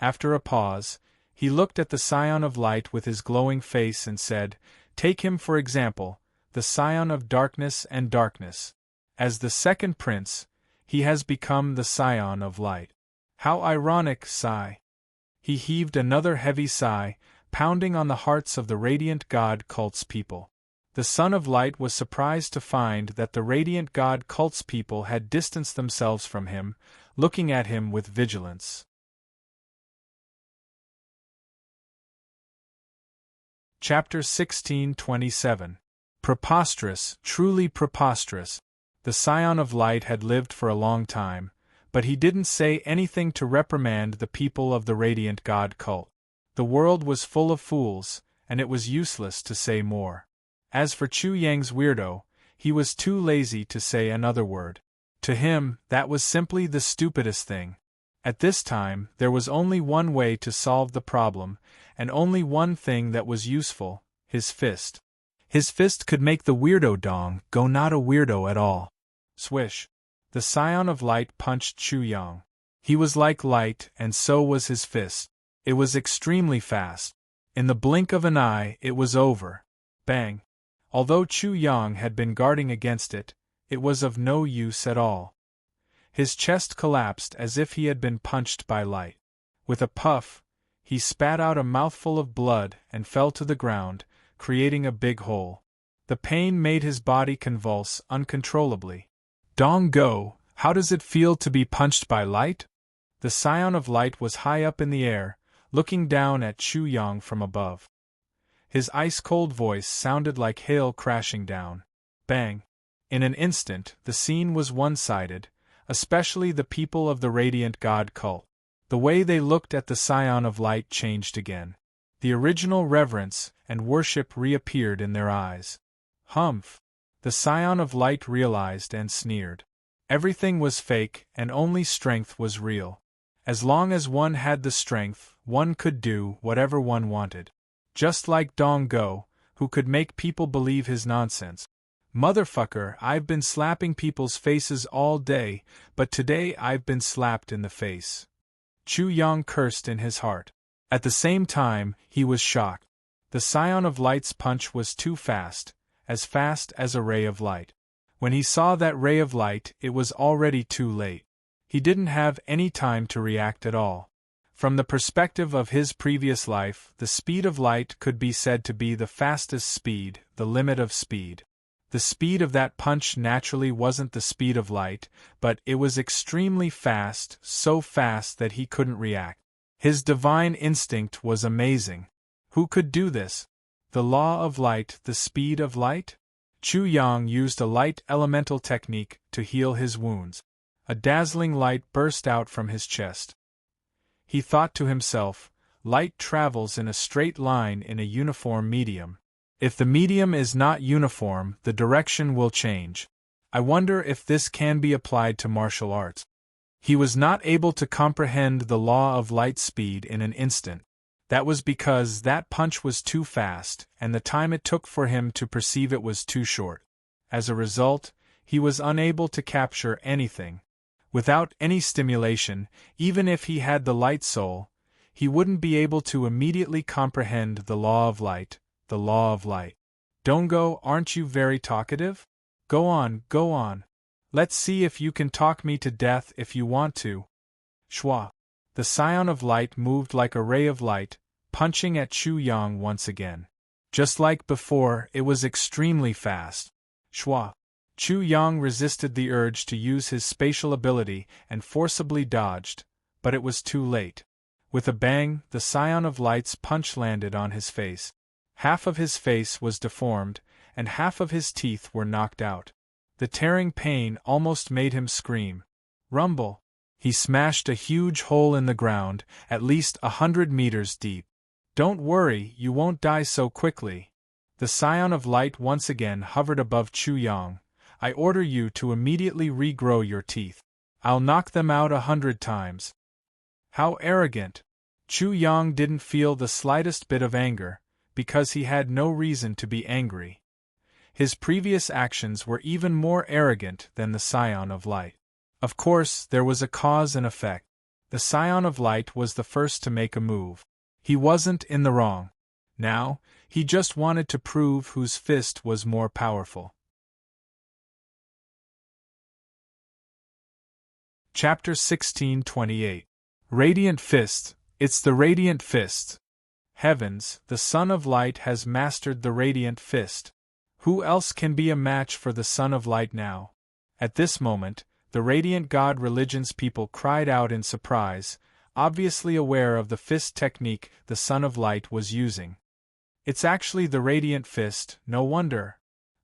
Speaker 1: After a pause, he looked at the Scion of Light with his glowing face and said, Take him for example, the Scion of Darkness and Darkness. As the second prince, he has become the Scion of Light. How ironic, sigh. He heaved another heavy sigh, pounding on the hearts of the Radiant God cult's people. The Son of Light was surprised to find that the Radiant God cult's people had distanced themselves from him, looking at him with vigilance. Chapter 16:27. Preposterous, truly preposterous. The Scion of Light had lived for a long time, but he didn't say anything to reprimand the people of the Radiant God cult. The world was full of fools, and it was useless to say more. As for Chu Yang's weirdo, he was too lazy to say another word. To him, that was simply the stupidest thing. At this time, there was only one way to solve the problem, and only one thing that was useful: his fist. His fist could make the weirdo Dong go not a weirdo at all. Swish! The Scion of Light punched Chu Yang. He was like light, and so was his fist. It was extremely fast. In the blink of an eye, it was over. Bang! Although Chu Yang had been guarding against it, it was of no use at all. His chest collapsed as if he had been punched by light. With a puff, he spat out a mouthful of blood and fell to the ground, creating a big hole. The pain made his body convulse uncontrollably. Dong Go, how does it feel to be punched by light? The Scion of Light was high up in the air, looking down at Chu Yang from above. His ice-cold voice sounded like hail crashing down. Bang! In an instant, the scene was one-sided, especially the people of the Radiant God cult. The way they looked at the Scion of Light changed again. The original reverence and worship reappeared in their eyes. Humph! The Scion of Light realized and sneered. Everything was fake and only strength was real. As long as one had the strength, one could do whatever one wanted. Just like Dong Go, who could make people believe his nonsense. Motherfucker, I've been slapping people's faces all day, but today I've been slapped in the face. Chu Yang cursed in his heart. At the same time, he was shocked. The Scion of Light's punch was too fast as a ray of light. When he saw that ray of light, it was already too late. He didn't have any time to react at all. From the perspective of his previous life, the speed of light could be said to be the fastest speed, the limit of speed. The speed of that punch naturally wasn't the speed of light, but it was extremely fast, so fast that he couldn't react. His divine instinct was amazing. Who could do this? The law of light, the speed of light? Chu Yang used a light elemental technique to heal his wounds. A dazzling light burst out from his chest. He thought to himself, light travels in a straight line in a uniform medium. If the medium is not uniform, the direction will change. I wonder if this can be applied to martial arts. He was not able to comprehend the law of light speed in an instant. That was because that punch was too fast, and the time it took for him to perceive it was too short. As a result, he was unable to capture anything. Without any stimulation, even if he had the light soul, he wouldn't be able to immediately comprehend the law of light. The law of light. Dongo, aren't you very talkative? Go on, go on. Let's see if you can talk me to death if you want to. Shwa. The Scion of Light moved like a ray of light, punching at Chu Yang once again. Just like before, it was extremely fast. Shwa. Chu Yang resisted the urge to use his spatial ability and forcibly dodged, but it was too late. With a bang, the Scion of Light's punch landed on his face. Half of his face was deformed, and half of his teeth were knocked out. The tearing pain almost made him scream. Rumble! He smashed a huge hole in the ground, at least 100 meters deep. Don't worry, you won't die so quickly. The Scion of Light once again hovered above Chu Yang. I order you to immediately regrow your teeth. I'll knock them out 100 times. How arrogant! Chu Yang didn't feel the slightest bit of anger, because he had no reason to be angry. His previous actions were even more arrogant than the Scion of Light. Of course, there was a cause and effect. The Scion of Light was the first to make a move. He wasn't in the wrong. Now, he just wanted to prove whose fist was more powerful. Chapter 16:28. Radiant Fist. It's the Radiant Fist. Heavens, the Son of Light has mastered the Radiant Fist. Who else can be a match for the Son of Light now? At this moment, the Radiant God Religion's people cried out in surprise, obviously aware of the fist technique the Son of Light was using. It's actually the radiant fist, no wonder.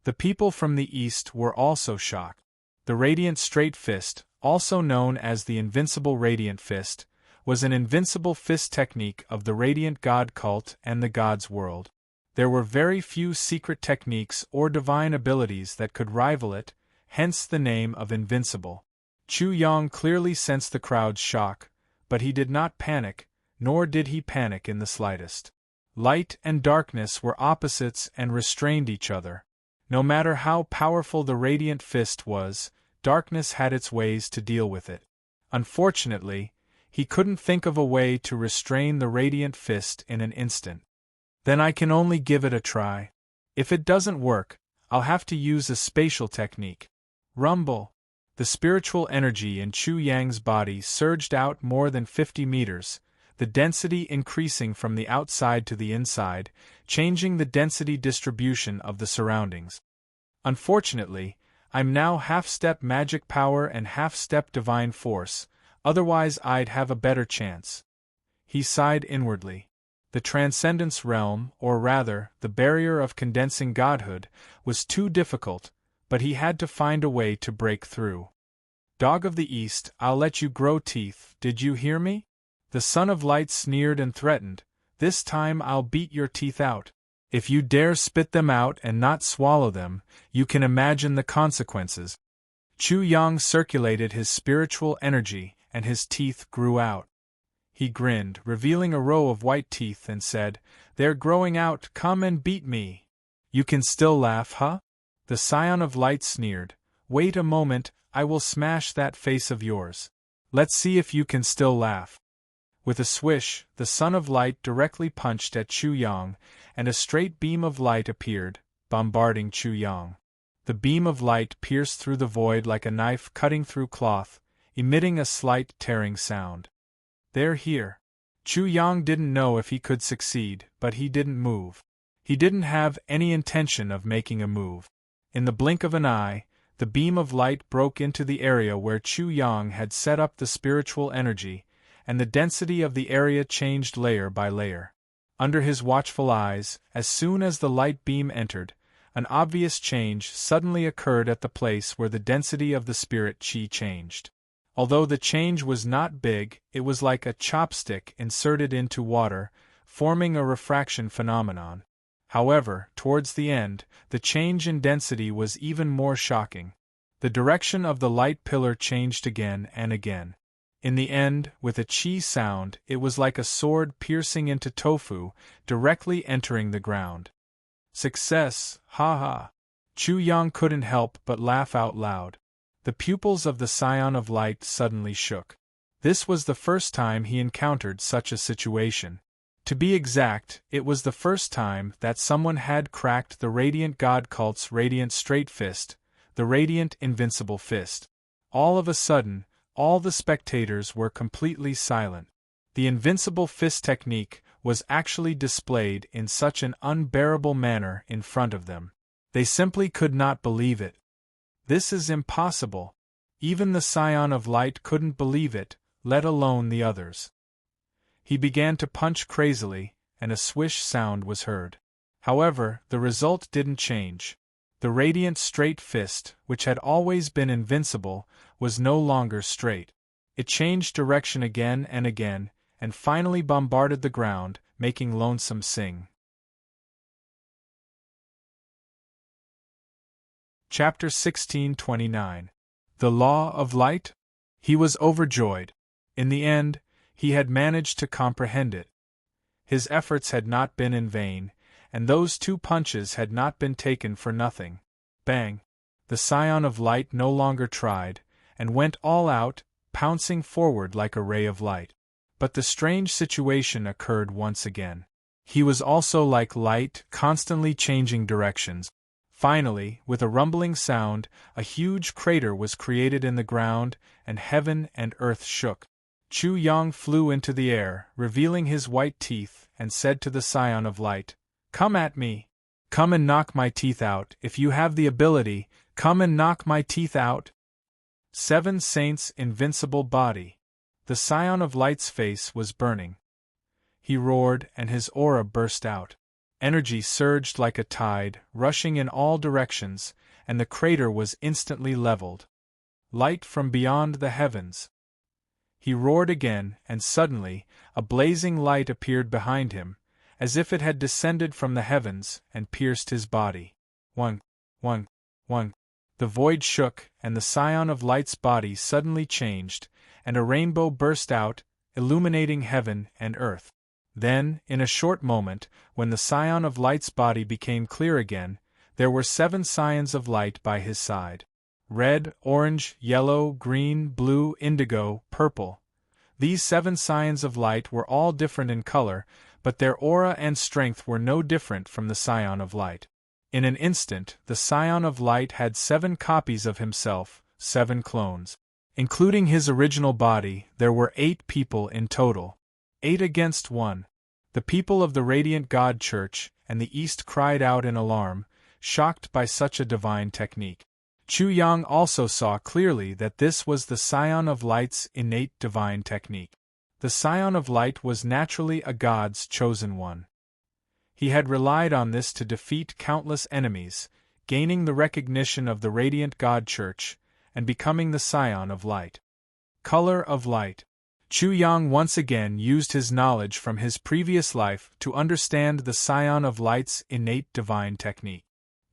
Speaker 1: The people from the east were also shocked. The radiant straight fist, also known as the invincible radiant fist, was an invincible fist technique of the radiant god cult and the god's world. There were very few secret techniques or divine abilities that could rival it, hence the name of invincible. Chu Yang clearly sensed the crowd's shock, but he did not panic, nor did he panic in the slightest. Light and darkness were opposites and restrained each other. No matter how powerful the radiant fist was, darkness had its ways to deal with it. Unfortunately, he couldn't think of a way to restrain the radiant fist in an instant. Then I can only give it a try. If it doesn't work, I'll have to use a spatial technique. Rumble. The spiritual energy in Chu Yang's body surged out more than 50 meters, the density increasing from the outside to the inside, changing the density distribution of the surroundings. Unfortunately, I'm now half-step magic power and half-step divine force, otherwise I'd have a better chance. He sighed inwardly. The transcendence realm, or rather, the barrier of condensing godhood, was too difficult, but he had to find a way to break through. Dog of the East, I'll let you grow teeth, did you hear me? The Son of Light sneered and threatened, this time I'll beat your teeth out. If you dare spit them out and not swallow them, you can imagine the consequences. Chu Yang circulated his spiritual energy, and his teeth grew out. He grinned, revealing a row of white teeth, and said, they're growing out, come and beat me. You can still laugh, huh? The Scion of Light sneered, wait a moment, I will smash that face of yours. Let's see if you can still laugh. With a swish, the Son of Light directly punched at Chu Yang, and a straight beam of light appeared, bombarding Chu Yang. The beam of light pierced through the void like a knife cutting through cloth, emitting a slight tearing sound. They're here. Chu Yang didn't know if he could succeed, but he didn't move. He didn't have any intention of making a move. In the blink of an eye, the beam of light broke into the area where Chu Yang had set up the spiritual energy, and the density of the area changed layer by layer. Under his watchful eyes, as soon as the light beam entered, an obvious change suddenly occurred at the place where the density of the spirit chi changed. Although the change was not big, it was like a chopstick inserted into water, forming a refraction phenomenon. However, towards the end, the change in density was even more shocking. The direction of the light pillar changed again and again. In the end, with a chi sound, it was like a sword piercing into tofu, directly entering the ground. Success, ha ha! Chu Yang couldn't help but laugh out loud. The pupils of the Scion of Light suddenly shook. This was the first time he encountered such a situation. To be exact, it was the first time that someone had cracked the Radiant God Cult's Radiant Straight Fist, the Radiant Invincible Fist. All of a sudden, all the spectators were completely silent. The Invincible Fist technique was actually displayed in such an unbearable manner in front of them. They simply could not believe it. This is impossible. Even the Scion of Light couldn't believe it, let alone the others. He began to punch crazily, and a swish sound was heard. However, the result didn't change. The radiant straight fist, which had always been invincible, was no longer straight. It changed direction again, and finally bombarded the ground, making Lonesome sing. Chapter 1629. The Law of Light? He was overjoyed. In the end, he had managed to comprehend it. His efforts had not been in vain, and those 2 punches had not been taken for nothing. Bang! The Scion of Light no longer tried, and went all out, pouncing forward like a ray of light. But the strange situation occurred once again. He was also like light, constantly changing directions. Finally, with a rumbling sound, a huge crater was created in the ground, and heaven and earth shook. Chu Yang flew into the air, revealing his white teeth, and said to the Scion of Light, "Come at me! Come and knock my teeth out, if you have the ability, come and knock my teeth out!" 7 Saints' invincible body. The Scion of Light's face was burning. He roared, and his aura burst out. Energy surged like a tide, rushing in all directions, and the crater was instantly leveled. Light from beyond the heavens. He roared again, and suddenly, a blazing light appeared behind him, as if it had descended from the heavens and pierced his body. One. The void shook, and the scion of light's body suddenly changed, and a rainbow burst out, illuminating heaven and earth. Then, in a short moment, when the scion of light's body became clear again, there were 7 scions of light by his side. Red, orange, yellow, green, blue, indigo, purple. These 7 scions of light were all different in color, but their aura and strength were no different from the scion of light. In an instant, the scion of light had 7 copies of himself, 7 clones. Including his original body, there were 8 people in total. 8 against 1. The people of the Radiant God Church and the East cried out in alarm, shocked by such a divine technique. Chu Yang also saw clearly that this was the Scion of Light's innate divine technique. The Scion of Light was naturally a god's chosen one. He had relied on this to defeat countless enemies, gaining the recognition of the Radiant God Church, and becoming the Scion of Light. Color of Light. Chu Yang once again used his knowledge from his previous life to understand the Scion of Light's innate divine technique.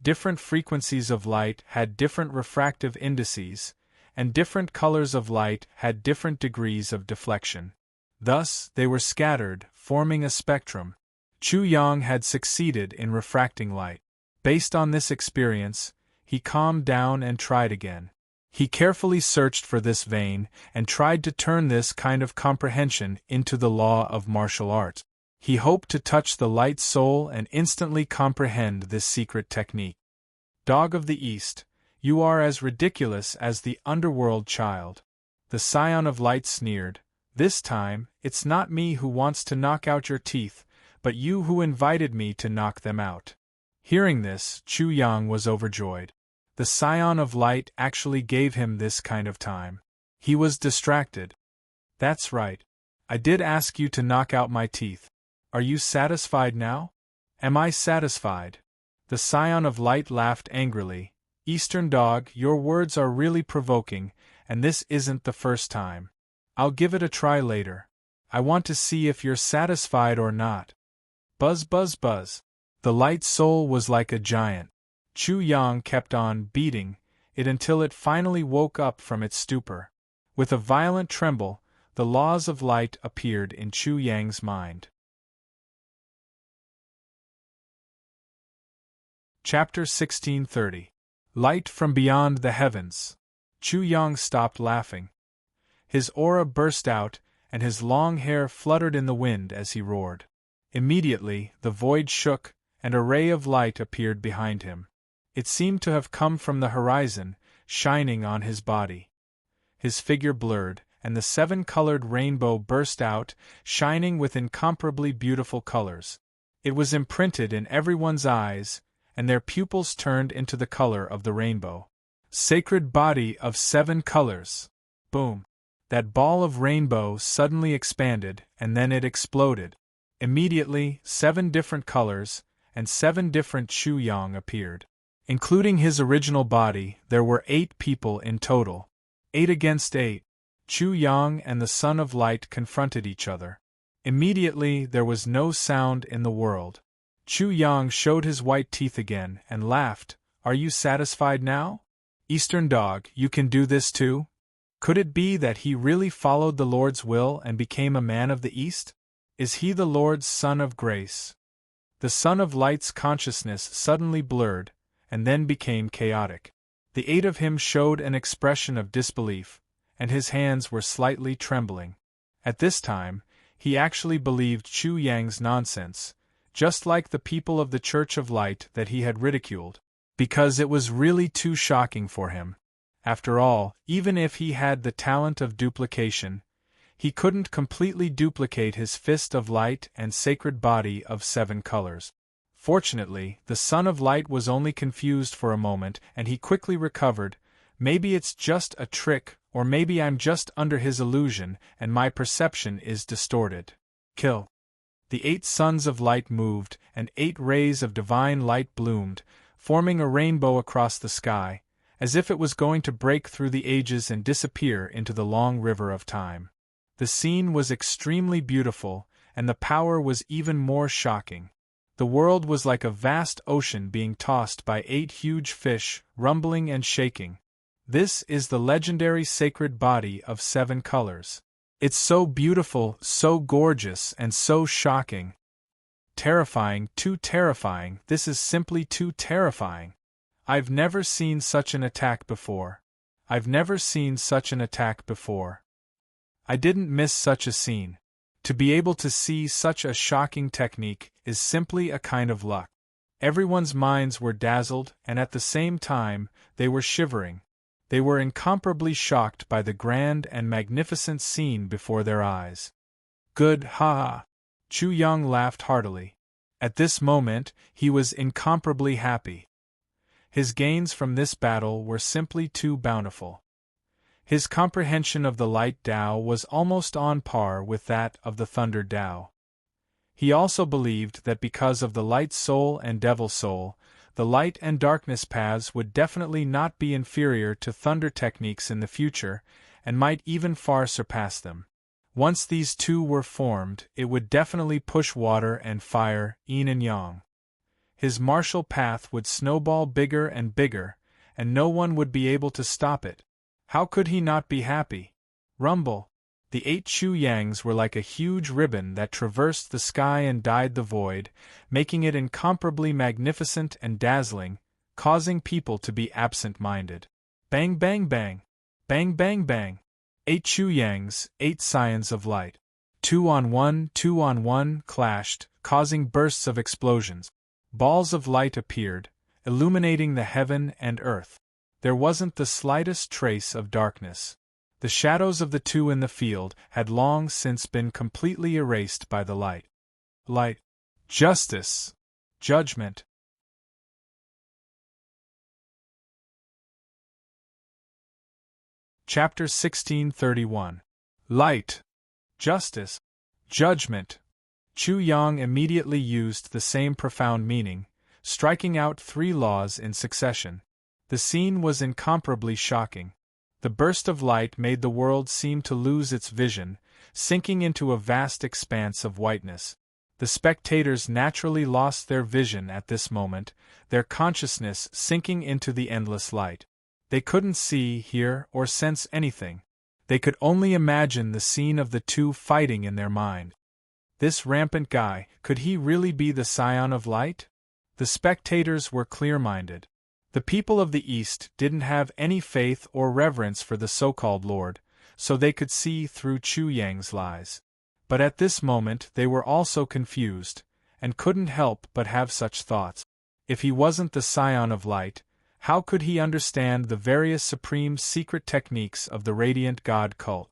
Speaker 1: Different frequencies of light had different refractive indices, and different colors of light had different degrees of deflection. Thus, they were scattered, forming a spectrum. Chu Yang had succeeded in refracting light. Based on this experience, he calmed down and tried again. He carefully searched for this vein and tried to turn this kind of comprehension into the law of martial art. He hoped to touch the light soul and instantly comprehend this secret technique. Dog of the East, you are as ridiculous as the underworld child. The Scion of Light sneered. This time, it's not me who wants to knock out your teeth, but you who invited me to knock them out. Hearing this, Chu Yang was overjoyed. The Scion of Light actually gave him this kind of time. He was distracted. That's right. I did ask you to knock out my teeth. Are you satisfied now? Am I satisfied? The Scion of Light laughed angrily. Eastern Dog, your words are really provoking, and this isn't the first time. I'll give it a try later. I want to see if you're satisfied or not. Buzz buzz buzz. The light soul was like a giant. Chu Yang kept on beating it until it finally woke up from its stupor. With a violent tremble, the laws of light appeared in Chu Yang's mind. Chapter 1630. Light from Beyond the Heavens. Chu Yang stopped laughing. His aura burst out, and his long hair fluttered in the wind as he roared. Immediately, the void shook, and a ray of light appeared behind him. It seemed to have come from the horizon, shining on his body. His figure blurred, and the 7-colored rainbow burst out, shining with incomparably beautiful colors. It was imprinted in everyone's eyes, and their pupils turned into the color of the rainbow. Sacred body of 7 colors. Boom! That ball of rainbow suddenly expanded, and then it exploded. Immediately, 7 different colors, and 7 different Chu Yang appeared. Including his original body, there were 8 people in total. 8 against 8. Chu Yang and the Son of Light confronted each other. Immediately, there was no sound in the world. Chu Yang showed his white teeth again and laughed. Are you satisfied now? Eastern Dog, you can do this too? Could it be that he really followed the Lord's will and became a man of the East? Is he the Lord's Son of Grace? The Son of Light's consciousness suddenly blurred, and then became chaotic. The 8 of him showed an expression of disbelief, and his hands were slightly trembling. At this time, he actually believed Chu Yang's nonsense, just like the people of the Church of Light that he had ridiculed, because it was really too shocking for him. After all, even if he had the talent of duplication, he couldn't completely duplicate his fist of light and sacred body of 7 colors. Fortunately, the Son of Light was only confused for a moment, and he quickly recovered. Maybe it's just a trick, or maybe I'm just under his illusion and my perception is distorted. Kill. The 8 sons of light moved, and 8 rays of divine light bloomed, forming a rainbow across the sky, as if it was going to break through the ages and disappear into the long river of time. The scene was extremely beautiful, and the power was even more shocking. The world was like a vast ocean being tossed by 8 huge fish, rumbling and shaking. This is the legendary sacred body of 7 colors. It's so beautiful, so gorgeous, and so shocking. Terrifying, too terrifying, this is simply too terrifying. I've never seen such an attack before. I've never seen such an attack before. I didn't miss such a scene. To be able to see such a shocking technique is simply a kind of luck. Everyone's minds were dazzled, and at the same time, they were shivering. They were incomparably shocked by the grand and magnificent scene before their eyes. Good, ha! Chu Yang laughed heartily. At this moment, he was incomparably happy. His gains from this battle were simply too bountiful. His comprehension of the Light Tao was almost on par with that of the Thunder Tao. He also believed that because of the Light Soul and Devil Soul, the light and darkness paths would definitely not be inferior to thunder techniques in the future, and might even far surpass them. Once these two were formed, it would definitely push water and fire, yin and yang. His martial path would snowball bigger and bigger, and no one would be able to stop it. How could he not be happy? Rumble! The 8 Chu Yangs were like a huge ribbon that traversed the sky and dyed the void, making it incomparably magnificent and dazzling, causing people to be absent-minded. Bang bang bang! Bang bang bang! 8 Chu Yangs, 8 scions of light. 2 on 1 clashed, causing bursts of explosions. Balls of light appeared, illuminating the heaven and earth. There wasn't the slightest trace of darkness. The shadows of the two in the field had long since been completely erased by the light. Light. Justice. Judgment. Chapter 1631. Light. Justice. Judgment. Chu Yang immediately used the same profound meaning, striking out 3 laws in succession. The scene was incomparably shocking. The burst of light made the world seem to lose its vision, sinking into a vast expanse of whiteness. The spectators naturally lost their vision at this moment, their consciousness sinking into the endless light. They couldn't see, hear, or sense anything. They could only imagine the scene of the two fighting in their mind. This rampant guy, could he really be the scion of light? The spectators were clear-minded. The people of the East didn't have any faith or reverence for the so-called Lord, so they could see through Chu Yang's lies. But at this moment they were also confused, and couldn't help but have such thoughts. If he wasn't the scion of light, how could he understand the various supreme secret techniques of the Radiant God cult?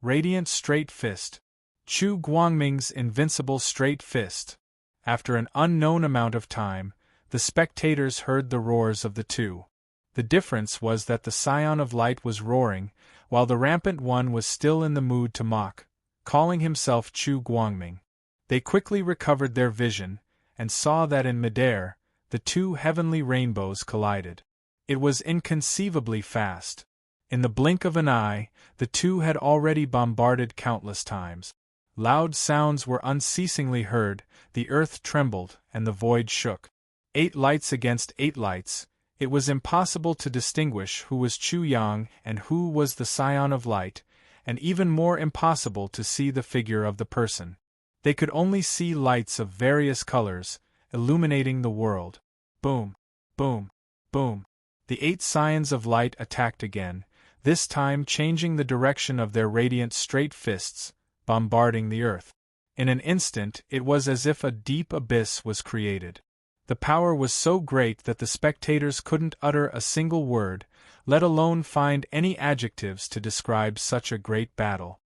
Speaker 1: Radiant Straight Fist. Chu Guangming's invincible straight fist. After an unknown amount of time, the spectators heard the roars of the two. The difference was that the scion of light was roaring, while the rampant one was still in the mood to mock, calling himself Chu Guangming. They quickly recovered their vision, and saw that in midair, the 2 heavenly rainbows collided. It was inconceivably fast. In the blink of an eye, the two had already bombarded countless times. Loud sounds were unceasingly heard, the earth trembled, and the void shook. 8 lights against 8 lights, it was impossible to distinguish who was Chu Yang and who was the scion of light, and even more impossible to see the figure of the person. They could only see lights of various colors, illuminating the world. Boom! Boom! Boom! The 8 scions of light attacked again, this time changing the direction of their radiant straight fists, bombarding the earth. In an instant it was as if a deep abyss was created. The power was so great that the spectators couldn't utter a single word, let alone find any adjectives to describe such a great battle.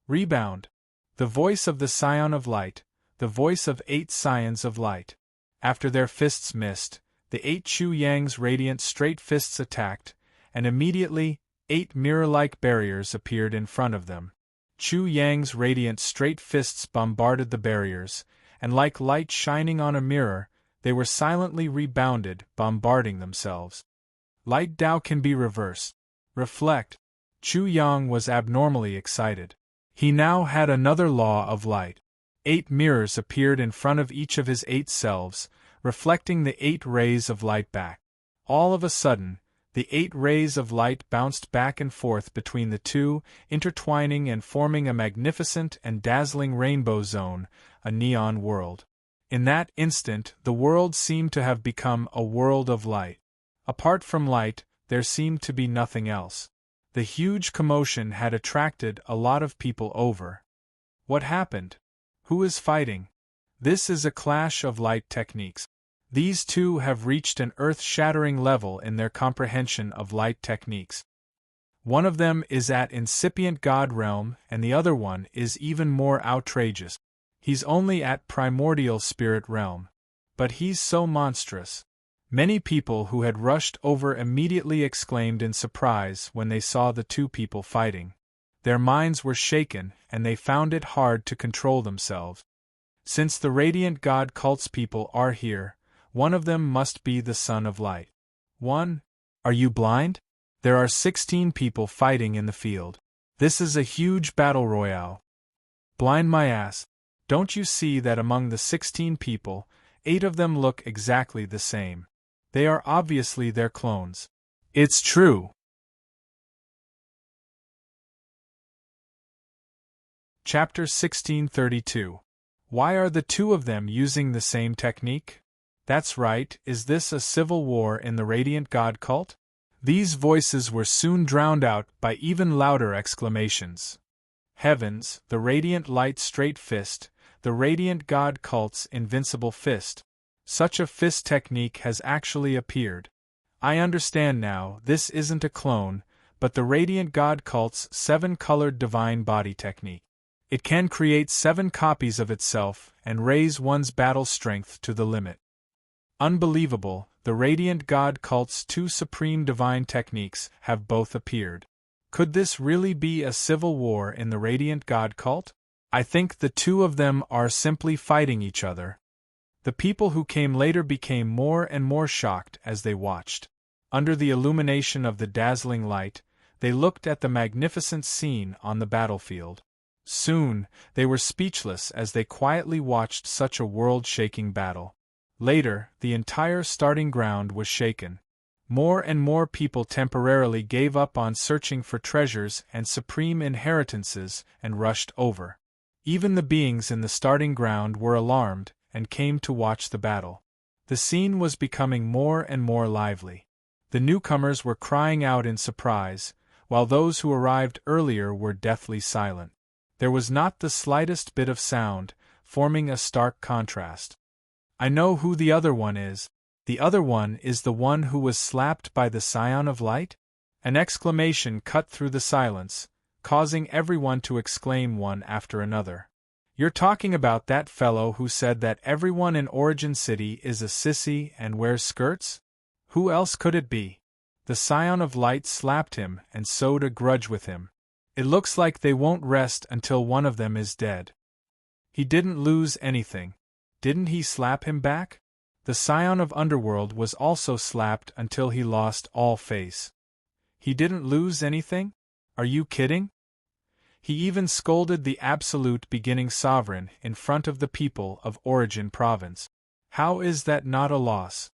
Speaker 1: Rebound! The voice of the scion of light, the voice of 8 scions of light. After their fists missed, the 8 Chu Yang's radiant straight fists attacked, and immediately, 8 mirror-like barriers appeared in front of them. Chu Yang's radiant straight fists bombarded the barriers, and like light shining on a mirror, they were silently rebounded, bombarding themselves. Light Tao can be reversed. Reflect. Chu Yang was abnormally excited. He now had another law of light. 8 mirrors appeared in front of each of his 8 selves, reflecting the 8 rays of light back. All of a sudden, the 8 rays of light bounced back and forth between the two, intertwining and forming a magnificent and dazzling rainbow zone, a neon world. In that instant, the world seemed to have become a world of light. Apart from light, there seemed to be nothing else. The huge commotion had attracted a lot of people over. What happened? Who is fighting? This is a clash of light techniques. These two have reached an earth-shattering level in their comprehension of light techniques. One of them is at incipient God realm and the other one is even more outrageous. He's only at primordial spirit realm. But he's so monstrous. Many people who had rushed over immediately exclaimed in surprise when they saw the two people fighting. Their minds were shaken and they found it hard to control themselves. Since the radiant God cult's people are here, one of them must be the Son of Light. One? Are you blind? There are 16 people fighting in the field. This is a huge battle royale. Blind my ass. Don't you see that among the 16 people, 8 of them look exactly the same? They are obviously their clones. It's true. Chapter 1632. Why are the two of them using the same technique? That's right, is this a civil war in the Radiant God cult? These voices were soon drowned out by even louder exclamations. Heavens, the Radiant Light Straight Fist, the Radiant God cult's invincible fist. Such a fist technique has actually appeared. I understand now, this isn't a clone, but the Radiant God cult's 7-colored divine body technique. It can create 7 copies of itself and raise one's battle strength to the limit. Unbelievable, the Radiant God cult's 2 supreme divine techniques have both appeared. Could this really be a civil war in the Radiant God cult? I think the two of them are simply fighting each other. The people who came later became more and more shocked as they watched. Under the illumination of the dazzling light, they looked at the magnificent scene on the battlefield. Soon, they were speechless as they quietly watched such a world-shaking battle. Later, the entire starting ground was shaken. More and more people temporarily gave up on searching for treasures and supreme inheritances and rushed over. Even the beings in the starting ground were alarmed and came to watch the battle. The scene was becoming more and more lively. The newcomers were crying out in surprise, while those who arrived earlier were deathly silent. There was not the slightest bit of sound, forming a stark contrast. I know who the other one is. The other one is the one who was slapped by the Scion of Light? An exclamation cut through the silence, causing everyone to exclaim one after another. You're talking about that fellow who said that everyone in Origin City is a sissy and wears skirts? Who else could it be? The Scion of Light slapped him and sowed a grudge with him. It looks like they won't rest until one of them is dead. He didn't lose anything. Didn't he slap him back? The Scion of Underworld was also slapped until he lost all face. He didn't lose anything? Are you kidding? He even scolded the absolute beginning sovereign in front of the people of Origin Province. How is that not a loss?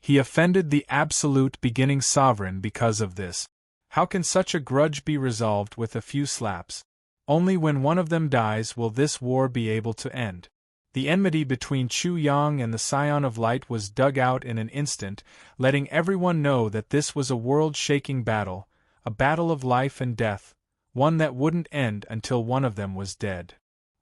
Speaker 1: He offended the absolute beginning sovereign because of this. How can such a grudge be resolved with a few slaps? Only when one of them dies will this war be able to end. The enmity between Chu Yang and the Scion of Light was dug out in an instant, letting everyone know that this was a world-shaking battle, a battle of life and death, one that wouldn't end until one of them was dead.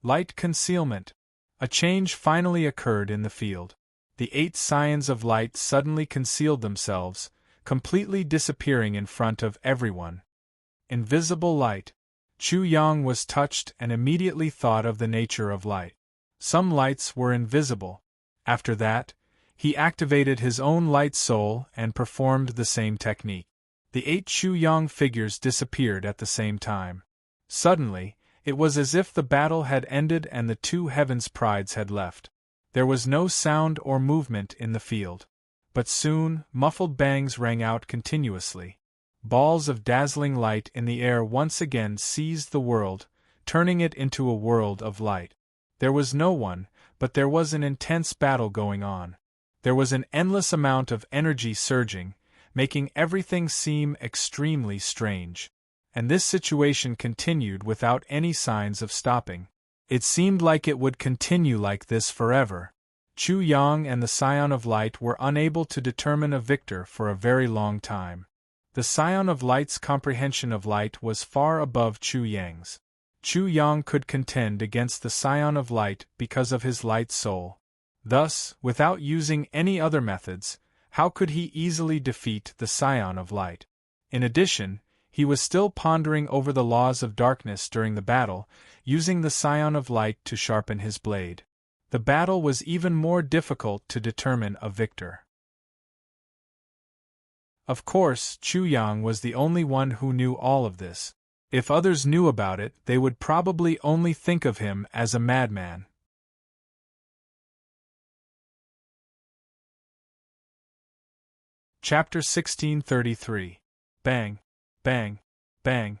Speaker 1: Light concealment. A change finally occurred in the field. The 8 Scions of Light suddenly concealed themselves, completely disappearing in front of everyone. Invisible light. Chu Yang was touched and immediately thought of the nature of light. Some lights were invisible. After that, he activated his own light soul and performed the same technique. The 8 Chu Yang figures disappeared at the same time. Suddenly, It was as if the battle had ended and the two heavens' prides had left. There was no sound or movement in the field. But soon, muffled bangs rang out continuously. Balls of dazzling light in the air once again seized the world, turning it into a world of light. There was no one, but there was an intense battle going on. There was an endless amount of energy surging, making everything seem extremely strange. And this situation continued without any signs of stopping. It seemed like it would continue like this forever. Chu Yang and the Scion of Light were unable to determine a victor for a very long time. The Scion of Light's comprehension of light was far above Chu Yang's. Chu Yang could contend against the Scion of Light because of his light soul. Thus, without using any other methods, how could he easily defeat the Scion of Light? In addition, he was still pondering over the laws of darkness during the battle, using the Scion of Light to sharpen his blade. The battle was even more difficult to determine a victor. Of course, Chu Yang was the only one who knew all of this. If others knew about it, they would probably only think of him as a madman. Chapter 1633. Bang, bang, bang.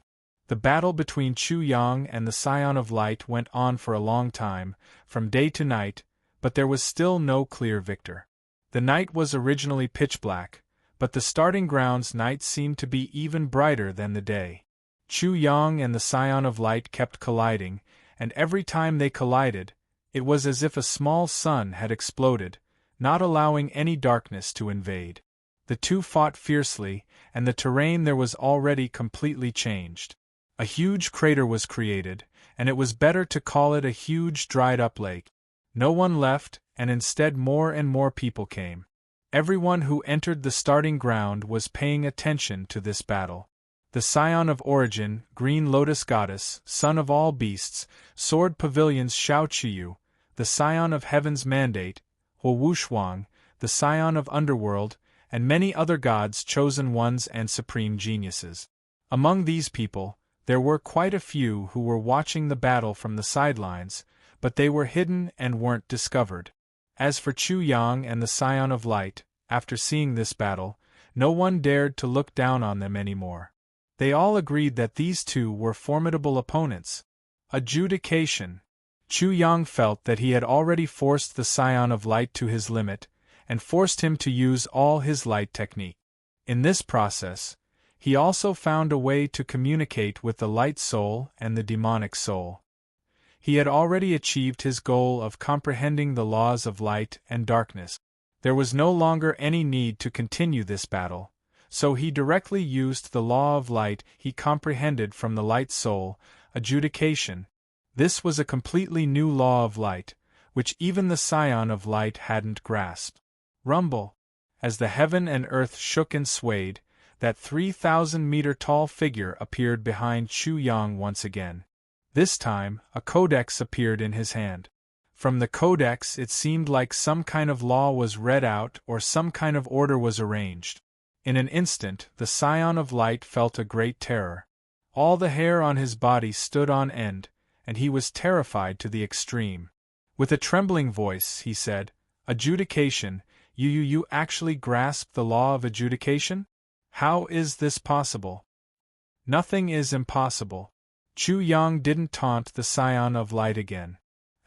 Speaker 1: The battle between Chu Yang and the Scion of Light went on for a long time, from day to night, but there was still no clear victor. The night was originally pitch black, but the starting ground's night seemed to be even brighter than the day. Chu Yang and the Scion of Light kept colliding, and every time they collided, it was as if a small sun had exploded, not allowing any darkness to invade. The two fought fiercely, and the terrain there was already completely changed. A huge crater was created, and it was better to call it a huge dried-up lake. No one left, and instead more and more people came. Everyone who entered the starting ground was paying attention to this battle. The Scion of Origin, Green Lotus Goddess, Son of all beasts, Sword Pavilions Shao Qiyu, the Scion of Heaven's Mandate, Huo Wushuang, the Scion of Underworld, and many other gods, chosen ones and supreme geniuses. Among these people, there were quite a few who were watching the battle from the sidelines, but they were hidden and weren't discovered. As for Chu Yang and the Scion of Light, after seeing this battle, no one dared to look down on them anymore. They all agreed that these two were formidable opponents. Adjudication. Chu Yang felt that he had already forced the Scion of Light to his limit, and forced him to use all his light technique. In this process, he also found a way to communicate with the light soul and the demonic soul. He had already achieved his goal of comprehending the laws of light and darkness. There was no longer any need to continue this battle, so he directly used the law of light he comprehended from the light soul, adjudication. This was a completely new law of light, which even the Scion of Light hadn't grasped. Rumble. As the heaven and earth shook and swayed, that 3,000-meter tall figure appeared behind Chu Yang once again. This time, a codex appeared in his hand. From the codex it seemed like some kind of law was read out or some kind of order was arranged. In an instant, the Scion of Light felt a great terror. All the hair on his body stood on end, and he was terrified to the extreme. With a trembling voice, he said, "Adjudication, you actually grasp the law of adjudication? How is this possible?" "Nothing is impossible." Chu Yang didn't taunt the Scion of Light again.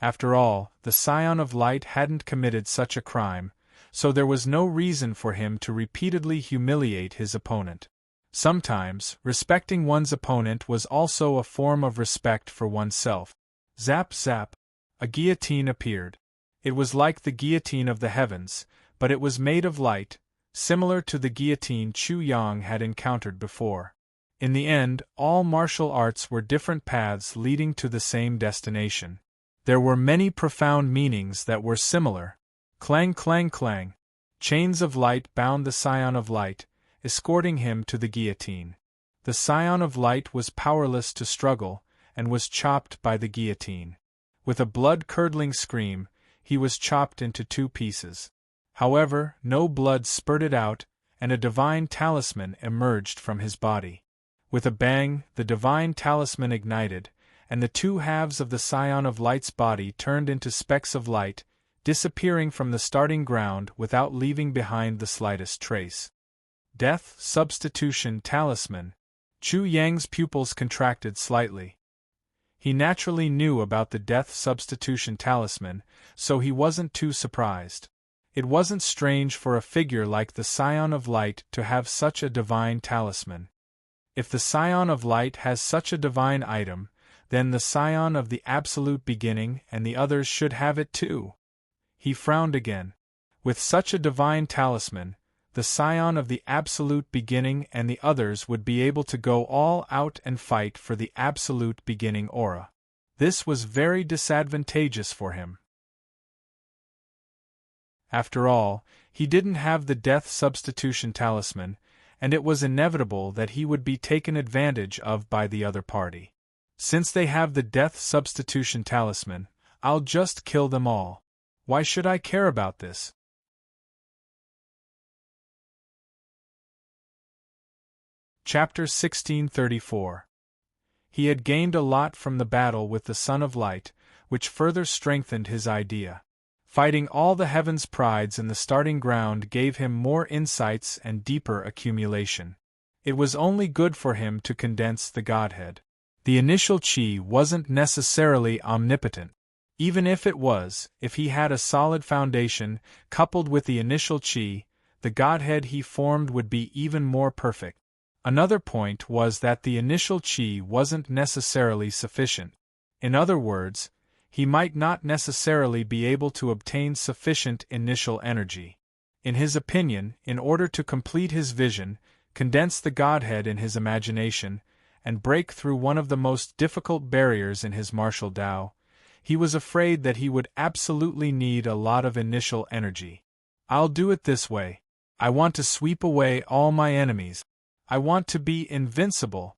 Speaker 1: After all, the Scion of Light hadn't committed such a crime, so there was no reason for him to repeatedly humiliate his opponent. Sometimes, respecting one's opponent was also a form of respect for oneself. Zap zap. A guillotine appeared. It was like the guillotine of the heavens, but it was made of light, similar to the guillotine Chu Yang had encountered before. In the end, all martial arts were different paths leading to the same destination. There were many profound meanings that were similar. Clang clang clang. Chains of light bound the Scion of Light, escorting him to the guillotine. The Scion of Light was powerless to struggle, and was chopped by the guillotine. With a blood-curdling scream, he was chopped into 2 pieces. However, no blood spurted out, and a divine talisman emerged from his body. With a bang, the divine talisman ignited, and the two halves of the scion of light's body turned into specks of light, disappearing from the starting ground without leaving behind the slightest trace. Death Substitution Talisman. Chu Yang's pupils contracted slightly. He naturally knew about the Death Substitution Talisman, so he wasn't too surprised. It wasn't strange for a figure like the Scion of Light to have such a divine talisman. If the Scion of Light has such a divine item, then the Scion of the Absolute Beginning and the others should have it too. He frowned again. With such a divine talisman, the Scion of the Absolute Beginning and the others would be able to go all out and fight for the Absolute Beginning aura. This was very disadvantageous for him. After all, he didn't have the Death Substitution Talisman, and it was inevitable that he would be taken advantage of by the other party. Since they have the Death Substitution Talisman, I'll just kill them all. Why should I care about this? Chapter 1634. He had gained a lot from the battle with the Son of Light, which further strengthened his idea. Fighting all the heavens' prides in the starting ground gave him more insights and deeper accumulation. It was only good for him to condense the Godhead. The initial chi wasn't necessarily omnipotent. Even if it was, if he had a solid foundation, coupled with the initial chi, the Godhead he formed would be even more perfect. Another point was that the initial chi wasn't necessarily sufficient. In other words, he might not necessarily be able to obtain sufficient initial energy. In his opinion, in order to complete his vision, condense the Godhead in his imagination, and break through one of the most difficult barriers in his martial Tao, he was afraid that he would absolutely need a lot of initial energy. I'll do it this way. I want to sweep away all my enemies. I want to be invincible.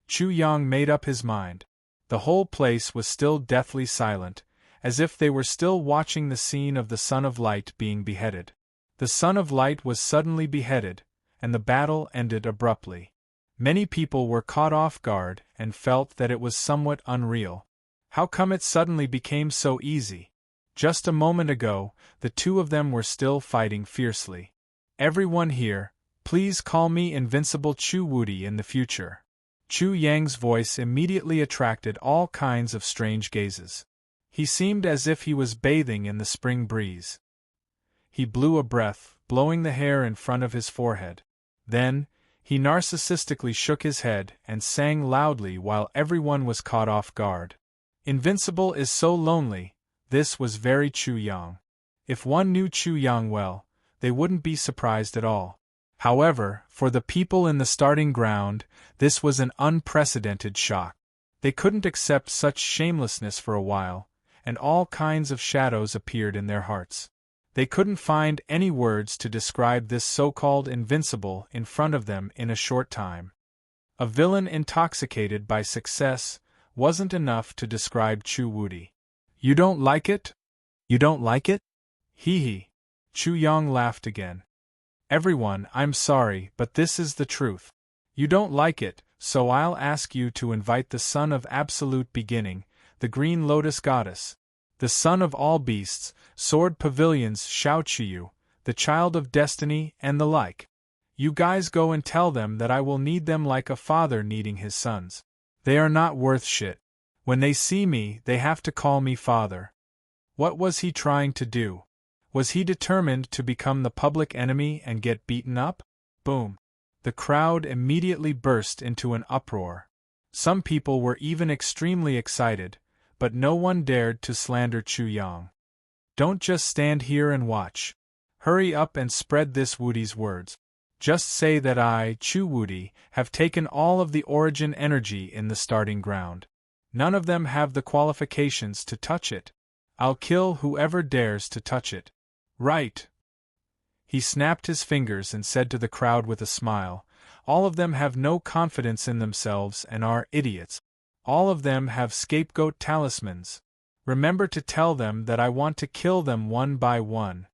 Speaker 1: Chu Yang made up his mind. The whole place was still deathly silent, as if they were still watching the scene of the Son of Light being beheaded. The Son of Light was suddenly beheaded, and the battle ended abruptly. Many people were caught off guard and felt that it was somewhat unreal. How come it suddenly became so easy? Just a moment ago, the two of them were still fighting fiercely. Everyone here, please call me Invincible Chu Wudi in the future. Chu Yang's voice immediately attracted all kinds of strange gazes. He seemed as if he was bathing in the spring breeze. He blew a breath, blowing the hair in front of his forehead. Then, he narcissistically shook his head and sang loudly while everyone was caught off guard. Invincible is so lonely. This was very Chu Yang. If one knew Chu Yang well, they wouldn't be surprised at all. However, for the people in the starting ground, this was an unprecedented shock. They couldn't accept such shamelessness for a while, and all kinds of shadows appeared in their hearts. They couldn't find any words to describe this so-called invincible in front of them in a short time. A villain intoxicated by success wasn't enough to describe Chu Wudi. You don't like it? You don't like it? Hee. Chu Yang laughed again. Everyone, I'm sorry, but this is the truth. You don't like it, so I'll ask you to invite the Son of Absolute Beginning, the Green Lotus Goddess, the Son of all beasts, Sword Pavilions Shao Chiyu, the Child of Destiny, and the like. You guys go and tell them that I will need them like a father needing his sons. They are not worth shit. When they see me, they have to call me father. What was he trying to do? Was he determined to become the public enemy and get beaten up? Boom. The crowd immediately burst into an uproar. Some people were even extremely excited, but no one dared to slander Chu Yang. Don't just stand here and watch. Hurry up and spread this Wudi's words. Just say that I, Chu Wudi, have taken all of the origin energy in the starting ground. None of them have the qualifications to touch it. I'll kill whoever dares to touch it. Right. He snapped his fingers and said to the crowd with a smile, all of them have no confidence in themselves and are idiots. All of them have scapegoat talismans. Remember to tell them that I want to kill them one by one.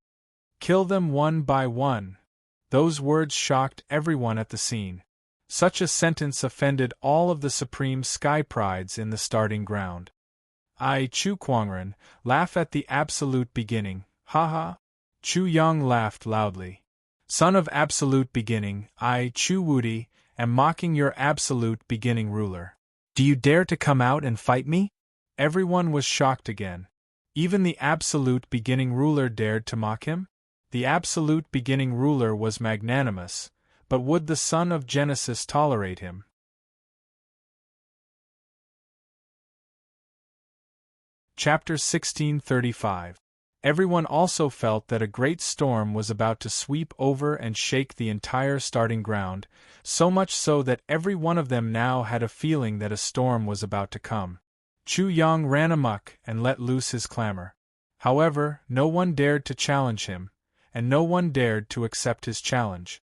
Speaker 1: Kill them one by one. Those words shocked everyone at the scene. Such a sentence offended all of the supreme sky prides in the starting ground. I, Chu Kuangren, laugh at the absolute beginning, haha. Chu Yang laughed loudly. Son of absolute beginning, I, Chu Wudi, am mocking your absolute beginning ruler. Do you dare to come out and fight me? Everyone was shocked again. Even the absolute beginning ruler dared to mock him? The absolute beginning ruler was magnanimous, but would the son of Genesis tolerate him? Chapter 1635. Everyone also felt that a great storm was about to sweep over and shake the entire starting ground, so much so that every one of them now had a feeling that a storm was about to come. Chu Yang ran amok and let loose his clamor. However, no one dared to challenge him, and no one dared to accept his challenge.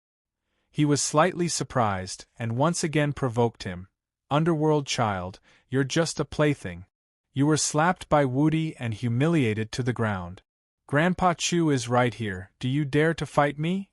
Speaker 1: He was slightly surprised, and once again provoked him. Underworld child, you're just a plaything. You were slapped by Wudi and humiliated to the ground. Grandpa Chu is right here, do you dare to fight me?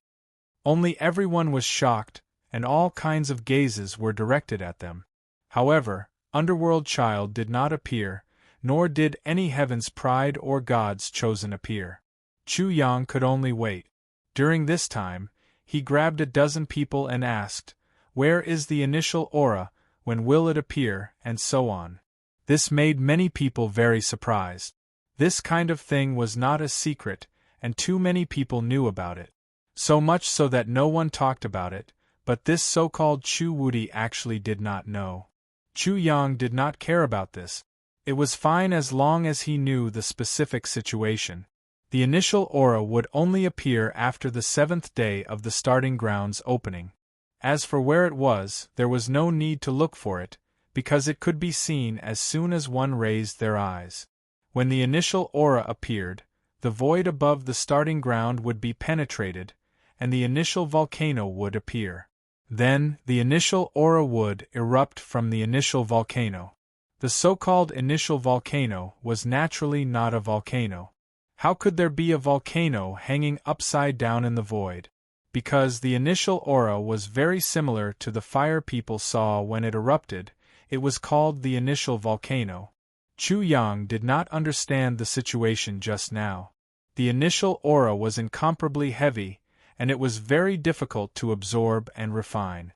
Speaker 1: Only everyone was shocked, and all kinds of gazes were directed at them. However, Underworld child did not appear, nor did any heaven's pride or God's chosen appear. Chu Yang could only wait. During this time, he grabbed a dozen people and asked, where is the initial aura, when will it appear, and so on. This made many people very surprised. This kind of thing was not a secret, and too many people knew about it. So much so that no one talked about it, but this so-called Chu Wudi actually did not know. Chu Yang did not care about this. It was fine as long as he knew the specific situation. The initial aura would only appear after the 7th day of the starting ground's opening. As for where it was, there was no need to look for it, because it could be seen as soon as one raised their eyes. When the initial aura appeared, the void above the starting ground would be penetrated, and the initial volcano would appear. Then, the initial aura would erupt from the initial volcano. The so-called initial volcano was naturally not a volcano. How could there be a volcano hanging upside down in the void? Because the initial aura was very similar to the fire people saw when it erupted, it was called the initial volcano. Chu Yang did not understand the situation just now. The initial aura was incomparably heavy, and it was very difficult to absorb and refine.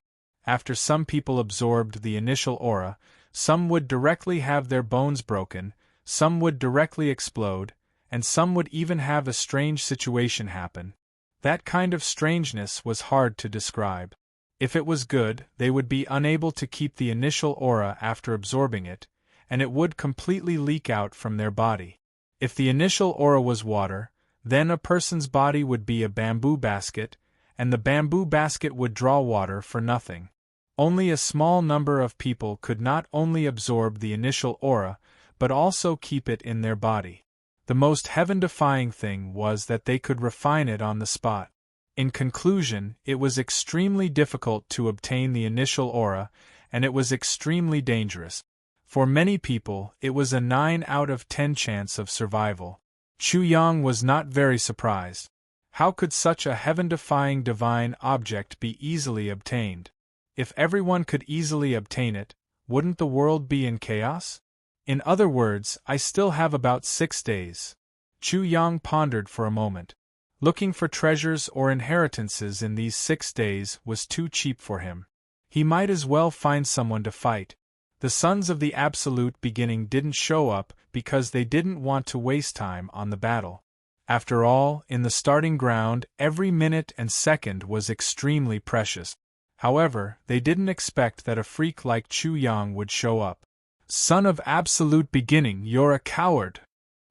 Speaker 1: After some people absorbed the initial aura, some would directly have their bones broken, some would directly explode, and some would even have a strange situation happen. That kind of strangeness was hard to describe. If it was good, they would be unable to keep the initial aura after absorbing it, and it would completely leak out from their body. If the initial aura was water, then a person's body would be a bamboo basket, and the bamboo basket would draw water for nothing. Only a small number of people could not only absorb the initial aura, but also keep it in their body. The most heaven-defying thing was that they could refine it on the spot. In conclusion, it was extremely difficult to obtain the initial aura, and it was extremely dangerous. For many people, it was a 9 out of 10 chance of survival. Chu Yang was not very surprised. How could such a heaven-defying divine object be easily obtained? If everyone could easily obtain it, wouldn't the world be in chaos? In other words, I still have about 6 days. Chu Yang pondered for a moment. Looking for treasures or inheritances in these 6 days was too cheap for him. He might as well find someone to fight. The sons of the absolute beginning didn't show up because they didn't want to waste time on the battle. After all, in the starting ground, every minute and second was extremely precious. However, they didn't expect that a freak like Chu Yang would show up. Son of absolute beginning, you're a coward.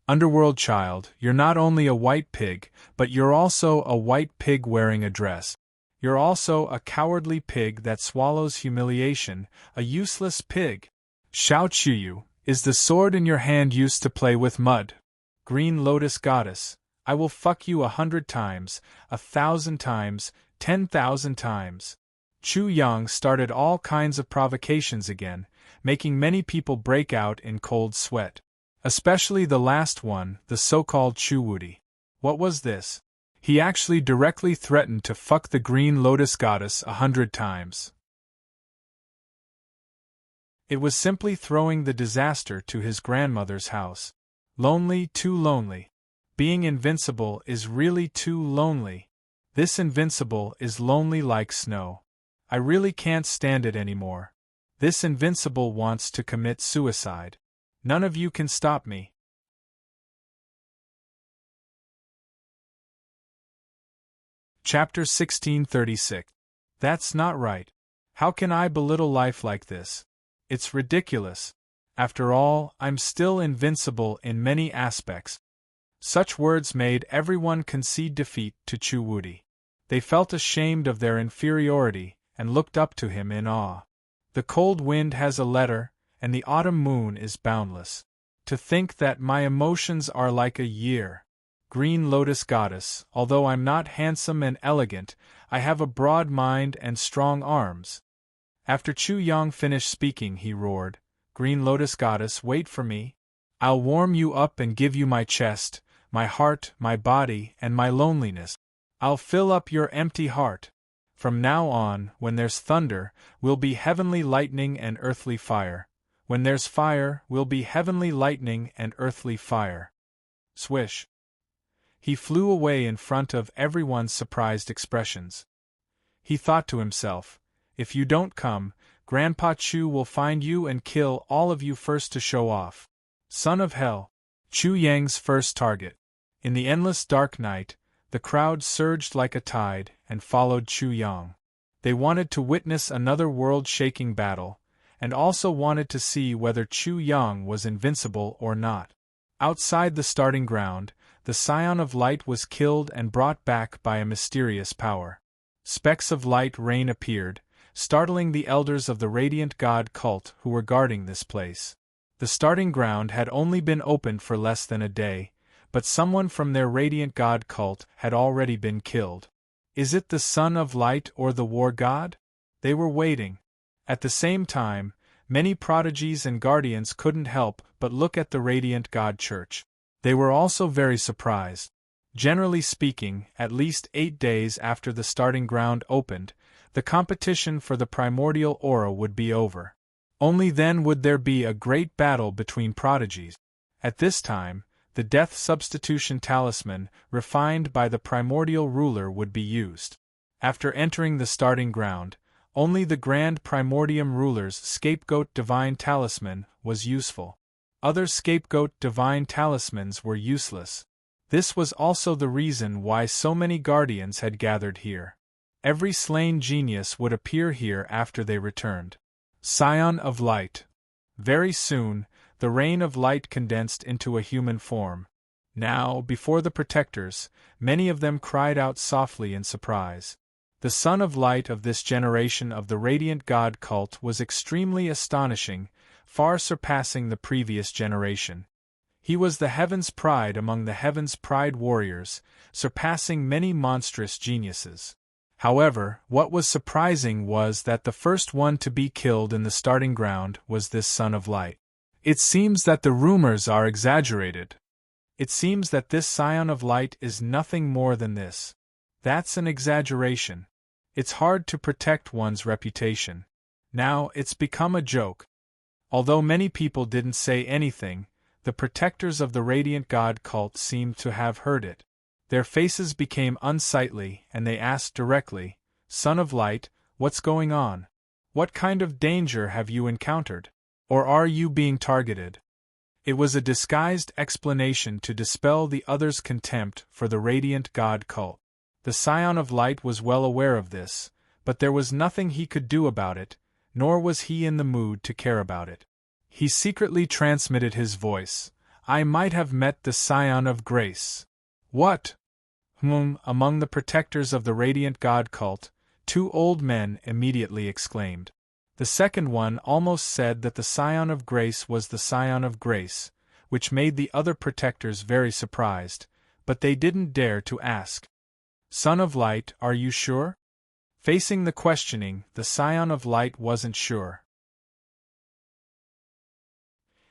Speaker 1: Underworld child, you're not only a white pig, but you're also a white pig wearing a dress. You're also a cowardly pig that swallows humiliation, a useless pig. Shao Chuyu, is the sword in your hand used to play with mud? Green Lotus Goddess, I will fuck you 100 times, 1,000 times, 10,000 times. Chu Yang started all kinds of provocations again, making many people break out in cold sweat. Especially the last one, the so-called Chu Wudi. What was this? He actually directly threatened to fuck the Green Lotus Goddess 100 times. It was simply throwing the disaster to his grandmother's house. Lonely, too lonely. Being invincible is really too lonely. This invincible is lonely like snow. I really can't stand it anymore. This invincible wants to commit suicide. None of you can stop me. Chapter 1636. That's not right. How can I belittle life like this? It's ridiculous. After all, I'm still invincible in many aspects. Such words made everyone concede defeat to Chuwudi. They felt ashamed of their inferiority and looked up to him in awe. The cold wind has a letter, and the autumn moon is boundless. To think that my emotions are like a year. Green Lotus Goddess, although I'm not handsome and elegant, I have a broad mind and strong arms. After Chu Yang finished speaking, he roared, Green Lotus Goddess, wait for me. I'll warm you up and give you my chest, my heart, my body, and my loneliness. I'll fill up your empty heart. From now on, when there's thunder, will be heavenly lightning and earthly fire. When there's fire, will be heavenly lightning and earthly fire. Swish. He flew away in front of everyone's surprised expressions. He thought to himself, if you don't come, Grandpa Chu will find you and kill all of you first to show off. Son of hell. Chu Yang's first target. In the endless dark night, the crowd surged like a tide and followed Chu Yang. They wanted to witness another world-shaking battle, and also wanted to see whether Chu Yang was invincible or not. Outside the starting ground, the Scion of Light was killed and brought back by a mysterious power. Specks of light rain appeared, startling the elders of the Radiant God cult who were guarding this place. The starting ground had only been opened for less than a day, but someone from their Radiant God cult had already been killed. Is it the Son of Light or the War God? They were waiting. At the same time, many prodigies and guardians couldn't help but look at the Radiant God Church. They were also very surprised. Generally speaking, at least 8 days after the starting ground opened, the competition for the primordial aura would be over. Only then would there be a great battle between prodigies. At this time, the death substitution talisman, refined by the primordial ruler, would be used. After entering the starting ground, only the Grand Primordium ruler's scapegoat divine talisman was useful. Other scapegoat divine talismans were useless. This was also the reason why so many guardians had gathered here. Every slain genius would appear here after they returned. Scion of Light. Very soon, the rain of light condensed into a human form. Now, before the protectors, many of them cried out softly in surprise. The Son of Light of this generation of the Radiant God cult was extremely astonishing, far surpassing the previous generation. He was the Heaven's Pride among the Heaven's Pride warriors, surpassing many monstrous geniuses. However, what was surprising was that the first one to be killed in the starting ground was this Son of Light. It seems that the rumors are exaggerated. It seems that this Scion of Light is nothing more than this. That's an exaggeration. It's hard to protect one's reputation. Now, it's become a joke. Although many people didn't say anything, the protectors of the Radiant God cult seemed to have heard it. Their faces became unsightly, and they asked directly, Son of Light, what's going on? What kind of danger have you encountered? Or are you being targeted? It was a disguised explanation to dispel the others' contempt for the Radiant God cult. The Scion of Light was well aware of this, but there was nothing he could do about it, nor was he in the mood to care about it. He secretly transmitted his voice. I might have met the Scion of Grace. What? Among the protectors of the Radiant God cult, 2 old men immediately exclaimed. The second one almost said that the Scion of Grace was the Scion of Grace, which made the other protectors very surprised, but they didn't dare to ask. Son of Light, are you sure? Facing the questioning, the Scion of Light wasn't sure.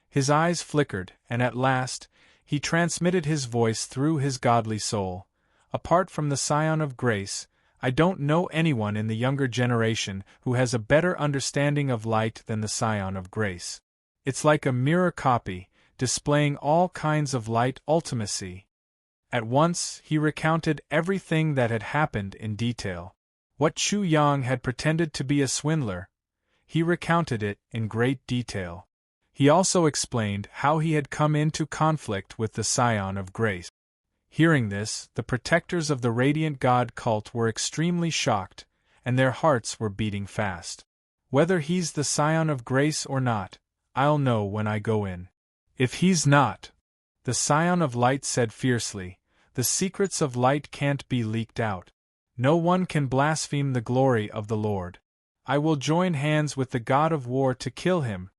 Speaker 1: His eyes flickered, and at last, he transmitted his voice through his godly soul. Apart from the Scion of Grace, I don't know anyone in the younger generation who has a better understanding of light than the Scion of Grace. It's like a mirror copy, displaying all kinds of light ultimacy. At once, he recounted everything that had happened in detail. What Chu Yang had pretended to be a swindler, he recounted it in great detail. He also explained how he had come into conflict with the Scion of Grace. Hearing this, the protectors of the Radiant God cult were extremely shocked, and their hearts were beating fast. Whether he's the Scion of Grace or not, I'll know when I go in. If he's not, the Scion of Light said fiercely, the secrets of light can't be leaked out. No one can blaspheme the glory of the Lord. I will join hands with the God of War to kill him.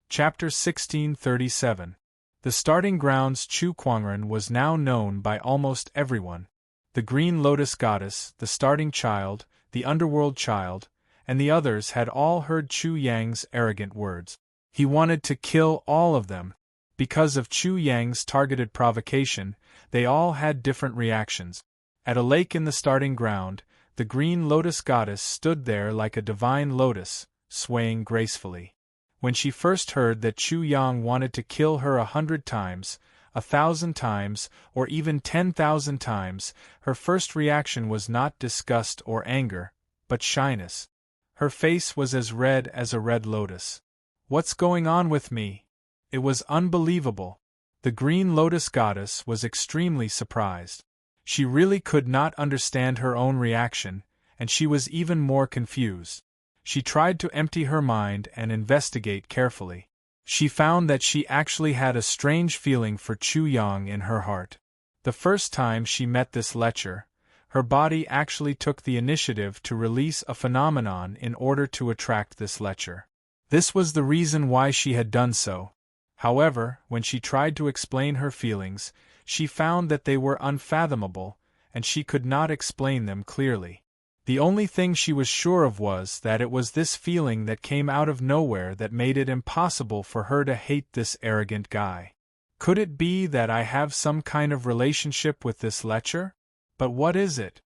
Speaker 1: Chapter 1637. The starting grounds Chu Kuangren was now known by almost everyone. The Green Lotus Goddess, the Starting Child, the Underworld Child, and the others had all heard Chu Yang's arrogant words. He wanted to kill all of them. Because of Chu Yang's targeted provocation, they all had different reactions. At a lake in the starting ground, the Green Lotus Goddess stood there like a divine lotus, swaying gracefully. When she first heard that Chu Yang wanted to kill her 100 times, 1,000 times, or even 10,000 times, her first reaction was not disgust or anger, but shyness. Her face was as red as a red lotus. What's going on with me? It was unbelievable. The Green Lotus Goddess was extremely surprised. She really could not understand her own reaction, and she was even more confused. She tried to empty her mind and investigate carefully. She found that she actually had a strange feeling for Chu Yang in her heart. The first time she met this lecher, her body actually took the initiative to release a phenomenon in order to attract this lecher. This was the reason why she had done so. However, when she tried to explain her feelings, she found that they were unfathomable, and she could not explain them clearly. The only thing she was sure of was that it was this feeling that came out of nowhere that made it impossible for her to hate this arrogant guy. Could it be that I have some kind of relationship with this lecher? But what is it?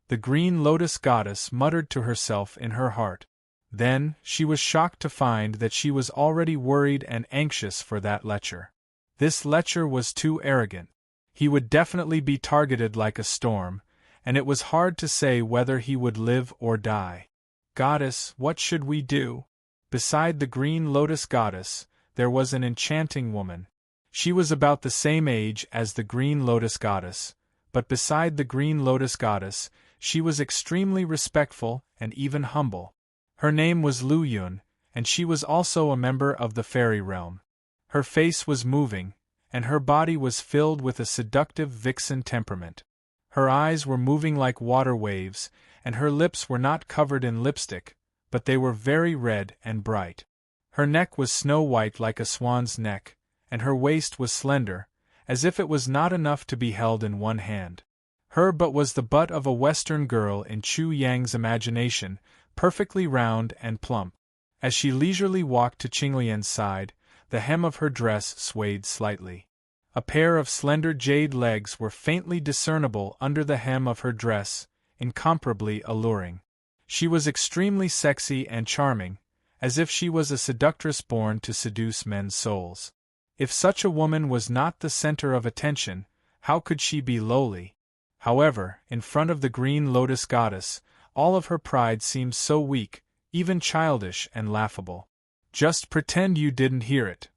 Speaker 1: The Green Lotus Goddess muttered to herself in her heart. Then, she was shocked to find that she was already worried and anxious for that lecher. This lecher was too arrogant. He would definitely be targeted like a storm, and it was hard to say whether he would live or die. Goddess, what should we do? Beside the Green Lotus Goddess, there was an enchanting woman. She was about the same age as the Green Lotus Goddess, but beside the Green Lotus Goddess, she was extremely respectful and even humble. Her name was Lu Yun, and she was also a member of the fairy realm. Her face was moving, and her body was filled with a seductive vixen temperament. Her eyes were moving like water waves, and her lips were not covered in lipstick, but they were very red and bright. Her neck was snow-white like a swan's neck, and her waist was slender, as if it was not enough to be held in one hand. Her butt was the butt of a Western girl in Chu Yang's imagination, perfectly round and plump. As she leisurely walked to Qinglian's side, the hem of her dress swayed slightly. A pair of slender jade legs were faintly discernible under the hem of her dress, incomparably alluring. She was extremely sexy and charming, as if she was a seductress born to seduce men's souls. If such a woman was not the center of attention, how could she be lowly? However, in front of the Green Lotus Goddess, all of her pride seemed so weak, even childish and laughable. Just pretend you didn't hear it.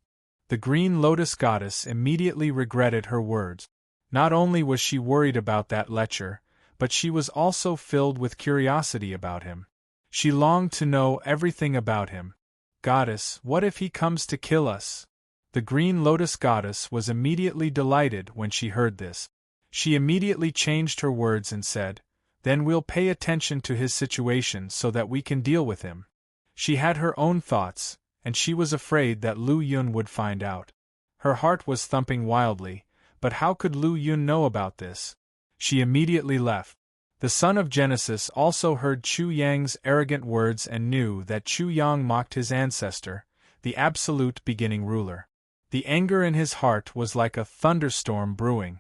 Speaker 1: The Green Lotus Goddess immediately regretted her words. Not only was she worried about that lecher, but she was also filled with curiosity about him. She longed to know everything about him. Goddess, what if he comes to kill us? The Green Lotus Goddess was immediately delighted when she heard this. She immediately changed her words and said, "Then we'll pay attention to his situation so that we can deal with him." She had her own thoughts, and she was afraid that Lu Yun would find out. Her heart was thumping wildly, but how could Lu Yun know about this? She immediately left. The son of Genesis also heard Chu Yang's arrogant words and knew that Chu Yang mocked his ancestor, the absolute beginning ruler. The anger in his heart was like a thunderstorm brewing.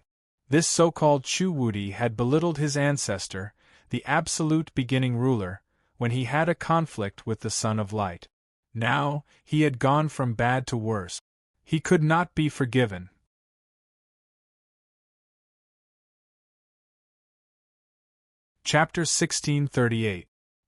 Speaker 1: This so-called Chu-Wudi had belittled his ancestor, the absolute beginning ruler, when he had a conflict with the Son of Light. Now, he had gone from bad to worse. He could not be forgiven. Chapter 1638.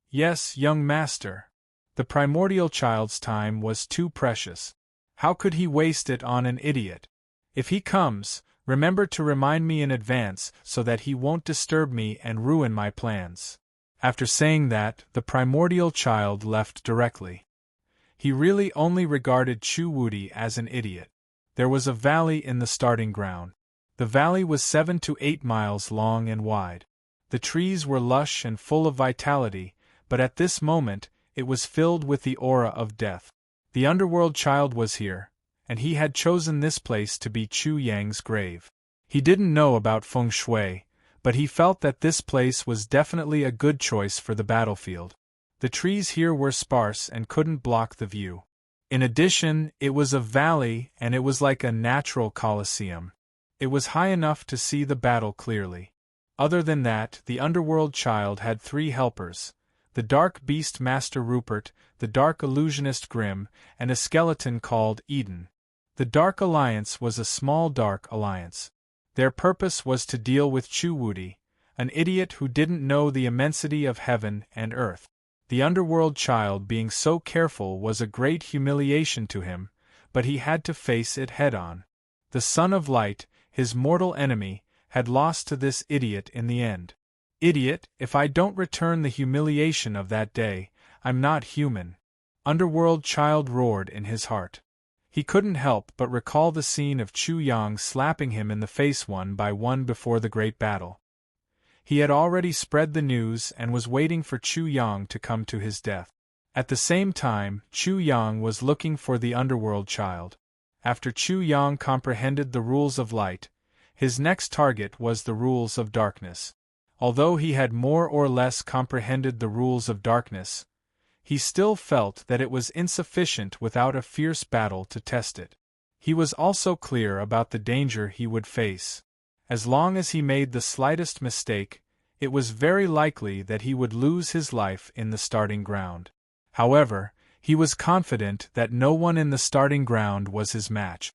Speaker 1: Yes, young master. The primordial child's time was too precious. How could he waste it on an idiot? If he comes, remember to remind me in advance so that he won't disturb me and ruin my plans. After saying that, the primordial child left directly. He really only regarded Chu-Wudi as an idiot. There was a valley in the starting ground. The valley was 7 to 8 miles long and wide. The trees were lush and full of vitality, but at this moment, it was filled with the aura of death. The underworld child was here, and he had chosen this place to be Chu Yang's grave. He didn't know about feng shui, but he felt that this place was definitely a good choice for the battlefield. The trees here were sparse and couldn't block the view. In addition, it was a valley and it was like a natural coliseum. It was high enough to see the battle clearly. Other than that, the underworld child had 3 helpers: the dark beast Master Rupert, the dark illusionist Grimm, and a skeleton called Eden. The Dark Alliance was a small dark alliance. Their purpose was to deal with Chu-Wudi, an idiot who didn't know the immensity of heaven and earth. The underworld child being so careful was a great humiliation to him, but he had to face it head-on. The Son of Light, his mortal enemy, had lost to this idiot in the end. Idiot, if I don't return the humiliation of that day, I'm not human. Underworld child roared in his heart. He couldn't help but recall the scene of Chu Yang slapping him in the face one by one before the great battle. He had already spread the news and was waiting for Chu Yang to come to his death. At the same time, Chu Yang was looking for the underworld child. After Chu Yang comprehended the rules of light, his next target was the rules of darkness. Although he had more or less comprehended the rules of darkness, he still felt that it was insufficient without a fierce battle to test it. He was also clear about the danger he would face. As long as he made the slightest mistake, it was very likely that he would lose his life in the starting ground. However, he was confident that no one in the starting ground was his match.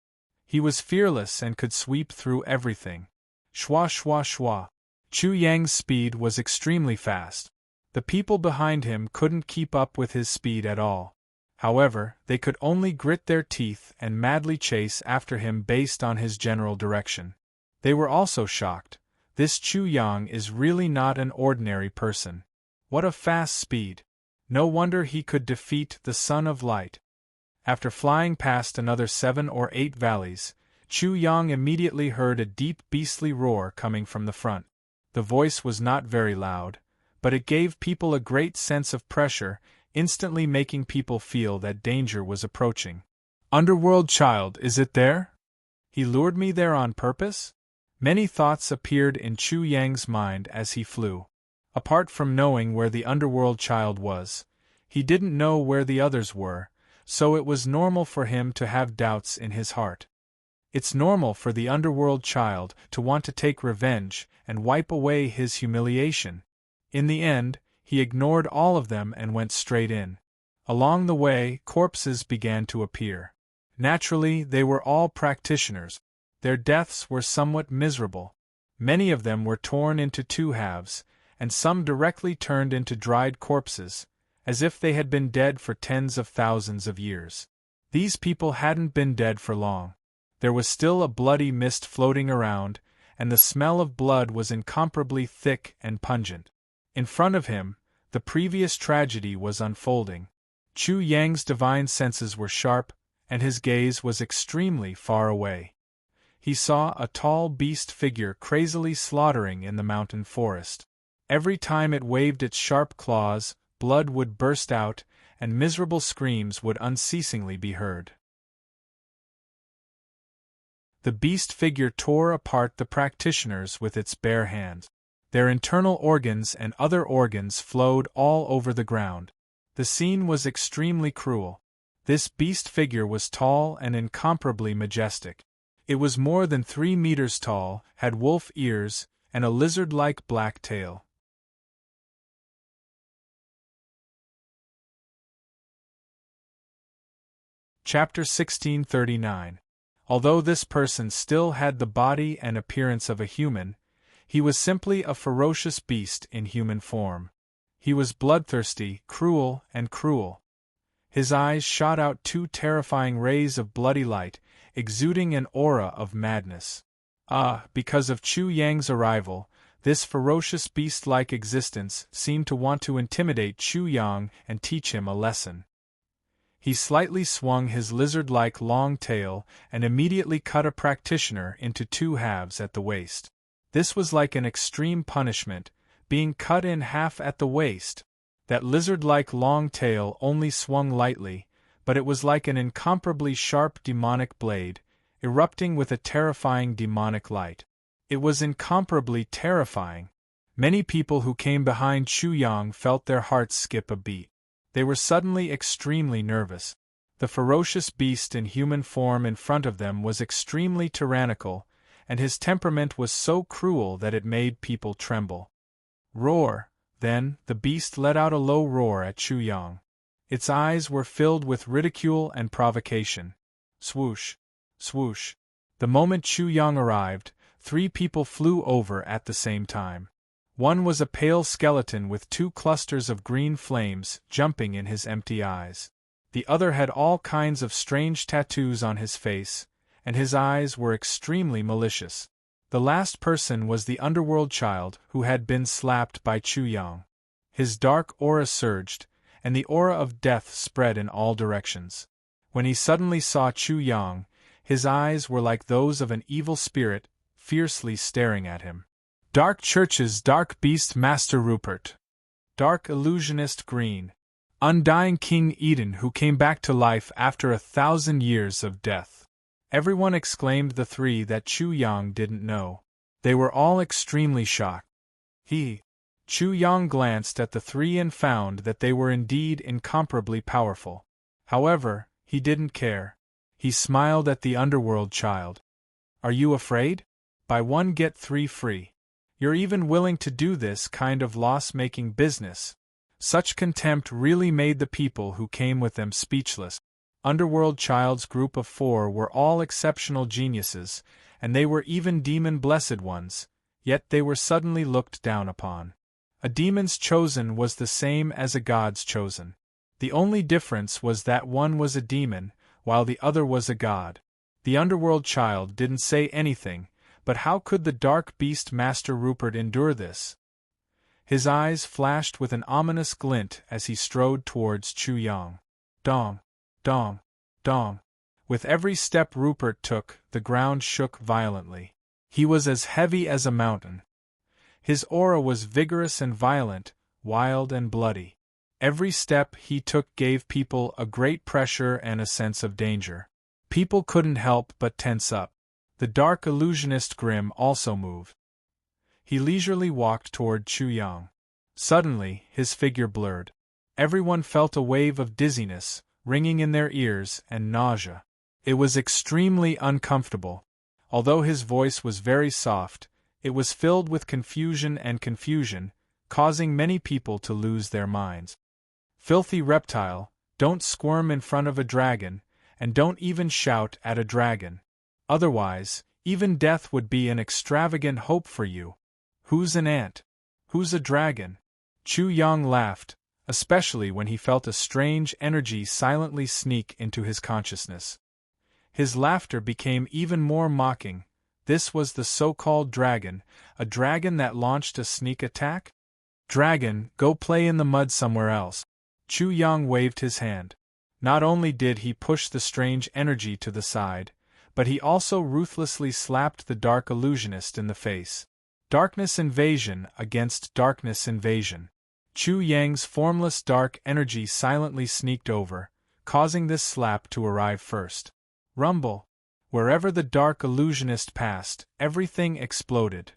Speaker 1: He was fearless and could sweep through everything. Shwa shwa shwa. Chu Yang's speed was extremely fast. The people behind him couldn't keep up with his speed at all. However, they could only grit their teeth and madly chase after him based on his general direction. They were also shocked. This Chu Yang is really not an ordinary person. What a fast speed! No wonder he could defeat the Son of Light. After flying past another 7 or 8 valleys, Chu Yang immediately heard a deep beastly roar coming from the front. The voice was not very loud, but it gave people a great sense of pressure, instantly making people feel that danger was approaching. Underworld child, is it there? He lured me there on purpose? Many thoughts appeared in Chu Yang's mind as he flew. Apart from knowing where the underworld child was, he didn't know where the others were, so it was normal for him to have doubts in his heart. It's normal for the underworld child to want to take revenge and wipe away his humiliation. In the end, he ignored all of them and went straight in. Along the way, corpses began to appear. Naturally, they were all practitioners. Their deaths were somewhat miserable. Many of them were torn into 2 halves, and some directly turned into dried corpses, as if they had been dead for tens of thousands of years. These people hadn't been dead for long. There was still a bloody mist floating around, and the smell of blood was incomparably thick and pungent. In front of him, the previous tragedy was unfolding. Chu Yang's divine senses were sharp, and his gaze was extremely far away. He saw a tall beast figure crazily slaughtering in the mountain forest. Every time it waved its sharp claws, blood would burst out, and miserable screams would unceasingly be heard. The beast figure tore apart the practitioners with its bare hands. Their internal organs and other organs flowed all over the ground. The scene was extremely cruel. This beast figure was tall and incomparably majestic. It was more than 3 meters tall, had wolf ears, and a lizard-like black tail. Chapter 1639. Although this person still had the body and appearance of a human, he was simply a ferocious beast in human form. He was bloodthirsty, cruel, and cruel. His eyes shot out 2 terrifying rays of bloody light, exuding an aura of madness. Because of Chu Yang's arrival, this ferocious beast-like existence seemed to want to intimidate Chu Yang and teach him a lesson. He slightly swung his lizard-like long tail and immediately cut a practitioner into 2 halves at the waist. This was like an extreme punishment, being cut in half at the waist. That lizard-like long tail only swung lightly, but it was like an incomparably sharp demonic blade, erupting with a terrifying demonic light. It was incomparably terrifying. Many people who came behind Chu Yang felt their hearts skip a beat. They were suddenly extremely nervous. The ferocious beast in human form in front of them was extremely tyrannical, and his temperament was so cruel that it made people tremble. Roar! Then, the beast let out a low roar at Chu Yang. Its eyes were filled with ridicule and provocation. Swoosh! Swoosh! The moment Chu Yang arrived, 3 people flew over at the same time. One was a pale skeleton with 2 clusters of green flames jumping in his empty eyes. The other had all kinds of strange tattoos on his face, and his eyes were extremely malicious. The last person was the underworld child who had been slapped by Chu Yang. His dark aura surged, and the aura of death spread in all directions. When he suddenly saw Chu Yang, his eyes were like those of an evil spirit, fiercely staring at him. Dark Church's Dark Beast Master Rupert. Dark Illusionist Green. Undying King Eden who came back to life after 1,000 years of death. Everyone exclaimed the 3 that Chu Yang didn't know. They were all extremely shocked. Chu Yang glanced at the 3 and found that they were indeed incomparably powerful. However, he didn't care. He smiled at the underworld child. Are you afraid? Buy 1 get 3 free. You're even willing to do this kind of loss-making business. Such contempt really made the people who came with them speechless. Underworld Child's group of 4 were all exceptional geniuses, and they were even demon-blessed ones, yet they were suddenly looked down upon. A demon's chosen was the same as a god's chosen. The only difference was that one was a demon, while the other was a god. The Underworld Child didn't say anything, but how could the Dark Beast Master Rupert endure this? His eyes flashed with an ominous glint as he strode towards Chu Yang. Dong! Dong! Dong! With every step Rupert took, the ground shook violently. He was as heavy as a mountain. His aura was vigorous and violent, wild and bloody. Every step he took gave people a great pressure and a sense of danger. People couldn't help but tense up. The dark illusionist Grim also moved. He leisurely walked toward Chu Yang. Suddenly, his figure blurred. Everyone felt a wave of dizziness, ringing in their ears, and nausea. It was extremely uncomfortable. Although his voice was very soft, it was filled with confusion, causing many people to lose their minds. Filthy reptile, don't squirm in front of a dragon, and don't even shout at a dragon. Otherwise, even death would be an extravagant hope for you. Who's an ant? Who's a dragon? Chu Yang laughed, especially when he felt a strange energy silently sneak into his consciousness. His laughter became even more mocking. This was the so-called dragon, a dragon that launched a sneak attack? Dragon, go play in the mud somewhere else. Chu Yang waved his hand. Not only did he push the strange energy to the side, but he also ruthlessly slapped the dark illusionist in the face. Darkness invasion against darkness invasion. Chu Yang's formless dark energy silently sneaked over, causing this slap to arrive first. Rumble! Wherever the dark illusionist passed, everything exploded.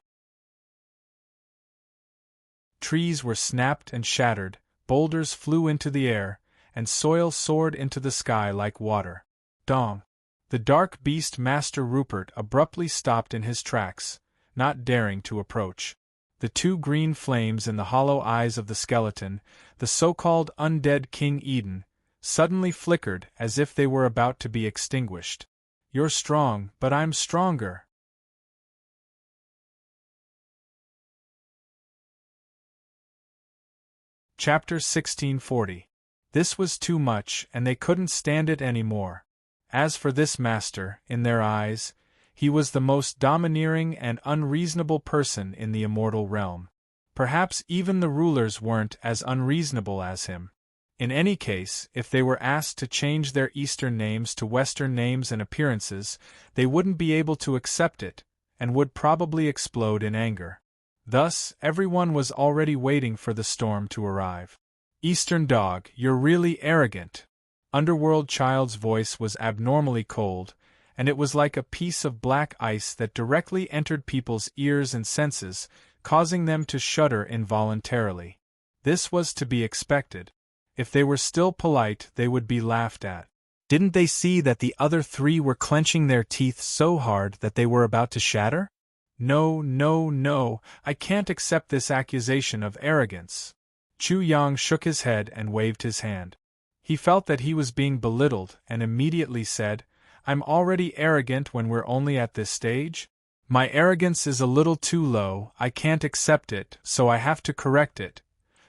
Speaker 1: Trees were snapped and shattered, boulders flew into the air, and soil soared into the sky like water. Dong! The dark beast Master Rupert abruptly stopped in his tracks, not daring to approach. The two green flames in the hollow eyes of the skeleton, the so-called undead King Eden, suddenly flickered as if they were about to be extinguished. "You're strong, but I'm stronger." Chapter 1640. This was too much, and they couldn't stand it any more. As for this master, in their eyes, he was the most domineering and unreasonable person in the immortal realm. Perhaps even the rulers weren't as unreasonable as him. In any case, if they were asked to change their Eastern names to Western names and appearances, they wouldn't be able to accept it, and would probably explode in anger. Thus, everyone was already waiting for the storm to arrive. "Eastern dog, you're really arrogant." Underworld Child's voice was abnormally cold, and it was like a piece of black ice that directly entered people's ears and senses, causing them to shudder involuntarily. This was to be expected. If they were still polite, they would be laughed at. Didn't they see that the other three were clenching their teeth so hard that they were about to shatter? "No, no, no, I can't accept this accusation of arrogance." Chu Yang shook his head and waved his hand. He felt that he was being belittled and immediately said, "I'm already arrogant when we're only at this stage? My arrogance is a little too low, I can't accept it, so I have to correct it.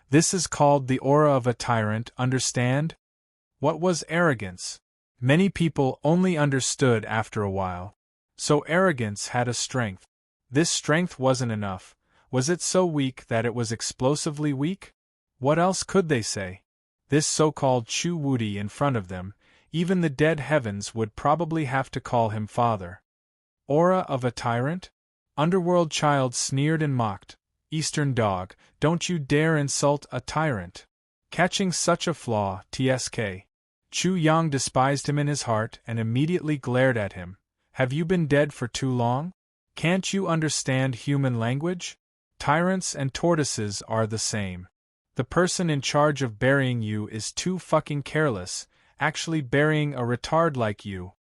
Speaker 1: This is called the aura of a tyrant, understand?" What was arrogance? Many people only understood after a while. So arrogance had a strength. This strength wasn't enough. Was it so weak that it was explosively weak? What else could they say? This so-called Chu Wudi in front of them, even the dead heavens would probably have to call him father. Aura of a tyrant? Underworld Child sneered and mocked. "Eastern dog, don't you dare insult a tyrant. Catching such a flaw, tsk." Chu Yang despised him in his heart and immediately glared at him. "Have you been dead for too long? Can't you understand human language? Tyrants and tortoises are the same. The person in charge of burying you is too fucking careless, actually burying a retard like you."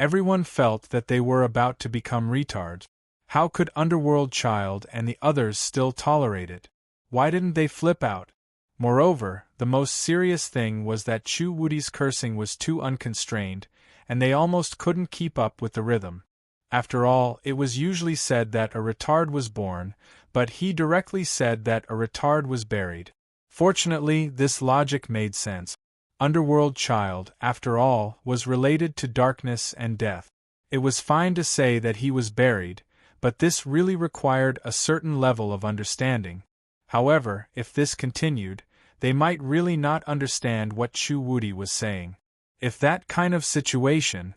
Speaker 1: Everyone felt that they were about to become retards. How could Underworld Child and the others still tolerate it? Why didn't they flip out? Moreover, the most serious thing was that Chu Wudi's cursing was too unconstrained, and they almost couldn't keep up with the rhythm. After all, it was usually said that a retard was born, but he directly said that a retard was buried. Fortunately, this logic made sense. Underworld Child, after all, was related to darkness and death. It was fine to say that he was buried, but this really required a certain level of understanding. However, if this continued, they might really not understand what Chu Wudi was saying. If that kind of situation,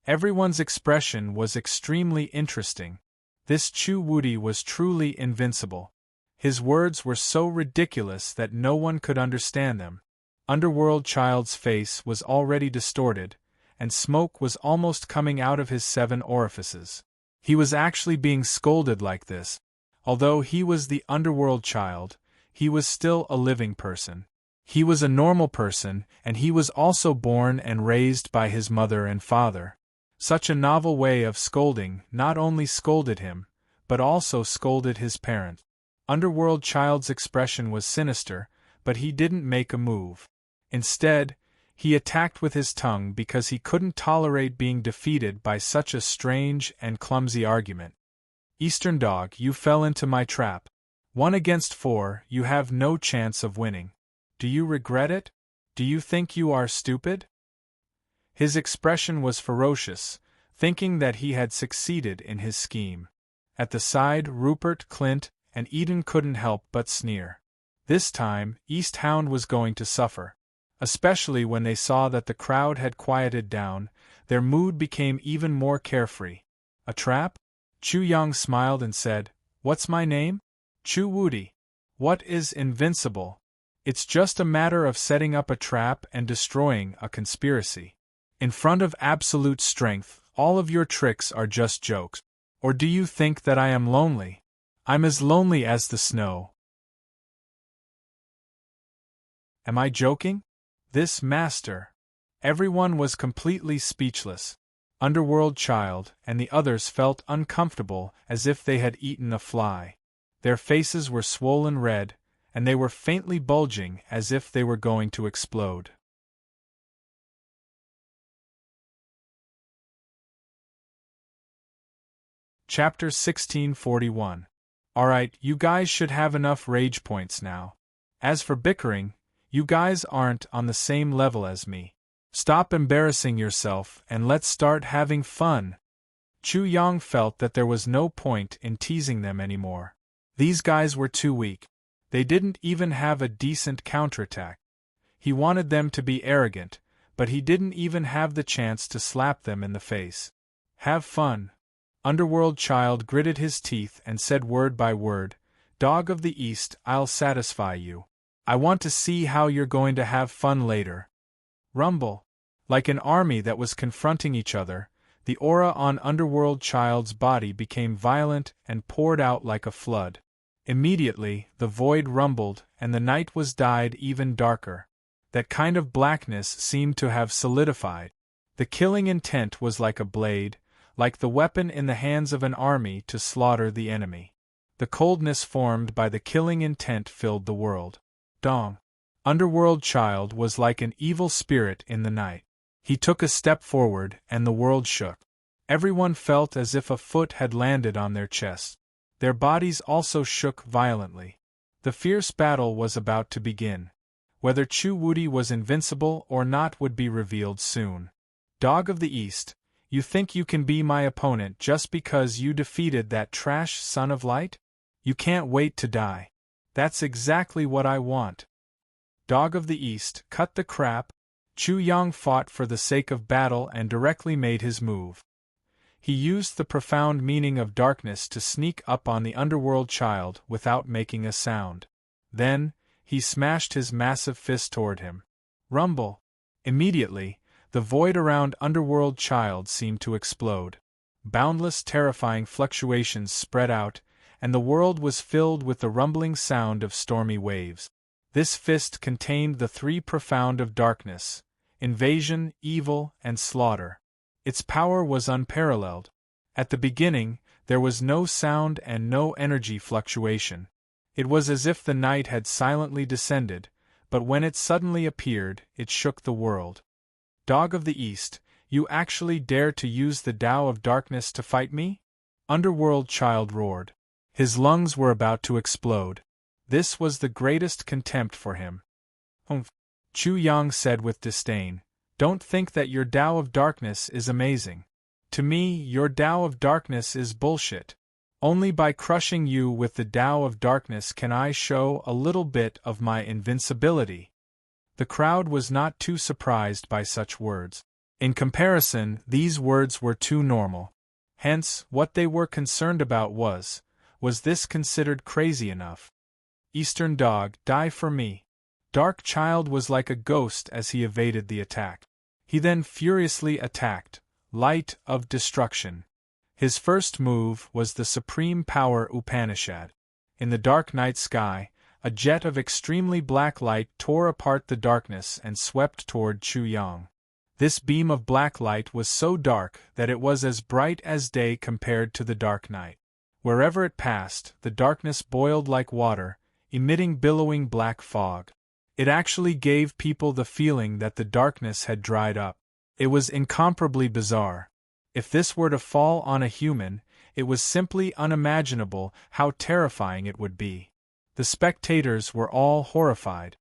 Speaker 1: everyone's expression was extremely interesting. This Chu Wudi was truly invincible. His words were so ridiculous that no one could understand them. Underworld Child's face was already distorted, and smoke was almost coming out of his 7 orifices. He was actually being scolded like this. Although he was the Underworld Child, he was still a living person. He was a normal person, and he was also born and raised by his mother and father. Such a novel way of scolding not only scolded him, but also scolded his parent. Underworld Child's expression was sinister, but he didn't make a move. Instead, he attacked with his tongue because he couldn't tolerate being defeated by such a strange and clumsy argument. "Eastern dog, you fell into my trap. 1 against 4, you have no chance of winning. Do you regret it? Do you think you are stupid?" His expression was ferocious, thinking that he had succeeded in his scheme. At the side, Rupert, Clint, and Eden couldn't help but sneer. This time, East Hound was going to suffer. Especially when they saw that the crowd had quieted down, their mood became even more carefree. "A trap?" Chu Yang smiled and said, "What's my name?" "Chu Wudi." "What is invincible?" "It's just a matter of setting up a trap and destroying a conspiracy. In front of absolute strength, all of your tricks are just jokes. Or do you think that I am lonely? I'm as lonely as the snow." "Am I joking?" This master. Everyone was completely speechless. Underworld Child and the others felt uncomfortable as if they had eaten a fly. Their faces were swollen red, and they were faintly bulging as if they were going to explode. Chapter 1641. Alright, you guys should have enough rage points now. As for bickering, you guys aren't on the same level as me. Stop embarrassing yourself and let's start having fun. Chu Yang felt that there was no point in teasing them anymore. These guys were too weak. They didn't even have a decent counterattack. He wanted them to be arrogant, but he didn't even have the chance to slap them in the face. Have fun. Underworld Child gritted his teeth and said word by word, "Dog of the East, I'll satisfy you. I want to see how you're going to have fun later." Rumble. Like an army that was confronting each other, the aura on Underworld Child's body became violent and poured out like a flood. Immediately, the void rumbled and the night was dyed even darker. That kind of blackness seemed to have solidified. The killing intent was like a blade, like the weapon in the hands of an army to slaughter the enemy. The coldness formed by the killing intent filled the world. Dong. Underworld Child was like an evil spirit in the night. He took a step forward and the world shook. Everyone felt as if a foot had landed on their chests. Their bodies also shook violently. The fierce battle was about to begin. Whether Chu Wudi was invincible or not would be revealed soon. Dog of the East, you think you can be my opponent just because you defeated that trash son of light? You can't wait to die. That's exactly what I want. Dog of the East, cut the crap. Chu Yang fought for the sake of battle and directly made his move. He used the profound meaning of darkness to sneak up on the Underworld Child without making a sound. Then, he smashed his massive fist toward him. Rumble. Immediately, the void around Underworld Child seemed to explode. Boundless terrifying fluctuations spread out, and the world was filled with the rumbling sound of stormy waves. This fist contained the three profound of darkness: invasion, evil, and slaughter. Its power was unparalleled. At the beginning, there was no sound and no energy fluctuation. It was as if the night had silently descended, but when it suddenly appeared, it shook the world. Dog of the East, you actually dare to use the Tao of Darkness to fight me? Underworld Child roared. His lungs were about to explode. This was the greatest contempt for him. Humph, Chu Yang said with disdain. Don't think that your Tao of Darkness is amazing. To me, your Tao of Darkness is bullshit. Only by crushing you with the Tao of Darkness can I show a little bit of my invincibility. The crowd was not too surprised by such words. In comparison, these words were too normal. Hence, what they were concerned about was this considered crazy enough? Eastern Dog, die for me. Dark Child was like a ghost as he evaded the attack. He then furiously attacked. Light of Destruction. His first move was the Supreme Power Upanishad. In the dark night sky, a jet of extremely black light tore apart the darkness and swept toward Chu Yang. This beam of black light was so dark that it was as bright as day compared to the dark night. Wherever it passed, the darkness boiled like water, emitting billowing black fog. It actually gave people the feeling that the darkness had dried up. It was incomparably bizarre. If this were to fall on a human, it was simply unimaginable how terrifying it would be. The spectators were all horrified.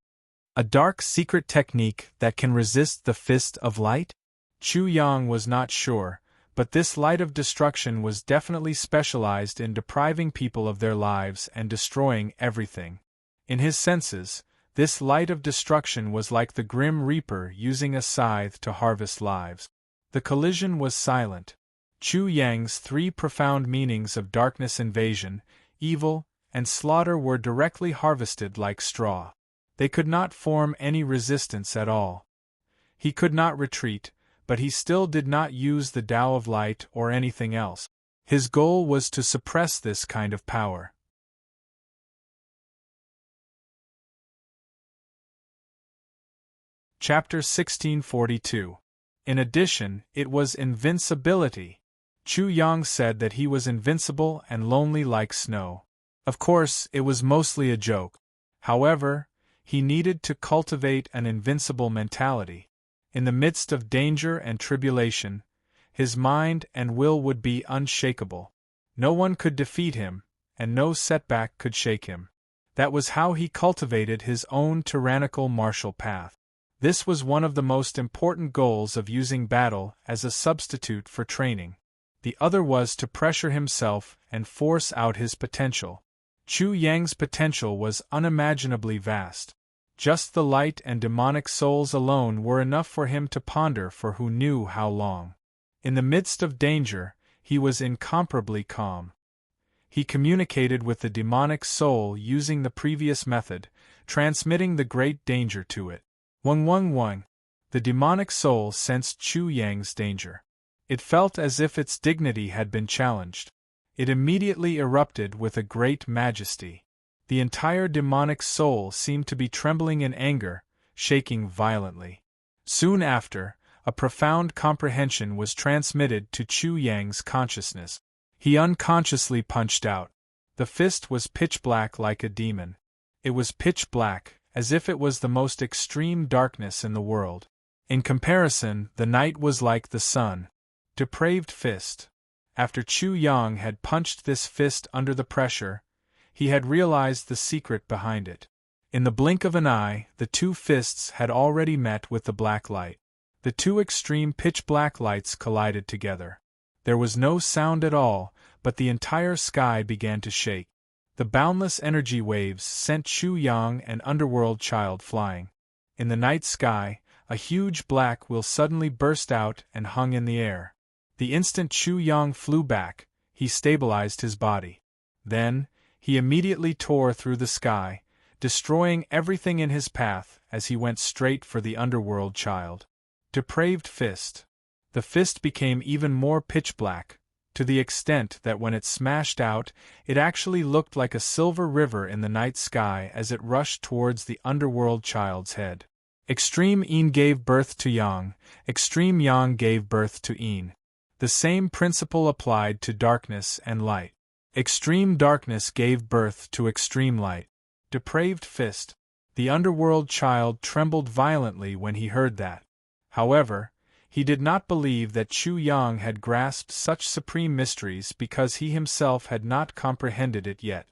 Speaker 1: A dark secret technique that can resist the fist of light? Chu Yang was not sure, but this light of destruction was definitely specialized in depriving people of their lives and destroying everything. In his senses, this light of destruction was like the Grim Reaper using a scythe to harvest lives. The collision was silent. Chu Yang's three profound meanings of darkness, invasion, evil, and slaughter were directly harvested like straw. They could not form any resistance at all. He could not retreat, but he still did not use the Tao of Light or anything else. His goal was to suppress this kind of power. Chapter 1642. In addition, it was invincibility. Chu Yang said that he was invincible and lonely like snow. Of course, it was mostly a joke. However, he needed to cultivate an invincible mentality. In the midst of danger and tribulation, his mind and will would be unshakable. No one could defeat him, and no setback could shake him. That was how he cultivated his own tyrannical martial path. This was one of the most important goals of using battle as a substitute for training. The other was to pressure himself and force out his potential. Chu Yang's potential was unimaginably vast. Just the light and demonic souls alone were enough for him to ponder for who knew how long. In the midst of danger, he was incomparably calm. He communicated with the demonic soul using the previous method, transmitting the great danger to it. Wang. The demonic soul sensed Chu Yang's danger. It felt as if its dignity had been challenged. It immediately erupted with a great majesty. The entire demonic soul seemed to be trembling in anger, shaking violently. Soon after, a profound comprehension was transmitted to Chu Yang's consciousness. He unconsciously punched out. The fist was pitch black like a demon. It was pitch black, as if it was the most extreme darkness in the world. In comparison, the night was like the sun. Depraved fist. After Chu Yang had punched this fist under the pressure, he had realized the secret behind it. In the blink of an eye, the two fists had already met with the black light. The two extreme pitch-black lights collided together. There was no sound at all, but the entire sky began to shake. The boundless energy waves sent Chu Yang and Underworld Child flying. In the night sky, a huge black wheel suddenly burst out and hung in the air. The instant Chu Yang flew back, he stabilized his body. Then, he immediately tore through the sky, destroying everything in his path as he went straight for the Underworld Child. Depraved fist. The fist became even more pitch-black, to the extent that when it smashed out, it actually looked like a silver river in the night sky as it rushed towards the Underworld Child's head. Extreme Yin gave birth to Yang, Extreme Yang gave birth to Yin. The same principle applied to darkness and light. Extreme darkness gave birth to extreme light. Depraved fist. The Underworld Child trembled violently when he heard that. However, he did not believe that Chu Yang had grasped such supreme mysteries because he himself had not comprehended it yet.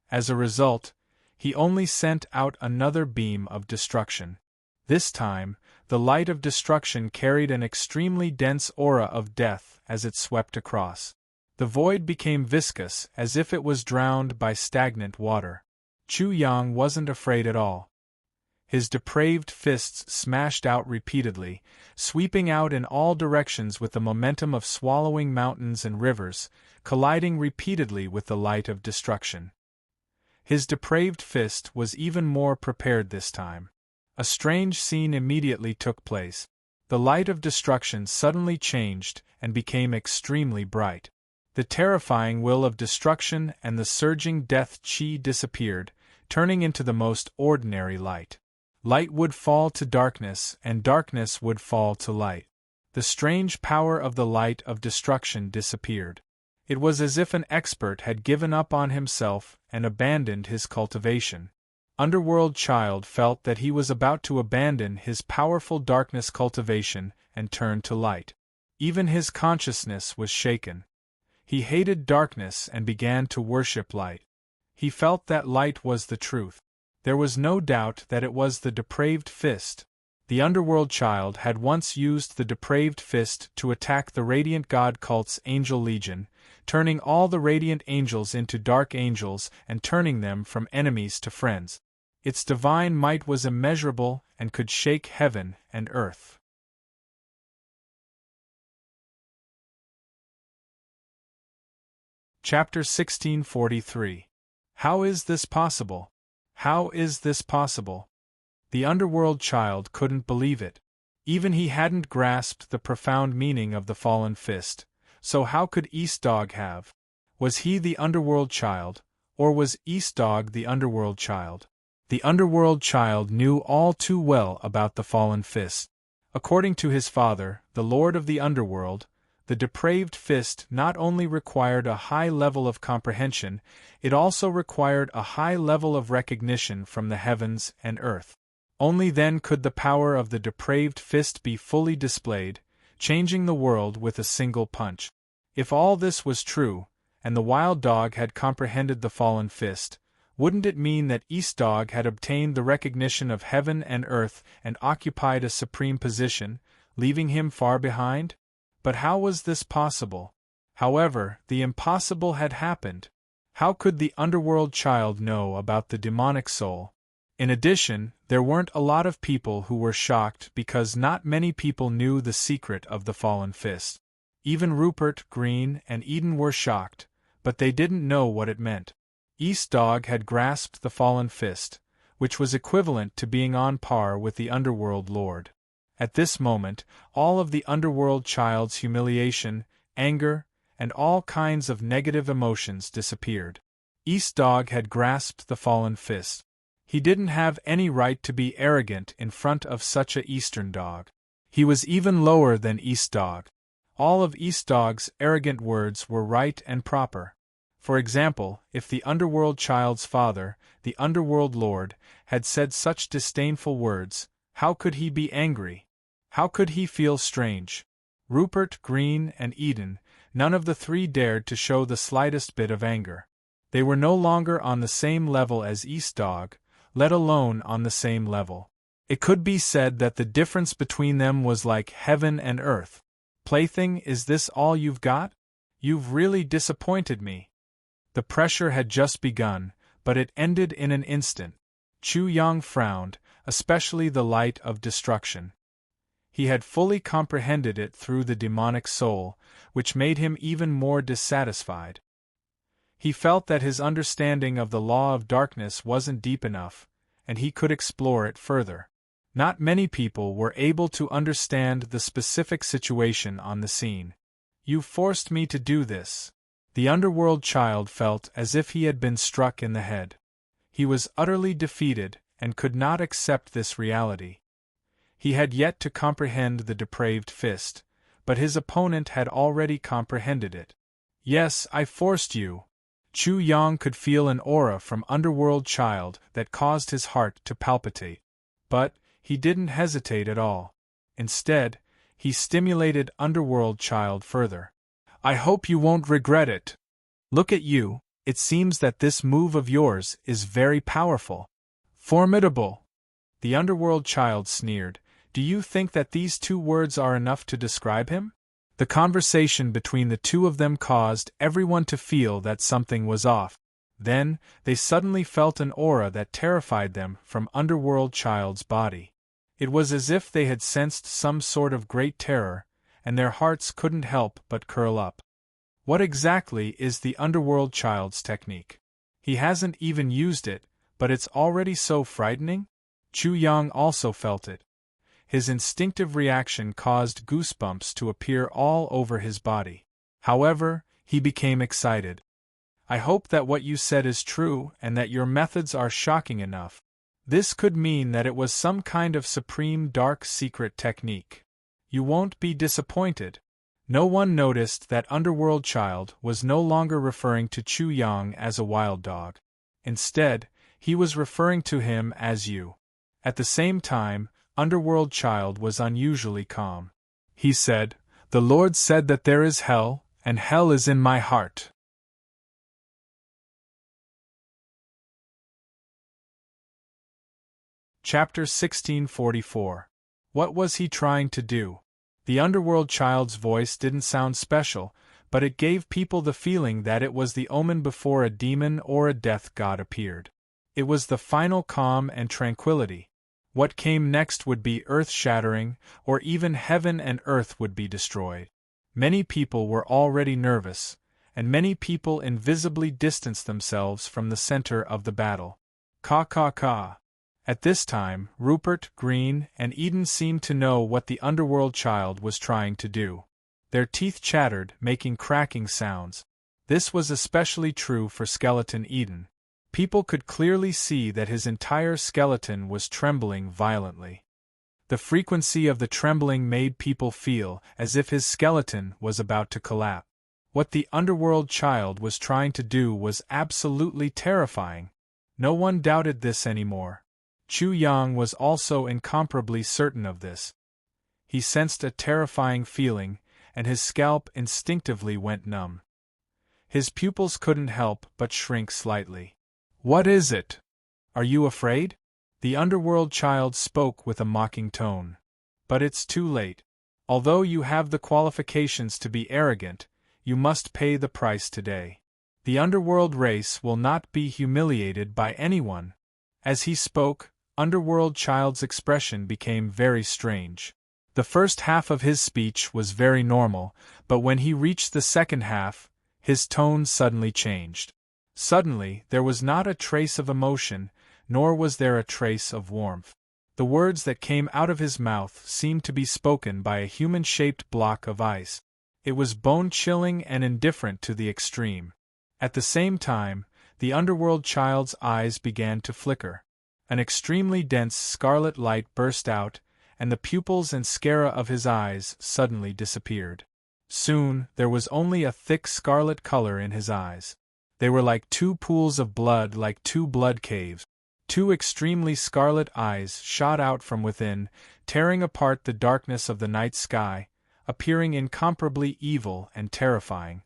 Speaker 1: As a result, he only sent out another beam of destruction. This time, the light of destruction carried an extremely dense aura of death as it swept across. The void became viscous as if it was drowned by stagnant water. Chu Yang wasn't afraid at all. His depraved fists smashed out repeatedly, sweeping out in all directions with the momentum of swallowing mountains and rivers, colliding repeatedly with the light of destruction. His depraved fist was even more prepared this time. A strange scene immediately took place. The light of destruction suddenly changed and became extremely bright. The terrifying will of destruction and the surging death chi disappeared, turning into the most ordinary light. Light would fall to darkness, and darkness would fall to light. The strange power of the light of destruction disappeared. It was as if an expert had given up on himself and abandoned his cultivation. Underworld Child felt that he was about to abandon his powerful darkness cultivation and turn to light. Even his consciousness was shaken. He hated darkness and began to worship light. He felt that light was the truth. There was no doubt that it was the depraved fist. The Underworld Child had once used the depraved fist to attack the Radiant God cult's Angel Legion, turning all the Radiant Angels into Dark Angels and turning them from enemies to friends. Its divine might was immeasurable and could shake heaven and earth. Chapter 1643. How is this possible? How is this possible? The Underworld Child couldn't believe it. Even he hadn't grasped the profound meaning of the fallen fist, so how could East Dog have? Was he the Underworld Child, or was East Dog the Underworld Child? The underworld child knew all too well about the fallen fist. According to his father, the lord of the underworld, the depraved fist not only required a high level of comprehension, it also required a high level of recognition from the heavens and earth. Only then could the power of the depraved fist be fully displayed, changing the world with a single punch. If all this was true, and the wild dog had comprehended the fallen fist, wouldn't it mean that East Dog had obtained the recognition of heaven and earth and occupied a supreme position, leaving him far behind? But how was this possible? However, the impossible had happened. How could the underworld child know about the demonic soul? In addition, there weren't a lot of people who were shocked because not many people knew the secret of the fallen fist. Even Rupert, Green, and Eden were shocked, but they didn't know what it meant. East Dog had grasped the fallen fist, which was equivalent to being on par with the underworld lord. At this moment, all of the underworld child's humiliation, anger, and all kinds of negative emotions disappeared. East Dog had grasped the fallen fist. He didn't have any right to be arrogant in front of such a Eastern dog. He was even lower than East Dog. All of East Dog's arrogant words were right and proper. For example, if the underworld child's father, the underworld lord, had said such disdainful words, how could he be angry? How could he feel strange? Rupert, Green, and Eden, none of the three dared to show the slightest bit of anger. They were no longer on the same level as East Dog, let alone on the same level. It could be said that the difference between them was like heaven and earth. Plaything, is this all you've got? You've really disappointed me. The pressure had just begun, but it ended in an instant. Chu Yang frowned, especially the light of destruction. He had fully comprehended it through the demonic soul, which made him even more dissatisfied. He felt that his understanding of the law of darkness wasn't deep enough, and he could explore it further. Not many people were able to understand the specific situation on the scene. You forced me to do this. The underworld child felt as if he had been struck in the head. He was utterly defeated and could not accept this reality. He had yet to comprehend the depraved fist, but his opponent had already comprehended it. Yes, I forced you. Chu Yang could feel an aura from underworld child that caused his heart to palpitate. But he didn't hesitate at all. Instead, he stimulated underworld child further. I hope you won't regret it. Look at you, it seems that this move of yours is very powerful. Formidable. The underworld child sneered. Do you think that these two words are enough to describe him? The conversation between the two of them caused everyone to feel that something was off. Then, they suddenly felt an aura that terrified them from underworld child's body. It was as if they had sensed some sort of great terror, and their hearts couldn't help but curl up. What exactly is the underworld child's technique? He hasn't even used it, but it's already so frightening? Chu Yang also felt it. His instinctive reaction caused goosebumps to appear all over his body. However, he became excited. I hope that what you said is true and that your methods are shocking enough. This could mean that it was some kind of supreme dark secret technique. You won't be disappointed. No one noticed that underworld child was no longer referring to Chu Yang as a wild dog. Instead, he was referring to him as you. At the same time, underworld child was unusually calm. He said, "The Lord said that there is hell, and hell is in my heart." Chapter 1644. What was he trying to do? The underworld child's voice didn't sound special, but it gave people the feeling that it was the omen before a demon or a death god appeared. It was the final calm and tranquility. What came next would be earth-shattering, or even heaven and earth would be destroyed. Many people were already nervous, and many people invisibly distanced themselves from the center of the battle. Ka. At this time, Rupert, Green, and Eden seemed to know what the underworld child was trying to do. Their teeth chattered, making cracking sounds. This was especially true for Skeleton Eden. People could clearly see that his entire skeleton was trembling violently. The frequency of the trembling made people feel as if his skeleton was about to collapse. What the underworld child was trying to do was absolutely terrifying. No one doubted this anymore. Chu Yang was also incomparably certain of this. He sensed a terrifying feeling, and his scalp instinctively went numb. His pupils couldn't help but shrink slightly. "What is it? Are you afraid?" The underworld child spoke with a mocking tone. "But it's too late. Although you have the qualifications to be arrogant, you must pay the price today. The underworld race will not be humiliated by anyone." As he spoke, underworld child's expression became very strange. The first half of his speech was very normal, but when he reached the second half, his tone suddenly changed. Suddenly, there was not a trace of emotion, nor was there a trace of warmth. The words that came out of his mouth seemed to be spoken by a human-shaped block of ice. It was bone-chilling and indifferent to the extreme. At the same time, the underworld child's eyes began to flicker. An extremely dense scarlet light burst out, and the pupils and sclera of his eyes suddenly disappeared. Soon, there was only a thick scarlet color in his eyes. They were like two pools of blood, like two blood caves. Two extremely scarlet eyes shot out from within, tearing apart the darkness of the night sky, appearing incomparably evil and terrifying.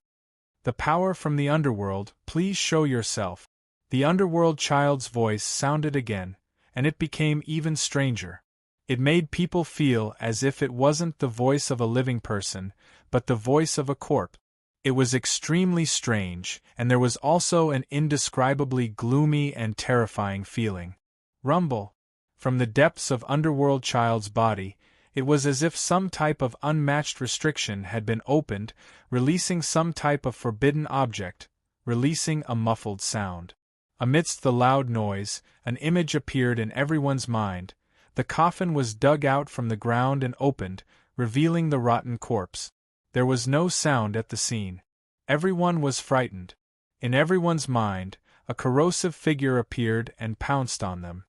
Speaker 1: "The power from the underworld, please show yourself." The underworld child's voice sounded again, and it became even stranger. It made people feel as if it wasn't the voice of a living person, but the voice of a corpse. It was extremely strange, and there was also an indescribably gloomy and terrifying feeling. Rumble. From the depths of underworld child's body, it was as if some type of unmatched restriction had been opened, releasing some type of forbidden object, releasing a muffled sound. Amidst the loud noise, an image appeared in everyone's mind. The coffin was dug out from the ground and opened, revealing the rotten corpse. There was no sound at the scene. Everyone was frightened. In everyone's mind, a corrosive figure appeared and pounced on them.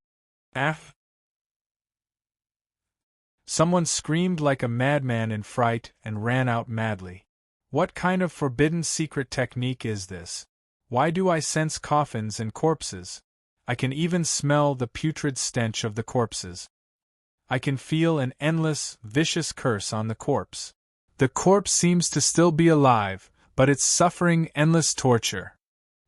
Speaker 1: "F!" Someone screamed like a madman in fright and ran out madly. "What kind of forbidden secret technique is this? Why do I sense coffins and corpses? I can even smell the putrid stench of the corpses. I can feel an endless, vicious curse on the corpse. The corpse seems to still be alive, but it's suffering endless torture.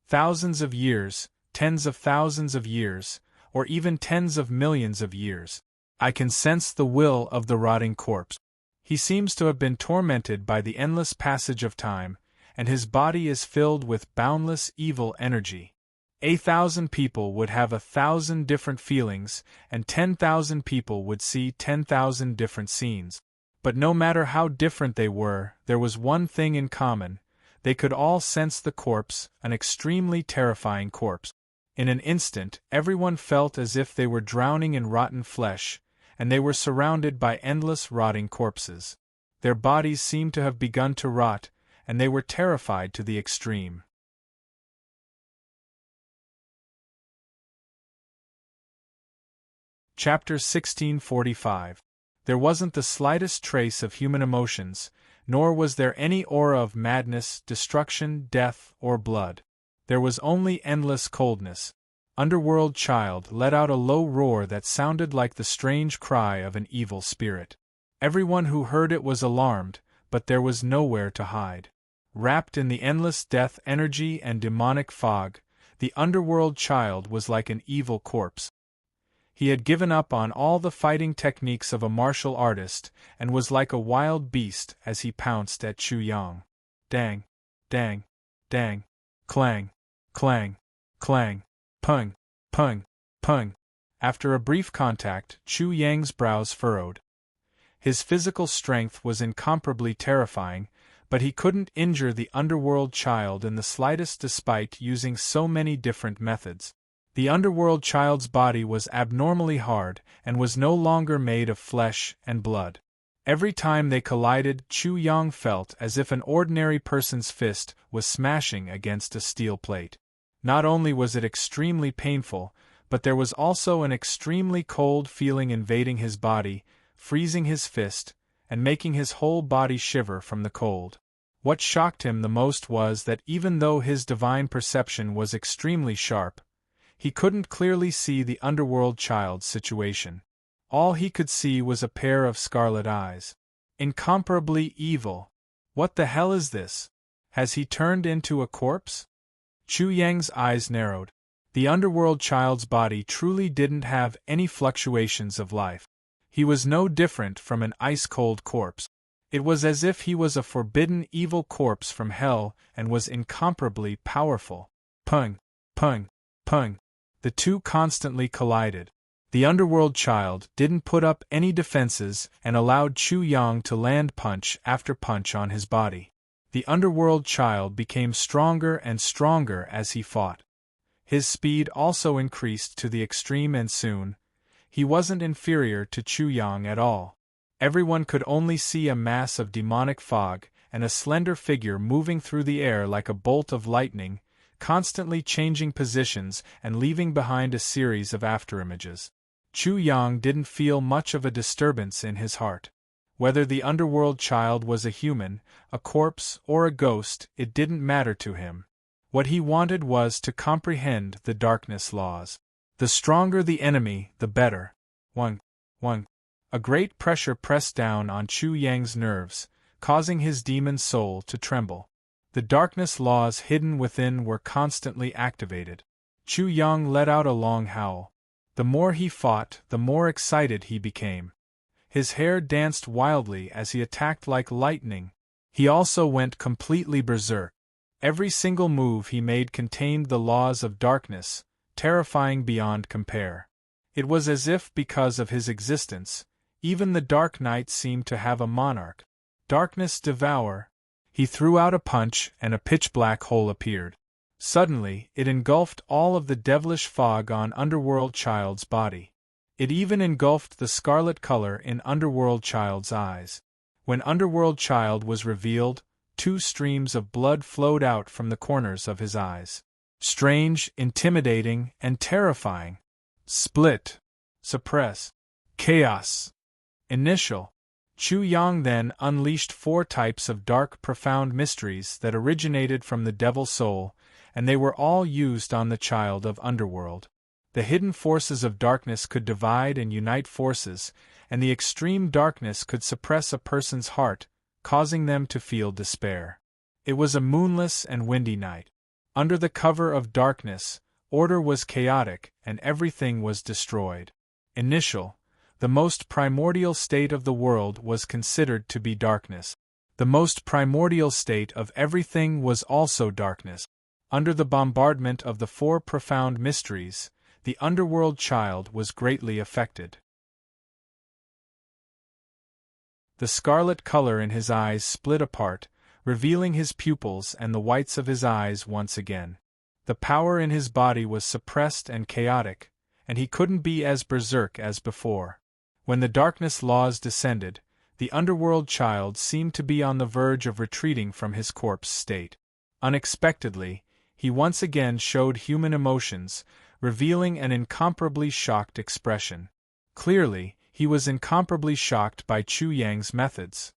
Speaker 1: Thousands of years, tens of thousands of years, or even tens of millions of years. I can sense the will of the rotting corpse. He seems to have been tormented by the endless passage of time, and his body is filled with boundless evil energy. 1,000 people would have 1,000 different feelings, and 10,000 people would see 10,000 different scenes. But no matter how different they were, there was one thing in common. They could all sense the corpse, an extremely terrifying corpse. In an instant, everyone felt as if they were drowning in rotten flesh, and they were surrounded by endless rotting corpses. Their bodies seemed to have begun to rot, and they were terrified to the extreme. Chapter 1645. There wasn't the slightest trace of human emotions, nor was there any aura of madness, destruction, death, or blood. There was only endless coldness. Underworld child let out a low roar that sounded like the strange cry of an evil spirit. Everyone who heard it was alarmed, but there was nowhere to hide. Wrapped in the endless death energy and demonic fog, the underworld child was like an evil corpse. He had given up on all the fighting techniques of a martial artist, and was like a wild beast as he pounced at Chu Yang. Dang, dang, dang, clang, clang, clang, pung, pung, pung. After a brief contact, Chu Yang's brows furrowed. His physical strength was incomparably terrifying, but he couldn't injure the underworld child in the slightest despite using so many different methods. The underworld child's body was abnormally hard and was no longer made of flesh and blood. Every time they collided, Chu Yang felt as if an ordinary person's fist was smashing against a steel plate. Not only was it extremely painful, but there was also an extremely cold feeling invading his body, freezing his fist, and making his whole body shiver from the cold. What shocked him the most was that even though his divine perception was extremely sharp, he couldn't clearly see the underworld child's situation. All he could see was a pair of scarlet eyes. Incomparably evil. What the hell is this? Has he turned into a corpse? Chu Yang's eyes narrowed. The underworld child's body truly didn't have any fluctuations of life. He was no different from an ice-cold corpse. It was as if he was a forbidden evil corpse from hell and was incomparably powerful. Pung, pung, pung. The two constantly collided. The underworld child didn't put up any defenses and allowed Chu Yang to land punch after punch on his body. The underworld child became stronger and stronger as he fought. His speed also increased to the extreme and soon, he wasn't inferior to Chu Yang at all. Everyone could only see a mass of demonic fog and a slender figure moving through the air like a bolt of lightning, constantly changing positions and leaving behind a series of afterimages. Chu Yang didn't feel much of a disturbance in his heart. Whether the underworld child was a human, a corpse, or a ghost, it didn't matter to him. What he wanted was to comprehend the darkness laws. The stronger the enemy, the better. One. A great pressure pressed down on Chu Yang's nerves, causing his demon soul to tremble. The darkness laws hidden within were constantly activated. Chu Yang let out a long howl. The more he fought, the more excited he became. His hair danced wildly as he attacked like lightning. He also went completely berserk. Every single move he made contained the laws of darkness, terrifying beyond compare. It was as if, because of his existence, even the dark night seemed to have a monarch. Darkness devour. He threw out a punch and a pitch-black hole appeared. Suddenly, it engulfed all of the devilish fog on Underworld Child's body. It even engulfed the scarlet color in Underworld Child's eyes. When Underworld Child was revealed, 2 streams of blood flowed out from the corners of his eyes. Strange, intimidating, and terrifying. Split. Suppress. Chaos. Initial. Chu Yang then unleashed 4 types of dark, profound mysteries that originated from the devil soul, and they were all used on the child of Underworld. The hidden forces of darkness could divide and unite forces, and the extreme darkness could suppress a person's heart, causing them to feel despair. It was a moonless and windy night. Under the cover of darkness, order was chaotic and everything was destroyed. Initial. The most primordial state of the world was considered to be darkness. The most primordial state of everything was also darkness. Under the bombardment of the 4 profound mysteries, the underworld child was greatly affected. The scarlet color in his eyes split apart, revealing his pupils and the whites of his eyes once again. The power in his body was suppressed and chaotic, and he couldn't be as berserk as before. When the darkness laws descended, the underworld child seemed to be on the verge of retreating from his corpse state. Unexpectedly, he once again showed human emotions, revealing an incomparably shocked expression. Clearly, he was incomparably shocked by Chu Yang's methods.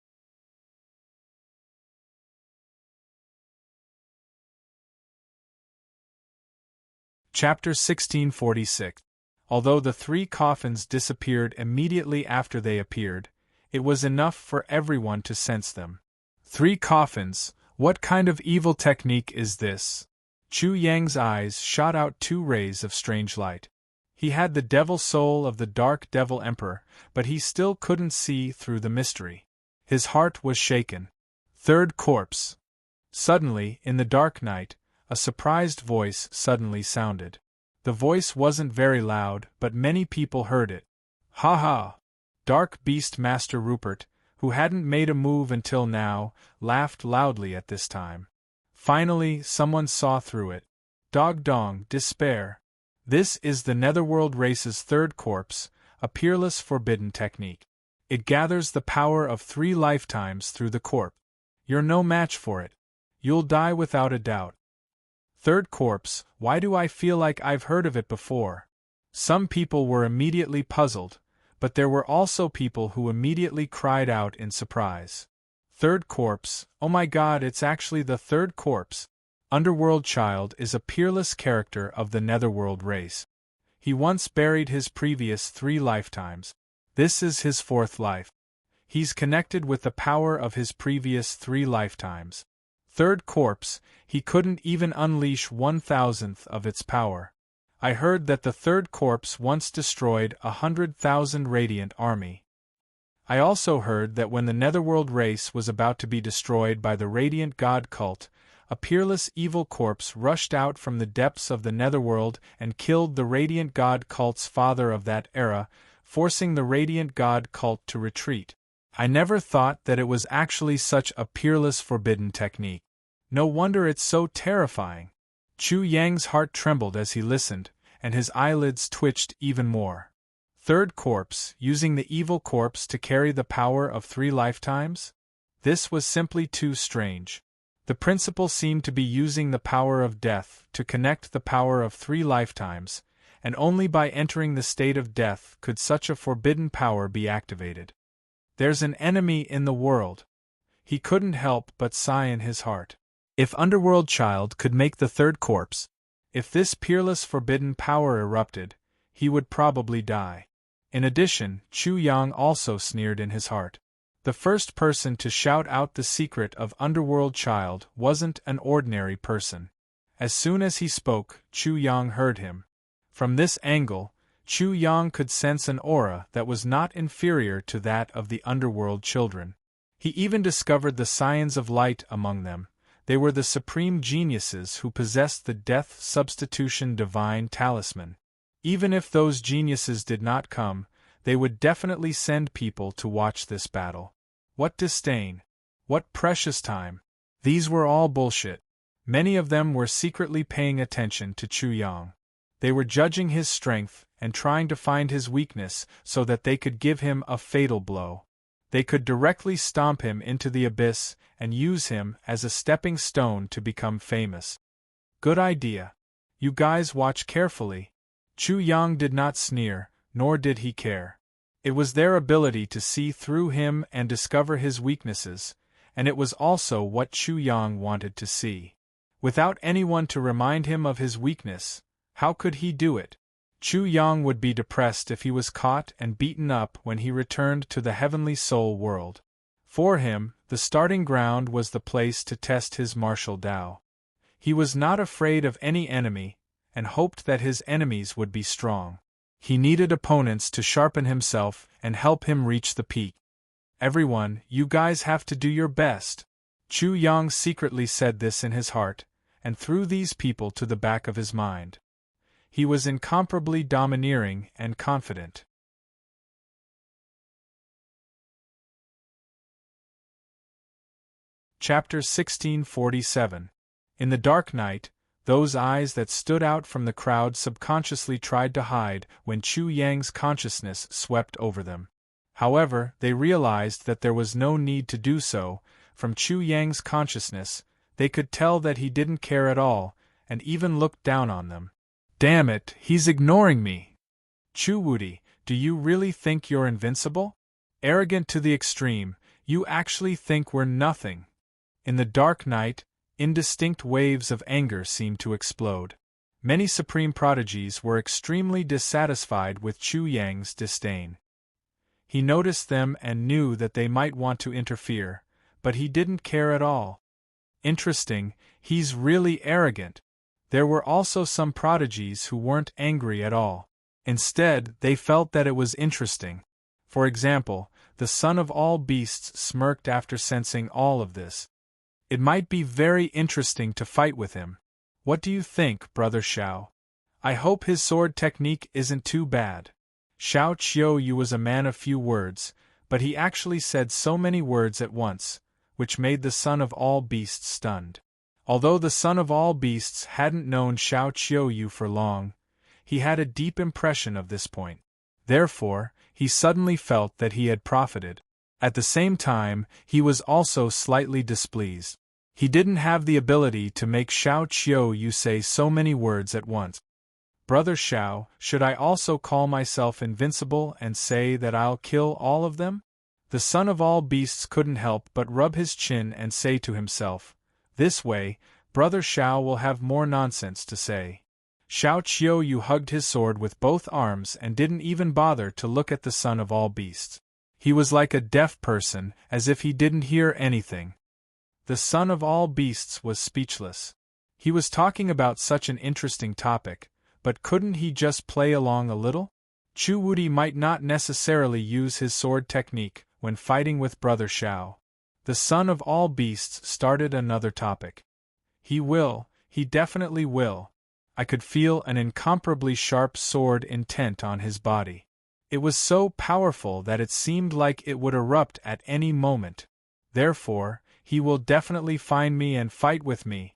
Speaker 1: Chapter 1646. Although the 3 coffins disappeared immediately after they appeared, it was enough for everyone to sense them. 3 coffins, what kind of evil technique is this? Chu Yang's eyes shot out 2 rays of strange light. He had the devil soul of the Dark Devil Emperor, but he still couldn't see through the mystery. His heart was shaken. 3rd corpse. Suddenly, in the dark night, a surprised voice suddenly sounded. The voice wasn't very loud, but many people heard it. Ha ha! Dark Beast Master Rupert, who hadn't made a move until now, laughed loudly at this time. Finally, someone saw through it. Dog Dong, despair. This is the Netherworld race's 3rd corpse, a peerless forbidden technique. It gathers the power of 3 lifetimes through the corpse. You're no match for it. You'll die without a doubt. Third corpse, why do I feel like I've heard of it before? Some people were immediately puzzled, but there were also people who immediately cried out in surprise. Third corpse, oh my god, it's actually the third corpse. Underworld Child is a peerless character of the Netherworld race. He once buried his previous 3 lifetimes. This is his 4th life. He's connected with the power of his previous 3 lifetimes. Third corpse, he couldn't even unleash 1,000th of its power. I heard that the third corpse once destroyed 100,000 Radiant army. I also heard that when the Netherworld race was about to be destroyed by the Radiant God cult, a peerless evil corpse rushed out from the depths of the Netherworld and killed the Radiant God cult's father of that era, forcing the Radiant God cult to retreat. I never thought that it was actually such a peerless forbidden technique. No wonder it's so terrifying. Chu Yang's heart trembled as he listened, and his eyelids twitched even more. Third corpse, using the evil corpse to carry the power of 3 lifetimes? This was simply too strange. The principal seemed to be using the power of death to connect the power of 3 lifetimes, and only by entering the state of death could such a forbidden power be activated. There's an enemy in the world. He couldn't help but sigh in his heart. If Underworld Child could make the third corpse, if this peerless forbidden power erupted, he would probably die. In addition, Chu Yang also sneered in his heart. The first person to shout out the secret of Underworld Child wasn't an ordinary person. As soon as he spoke, Chu Yang heard him. From this angle, Chu Yang could sense an aura that was not inferior to that of the Underworld children. He even discovered the Scions of Light among them. They were the supreme geniuses who possessed the Death Substitution Divine Talisman. Even if those geniuses did not come, they would definitely send people to watch this battle. What disdain! What precious time! These were all bullshit. Many of them were secretly paying attention to Chu Yang. They were judging his strength and trying to find his weakness so that they could give him a fatal blow. They could directly stomp him into the abyss and use him as a stepping stone to become famous. Good idea. You guys watch carefully. Chu Yang did not sneer, nor did he care. It was their ability to see through him and discover his weaknesses, and it was also what Chu Yang wanted to see. Without anyone to remind him of his weakness, how could he do it? Chu Yang would be depressed if he was caught and beaten up when he returned to the heavenly soul world. For him, the starting ground was the place to test his martial Tao. He was not afraid of any enemy, and hoped that his enemies would be strong. He needed opponents to sharpen himself and help him reach the peak. Everyone, you guys have to do your best. Chu Yang secretly said this in his heart, and threw these people to the back of his mind. He was incomparably domineering and confident. Chapter 1647. In the dark night, those eyes that stood out from the crowd subconsciously tried to hide when Chu Yang's consciousness swept over them. However, they realized that there was no need to do so. From Chu Yang's consciousness, they could tell that he didn't care at all, and even looked down on them. Damn it, he's ignoring me! Chu Wudi, do you really think you're invincible? Arrogant to the extreme, you actually think we're nothing. In the dark night, indistinct waves of anger seemed to explode. Many supreme prodigies were extremely dissatisfied with Chu Yang's disdain. He noticed them and knew that they might want to interfere, but he didn't care at all. Interesting, he's really arrogant. There were also some prodigies who weren't angry at all. Instead, they felt that it was interesting. For example, the son of all beasts smirked after sensing all of this. It might be very interesting to fight with him. What do you think, Brother Xiao? I hope his sword technique isn't too bad. Xiao Qiuyu was a man of few words, but he actually said so many words at once, which made the son of all beasts stunned. Although the son of all beasts hadn't known Xiao Qiuyu for long, he had a deep impression of this point. Therefore, he suddenly felt that he had profited. At the same time, he was also slightly displeased. He didn't have the ability to make Xiao Qiu say so many words at once. Brother Xiao, should I also call myself invincible and say that I'll kill all of them? The son of all beasts couldn't help but rub his chin and say to himself, this way, Brother Xiao will have more nonsense to say. Xiao Qiu hugged his sword with both arms and didn't even bother to look at the son of all beasts. He was like a deaf person, as if he didn't hear anything. The son of all beasts was speechless. He was talking about such an interesting topic, but couldn't he just play along a little? Chu Wuti might not necessarily use his sword technique when fighting with Brother Xiao. The son of all beasts started another topic. He definitely will. I could feel an incomparably sharp sword intent on his body. It was so powerful that it seemed like it would erupt at any moment. Therefore, he will definitely find me and fight with me.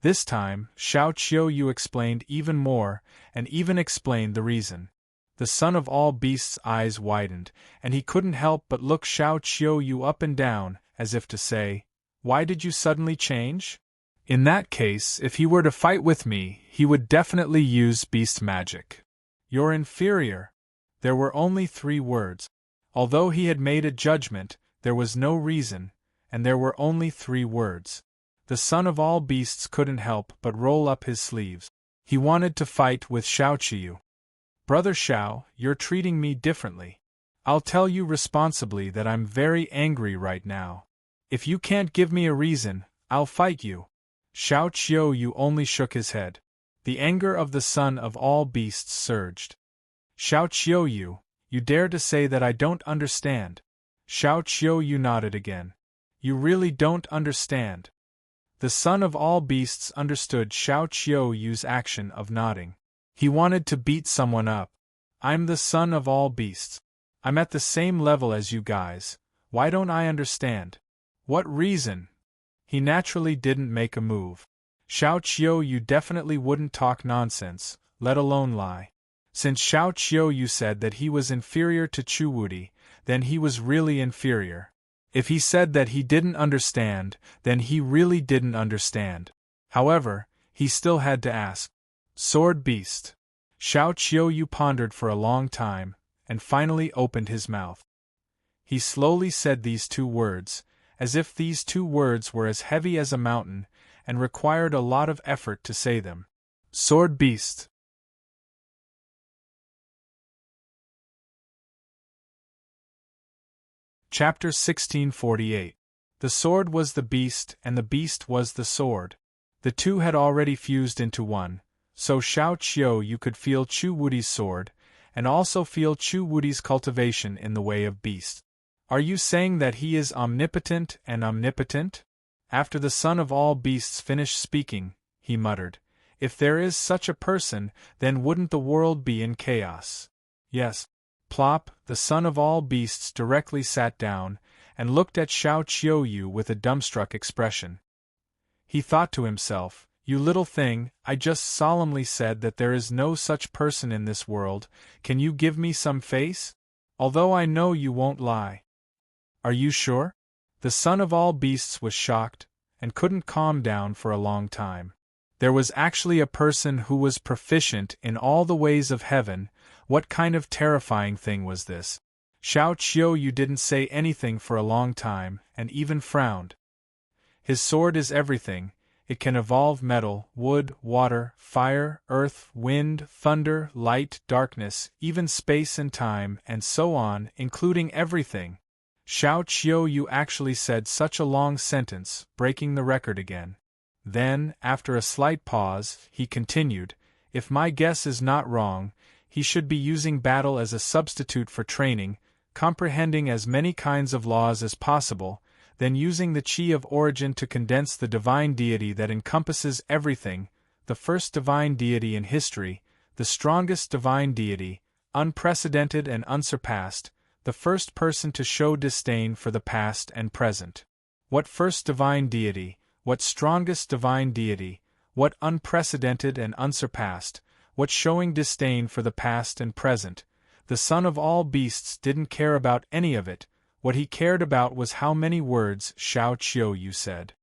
Speaker 1: This time, Xiao Qiu explained even more, and even explained the reason. The son of all beasts' eyes widened, and he couldn't help but look Xiao Qiu up and down, as if to say, why did you suddenly change? In that case, if he were to fight with me, he would definitely use beast magic. You're inferior. There were only 3 words. Although he had made a judgment, there was no reason, and there were only 3 words. The son of all beasts couldn't help but roll up his sleeves. He wanted to fight with Xiao Qiu. Brother Xiao, you're treating me differently. I'll tell you responsibly that I'm very angry right now. If you can't give me a reason, I'll fight you. Xiao Qiu only shook his head. The anger of the son of all beasts surged. Xiao Qiu, you dare to say that I don't understand? Xiao Qiu nodded again. You really don't understand. The son of all beasts understood Xiao Qiu's action of nodding. He wanted to beat someone up. I'm the son of all beasts. I'm at the same level as you guys. Why don't I understand? What reason? He naturally didn't make a move. Xiao Qiu definitely wouldn't talk nonsense, let alone lie. Since Xiao Qiu said that he was inferior to Chu Wuti, then he was really inferior. If he said that he didn't understand, then he really didn't understand. However, he still had to ask. Sword beast. Xiao Qiu pondered for a long time, and finally opened his mouth. He slowly said these 2 words, as if these 2 words were as heavy as a mountain, and required a lot of effort to say them. Sword beast. Chapter 1648. The sword was the beast and the beast was the sword. The 2 had already fused into one, so Xiao Qiu could feel Chu Wuti's sword, and also feel Chu Wuti's cultivation in the way of beast. Are you saying that he is omnipotent and omnipotent? After the son of all beasts finished speaking, he muttered, if there is such a person, then wouldn't the world be in chaos? Yes. Plop, the son of all beasts directly sat down, and looked at Xiao Qiu with a dumbstruck expression. He thought to himself, you little thing, I just solemnly said that there is no such person in this world, can you give me some face? Although I know you won't lie. Are you sure? The son of all beasts was shocked, and couldn't calm down for a long time. There was actually a person who was proficient in all the ways of heaven. What kind of terrifying thing was this? Xiao Qiu didn't say anything for a long time, and even frowned. His sword is everything. It can evolve metal, wood, water, fire, earth, wind, thunder, light, darkness, even space and time, and so on, including everything. Xiao Qiu actually said such a long sentence, breaking the record again. Then, after a slight pause, he continued, if my guess is not wrong, he should be using battle as a substitute for training, comprehending as many kinds of laws as possible, then using the chi of origin to condense the divine deity that encompasses everything, the first divine deity in history, the strongest divine deity, unprecedented and unsurpassed, the first person to show disdain for the past and present. What first divine deity, what strongest divine deity, what unprecedented and unsurpassed, what showing disdain for the past and present. The son of all beasts didn't care about any of it. What he cared about was how many words Xiao Qiu said.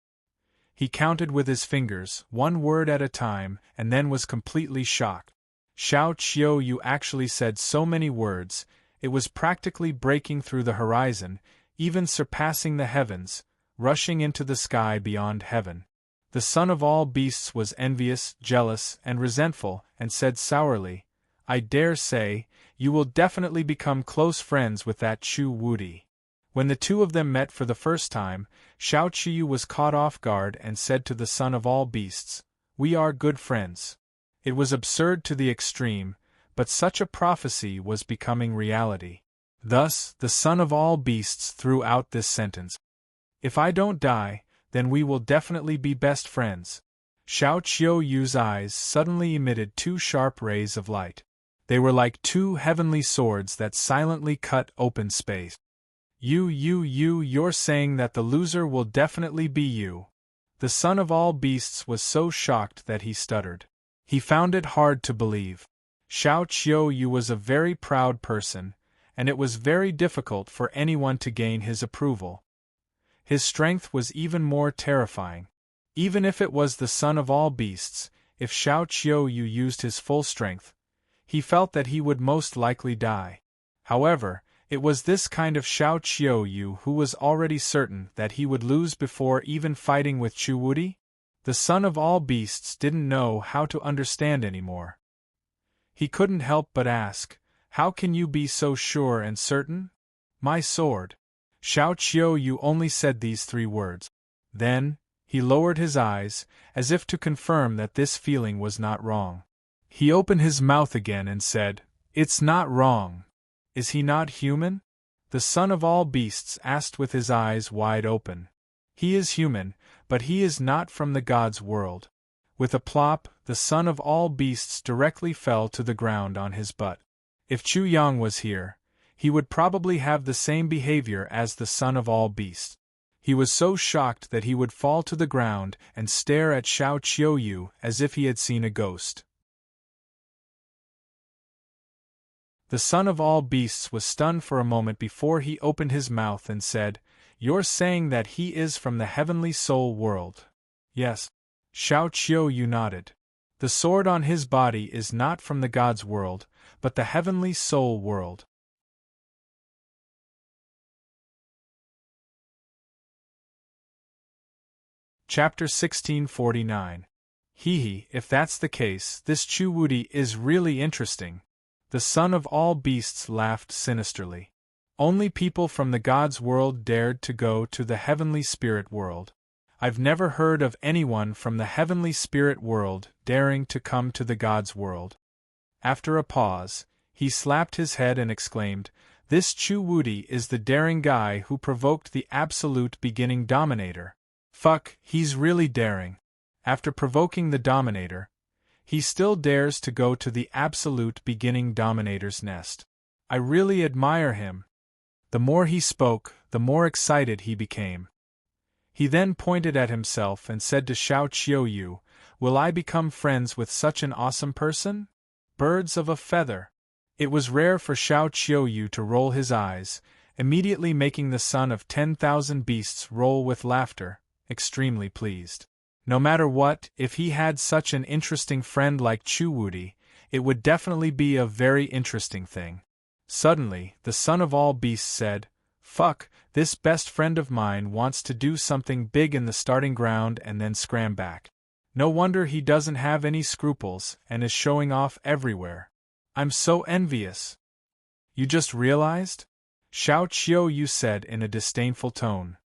Speaker 1: He counted with his fingers, one word at a time, and then was completely shocked. Xiao Qiu Yu actually said so many words, it was practically breaking through the horizon, even surpassing the heavens, rushing into the sky beyond heaven. The son of all beasts was envious, jealous, and resentful, and said sourly, "I dare say, you will definitely become close friends with that Chu Wudi." When the two of them met for the first time, Xiao Qiu was caught off guard and said to the son of all beasts, "We are good friends." It was absurd to the extreme, but such a prophecy was becoming reality. Thus, the son of all beasts threw out this sentence. "If I don't die, then we will definitely be best friends." Xiao Qiu Yu's eyes suddenly emitted two sharp rays of light. They were like two heavenly swords that silently cut open space. You're saying that the loser will definitely be you." The son of all beasts was so shocked that he stuttered. He found it hard to believe. Xiao Qiu Yu was a very proud person, and it was very difficult for anyone to gain his approval. His strength was even more terrifying. Even if it was the son of all beasts, if Xiao Qiu Yu used his full strength, he felt that he would most likely die. However, it was this kind of Xiao Qiu Yu who was already certain that he would lose before even fighting with Chu Wudi. The son of all beasts didn't know how to understand anymore. He couldn't help but ask, "How can you be so sure and certain?" "My sword." Xiao Qiu Yu only said these three words. Then, he lowered his eyes, as if to confirm that this feeling was not wrong. He opened his mouth again and said, "It's not wrong. Is he not human?" The son of all beasts asked with his eyes wide open. "He is human, but he is not from the gods' world." With a plop, the son of all beasts directly fell to the ground on his butt. If Chu Yang was here, he would probably have the same behavior as the son of all beasts. He was so shocked that he would fall to the ground and stare at Xiao Qiu Yu as if he had seen a ghost. The son of all beasts was stunned for a moment before he opened his mouth and said, "You're saying that he is from the heavenly soul world?" "Yes." Xiao Qiu Yu nodded. "The sword on his body is not from the gods' world, but the heavenly soul world." Chapter 1649. Hee, if that's the case, this Chu Wudi is really interesting. The son of all beasts laughed sinisterly. Only people from the gods' world dared to go to the heavenly spirit world. I've never heard of anyone from the heavenly spirit world daring to come to the gods' world. After a pause, he slapped his head and exclaimed, "This Chu Wudi is the daring guy who provoked the absolute beginning dominator. Fuck, he's really daring. After provoking the dominator, he still dares to go to the absolute beginning dominator's nest. I really admire him." The more he spoke, the more excited he became. He then pointed at himself and said to Xiao Qiu Yu, "Will I become friends with such an awesome person?" Birds of a feather. It was rare for Xiao Qiu Yu to roll his eyes, immediately making the son of 10,000 beasts roll with laughter, extremely pleased. No matter what, if he had such an interesting friend like Chu Wudi, it would definitely be a very interesting thing. Suddenly, the son of all beasts said, "Fuck, this best friend of mine wants to do something big in the starting ground and then scram back. No wonder he doesn't have any scruples and is showing off everywhere. I'm so envious." "You just realized?" Xiao Qiu Yu said in a disdainful tone.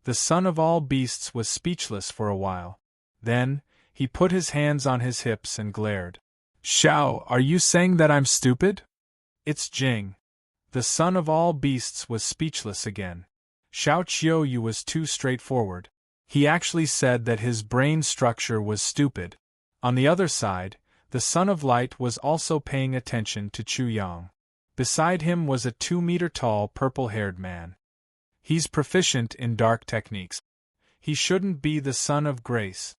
Speaker 1: The son of all beasts was speechless for a while. Then, he put his hands on his hips and glared. "Xiao, are you saying that I'm stupid?" "It's Jing." The son of all beasts was speechless again. Xiao Qiu Yu was too straightforward. He actually said that his brain structure was stupid. On the other side, the son of light was also paying attention to Chu Yang. Beside him was a 2-meter-tall purple-haired man. "He's proficient in dark techniques. He shouldn't be the son of grace.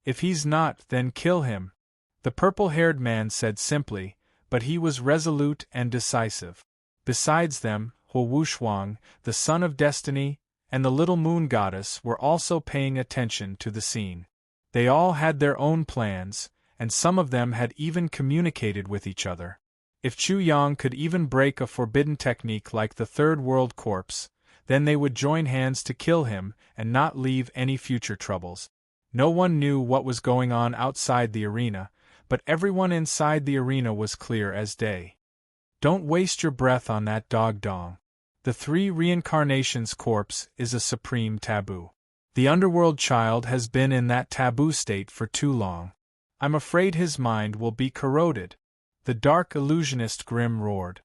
Speaker 1: If he's not, then kill him," the purple-haired man said simply, but he was resolute and decisive. Besides them, Hu Wushuang, the son of destiny, and the little moon goddess were also paying attention to the scene. They all had their own plans, and some of them had even communicated with each other. If Chu Yang could even break a forbidden technique like the Third World Corpse, then they would join hands to kill him and not leave any future troubles. No one knew what was going on outside the arena, but everyone inside the arena was clear as day. Don't waste your breath on that dog dong. The three reincarnations corpse is a supreme taboo. The underworld child has been in that taboo state for too long. I'm afraid his mind will be corroded. The dark illusionist Grimm roared.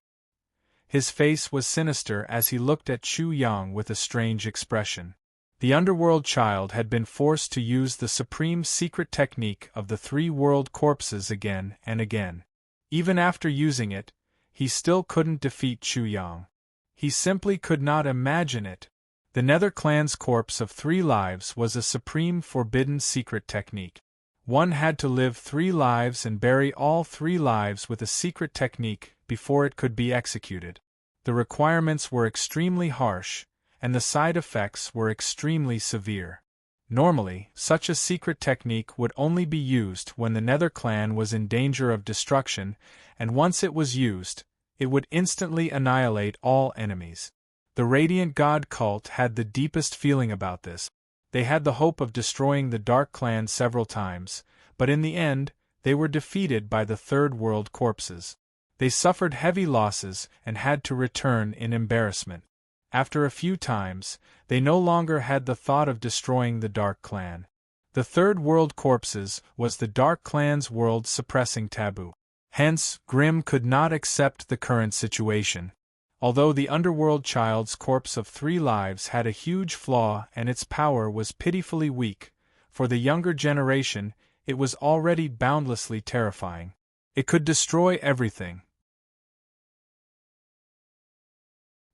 Speaker 1: His face was sinister as he looked at Chu Yang with a strange expression. The underworld child had been forced to use the supreme secret technique of the three world corpses again and again. Even after using it, he still couldn't defeat Chu Yang. He simply could not imagine it. The Nether Clan's corpse of 3 lives was a supreme forbidden secret technique. One had to live 3 lives and bury all 3 lives with a secret technique before it could be executed. The requirements were extremely harsh, and the side effects were extremely severe. Normally, such a secret technique would only be used when the Nether Clan was in danger of destruction, and once it was used, it would instantly annihilate all enemies. The Radiant God cult had the deepest feeling about this. They had the hope of destroying the Dark Clan several times, but in the end, they were defeated by the Third World corpses. They suffered heavy losses and had to return in embarrassment. After a few times, they no longer had the thought of destroying the Dark Clan. The Third World corpses was the Dark Clan's world-suppressing taboo. Hence, Grimm could not accept the current situation. Although the underworld child's corpse of 3 lives had a huge flaw and its power was pitifully weak, for the younger generation, it was already boundlessly terrifying. It could destroy everything.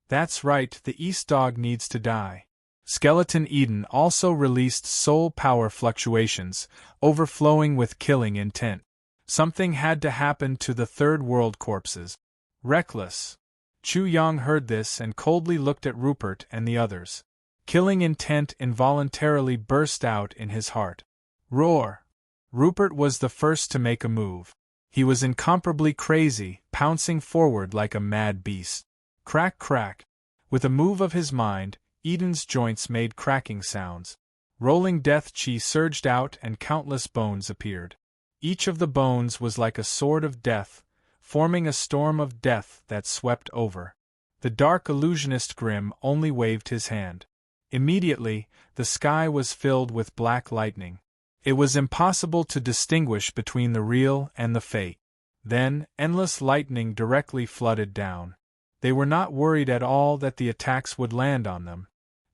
Speaker 1: That's right, the East Dog needs to die. Skeleton Eden also released soul power fluctuations, overflowing with killing intent. Something had to happen to the Third World corpses. Reckless. Chu Yang heard this and coldly looked at Rupert and the others. Killing intent involuntarily burst out in his heart. Roar! Rupert was the first to make a move. He was incomparably crazy, pouncing forward like a mad beast. Crack, crack. With a move of his mind, Eden's joints made cracking sounds. Rolling death chi surged out and countless bones appeared. Each of the bones was like a sword of death, forming a storm of death that swept over. The dark illusionist Grimm only waved his hand. Immediately, the sky was filled with black lightning. It was impossible to distinguish between the real and the fake. Then, endless lightning directly flooded down. They were not worried at all that the attacks would land on them.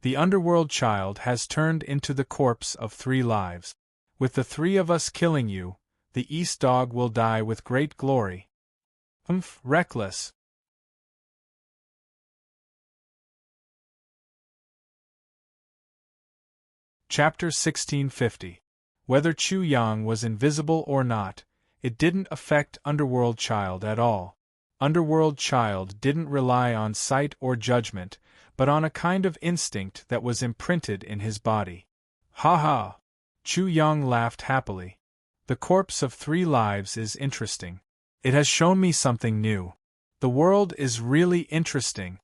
Speaker 1: The underworld child has turned into the corpse of 3 lives. With the 3 of us killing you, the East Dog will die with great glory. Reckless. Chapter 1650. Whether Chu Yang was invisible or not, it didn't affect Underworld Child at all. Underworld Child didn't rely on sight or judgment, but on a kind of instinct that was imprinted in his body. Ha ha! Chu Yang laughed happily. The corpse of 3 lives is interesting. It has shown me something new. The world is really interesting.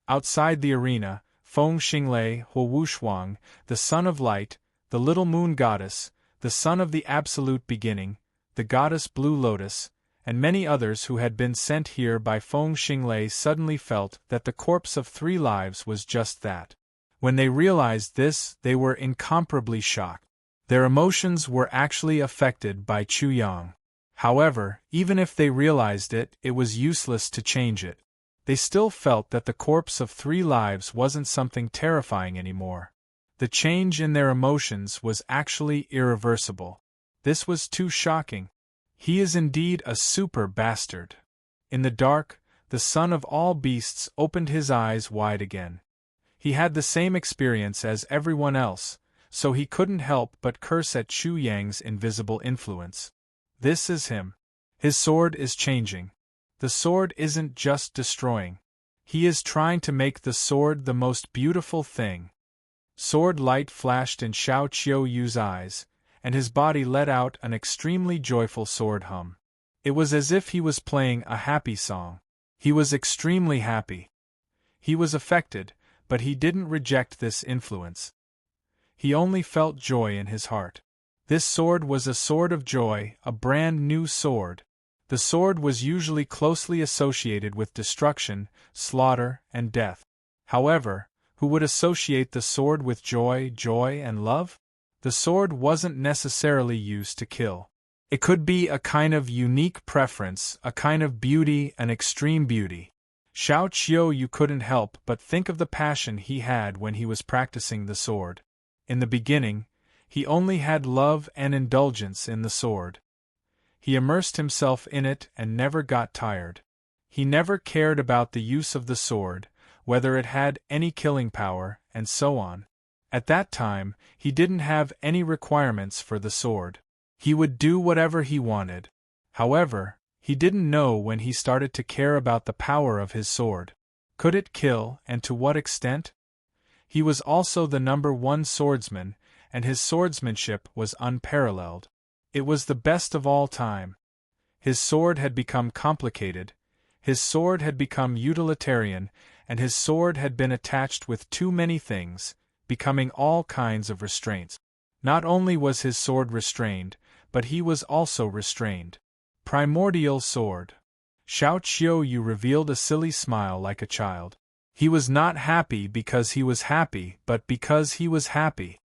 Speaker 1: Outside the arena, Feng Xinglei Huowushuang, the Son of Light, the Little Moon Goddess, the Son of the Absolute Beginning, the Goddess Blue Lotus, and many others who had been sent here by Feng Xinglei suddenly felt that the corpse of 3 lives was just that. When they realized this, they were incomparably shocked. Their emotions were actually affected by Chu Yang. However, even if they realized it, it was useless to change it. They still felt that the corpse of 3 lives wasn't something terrifying anymore. The change in their emotions was actually irreversible. This was too shocking. He is indeed a super bastard. In the dark, the son of all beasts opened his eyes wide again. He had the same experience as everyone else, so he couldn't help but curse at Chu Yang's invisible influence. This is him. His sword is changing. The sword isn't just destroying. He is trying to make the sword the most beautiful thing. Sword light flashed in Xiao Qiuyu's eyes, and his body let out an extremely joyful sword hum. It was as if he was playing a happy song. He was extremely happy. He was affected, but he didn't reject this influence. He only felt joy in his heart. This sword was a sword of joy, a brand new sword. The sword was usually closely associated with destruction, slaughter, and death. However, who would associate the sword with joy, and love? The sword wasn't necessarily used to kill. It could be a kind of unique preference, a kind of beauty, an extreme beauty. Xiao Qiuyu couldn't help but think of the passion he had when he was practicing the sword. In the beginning, he only had love and indulgence in the sword. He immersed himself in it and never got tired. He never cared about the use of the sword, whether it had any killing power, and so on. At that time, he didn't have any requirements for the sword. He would do whatever he wanted. However, he didn't know when he started to care about the power of his sword. Could it kill, and to what extent? He was also the #1 swordsman, and his swordsmanship was unparalleled. It was the best of all time. His sword had become complicated, his sword had become utilitarian, and his sword had been attached with too many things, becoming all kinds of restraints. Not only was his sword restrained, but he was also restrained. Primordial sword. Xiao Qiuyu revealed a silly smile like a child. He was not happy because he was happy, but because he was happy.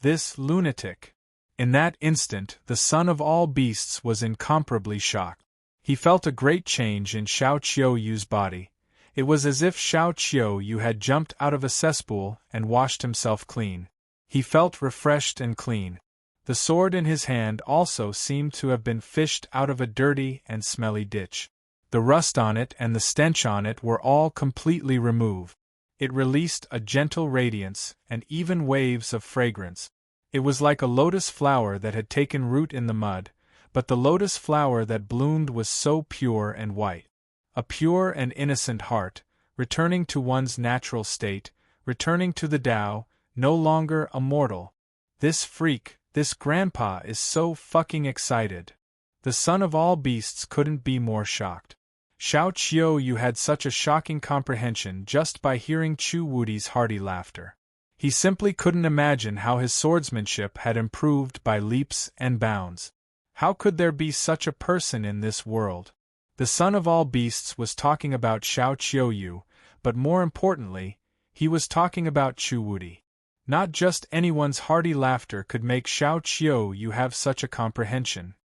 Speaker 1: This lunatic. In that instant, the son of all beasts was incomparably shocked. He felt a great change in Xiao Qiuyu's body. It was as if Xiao Qiuyu had jumped out of a cesspool and washed himself clean. He felt refreshed and clean. The sword in his hand also seemed to have been fished out of a dirty and smelly ditch. The rust on it and the stench on it were all completely removed. It released a gentle radiance and even waves of fragrance. It was like a lotus flower that had taken root in the mud, but the lotus flower that bloomed was so pure and white. A pure and innocent heart, returning to one's natural state, returning to the Tao, no longer a mortal. This freak, this grandpa is so fucking excited. The son of all beasts couldn't be more shocked. Xiao Qiuyu had such a shocking comprehension just by hearing Chu Wudi's hearty laughter. He simply couldn't imagine how his swordsmanship had improved by leaps and bounds. How could there be such a person in this world? The son of all beasts was talking about Xiao Qiuyu, but more importantly, he was talking about Chu Wudi. Not just anyone's hearty laughter could make Xiao Qiuyu have such a comprehension.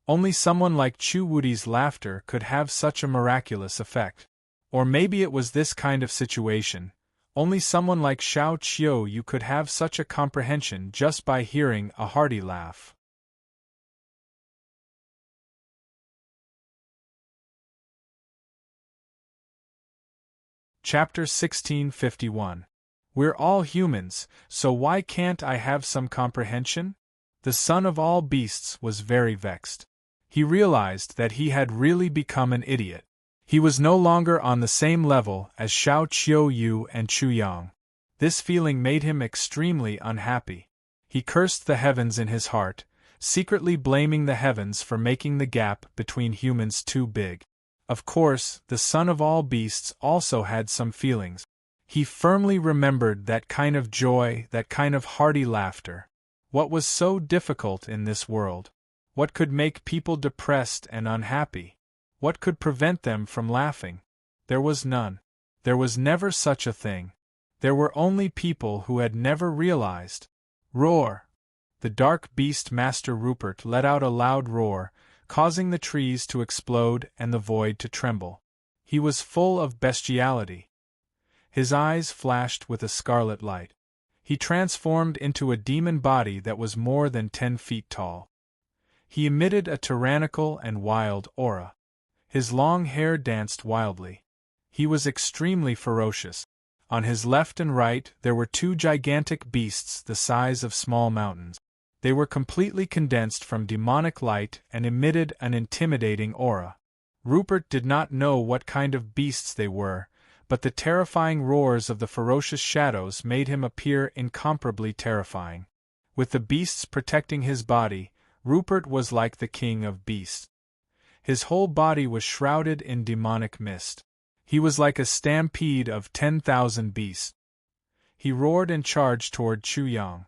Speaker 1: Only someone like Chu Wudi's laughter could have such a miraculous effect. Or maybe it was this kind of situation. Only someone like Xiao Qiuyu could have such a comprehension just by hearing a hearty laugh. Chapter 1651. We're all humans, so why can't I have some comprehension? The son of all beasts was very vexed. He realized that he had really become an idiot. He was no longer on the same level as Xiao Qiuyu and Chu Yang. This feeling made him extremely unhappy. He cursed the heavens in his heart, secretly blaming the heavens for making the gap between humans too big. Of course, the son of all beasts also had some feelings. He firmly remembered that kind of joy, that kind of hearty laughter. What was so difficult in this world? What could make people depressed and unhappy? What could prevent them from laughing? There was none. There was never such a thing. There were only people who had never realized. Roar! The dark beast Master Rupert let out a loud roar, causing the trees to explode and the void to tremble. He was full of bestiality. His eyes flashed with a scarlet light. He transformed into a demon body that was more than 10 feet tall. He emitted a tyrannical and wild aura. His long hair danced wildly. He was extremely ferocious. On his left and right there were 2 gigantic beasts the size of small mountains. They were completely condensed from demonic light and emitted an intimidating aura. Rupert did not know what kind of beasts they were, but the terrifying roars of the ferocious shadows made him appear incomparably terrifying. With the beasts protecting his body, Rupert was like the king of beasts. His whole body was shrouded in demonic mist. He was like a stampede of 10,000 beasts. He roared and charged toward Chu Yang.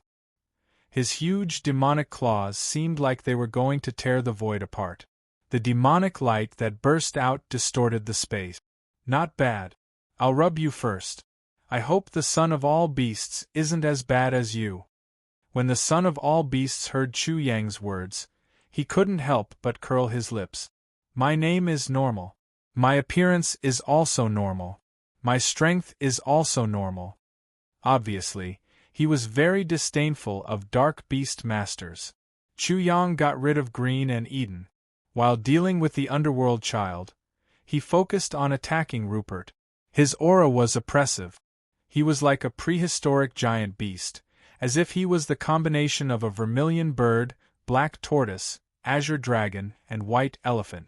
Speaker 1: His huge demonic claws seemed like they were going to tear the void apart. The demonic light that burst out distorted the space. Not bad. I'll rub you first. I hope the son of all beasts isn't as bad as you. When the son of all beasts heard Chu Yang's words, he couldn't help but curl his lips. My name is normal. My appearance is also normal. My strength is also normal. Obviously, he was very disdainful of dark beast masters. Chu Yang got rid of Green and Eden. While dealing with the underworld child, he focused on attacking Rupert. His aura was oppressive. He was like a prehistoric giant beast, as if he was the combination of a vermilion bird, black tortoise, azure dragon, and white elephant.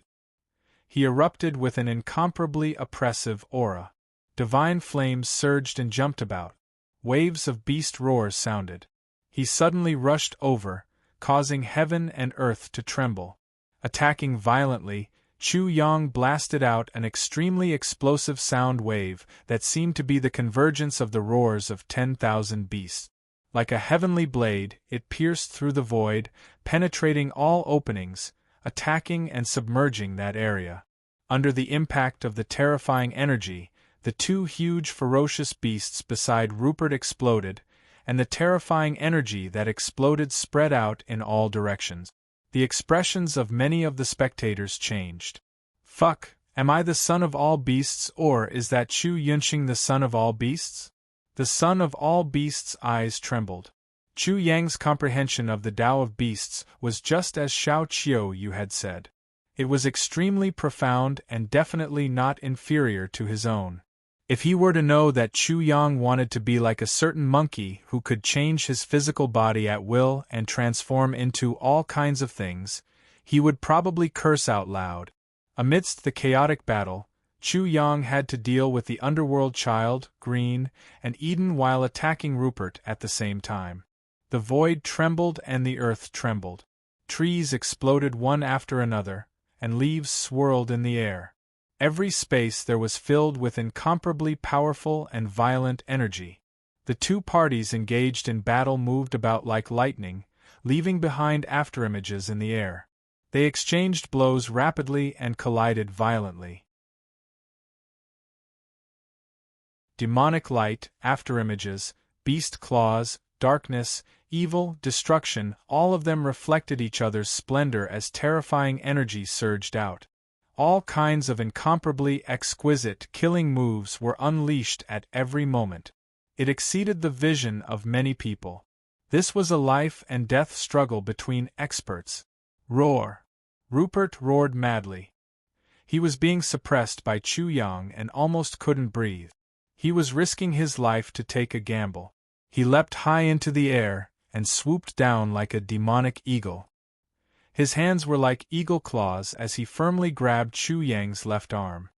Speaker 1: He erupted with an incomparably oppressive aura. Divine flames surged and jumped about. Waves of beast roars sounded. He suddenly rushed over, causing heaven and earth to tremble. Attacking violently, Chu Yang blasted out an extremely explosive sound wave that seemed to be the convergence of the roars of 10,000 beasts. Like a heavenly blade, it pierced through the void, penetrating all openings, attacking and submerging that area. Under the impact of the terrifying energy, the two huge ferocious beasts beside Rupert exploded, and the terrifying energy that exploded spread out in all directions. The expressions of many of the spectators changed. Fuck, am I the son of all beasts, or is that Chu Yunqing the son of all beasts? The son of all beasts' eyes trembled. Chu Yang's comprehension of the Tao of beasts was just as Xiao Qiu Yu had said. It was extremely profound and definitely not inferior to his own. If he were to know that Chu Yang wanted to be like a certain monkey who could change his physical body at will and transform into all kinds of things, he would probably curse out loud. Amidst the chaotic battle, Chu Yang had to deal with the underworld child, Green, and Eden while attacking Rupert at the same time. The void trembled and the earth trembled. Trees exploded one after another, and leaves swirled in the air. Every space there was filled with incomparably powerful and violent energy. The two parties engaged in battle moved about like lightning, leaving behind afterimages in the air. They exchanged blows rapidly and collided violently. Demonic light, afterimages, beast claws, darkness, evil, destruction, all of them reflected each other's splendor as terrifying energy surged out. All kinds of incomparably exquisite killing moves were unleashed at every moment. It exceeded the vision of many people. This was a life and death struggle between experts. Roar! Rupert roared madly. He was being suppressed by Chu Yang and almost couldn't breathe. He was risking his life to take a gamble. He leapt high into the air and swooped down like a demonic eagle. His hands were like eagle claws as he firmly grabbed Chu Yang's left arm.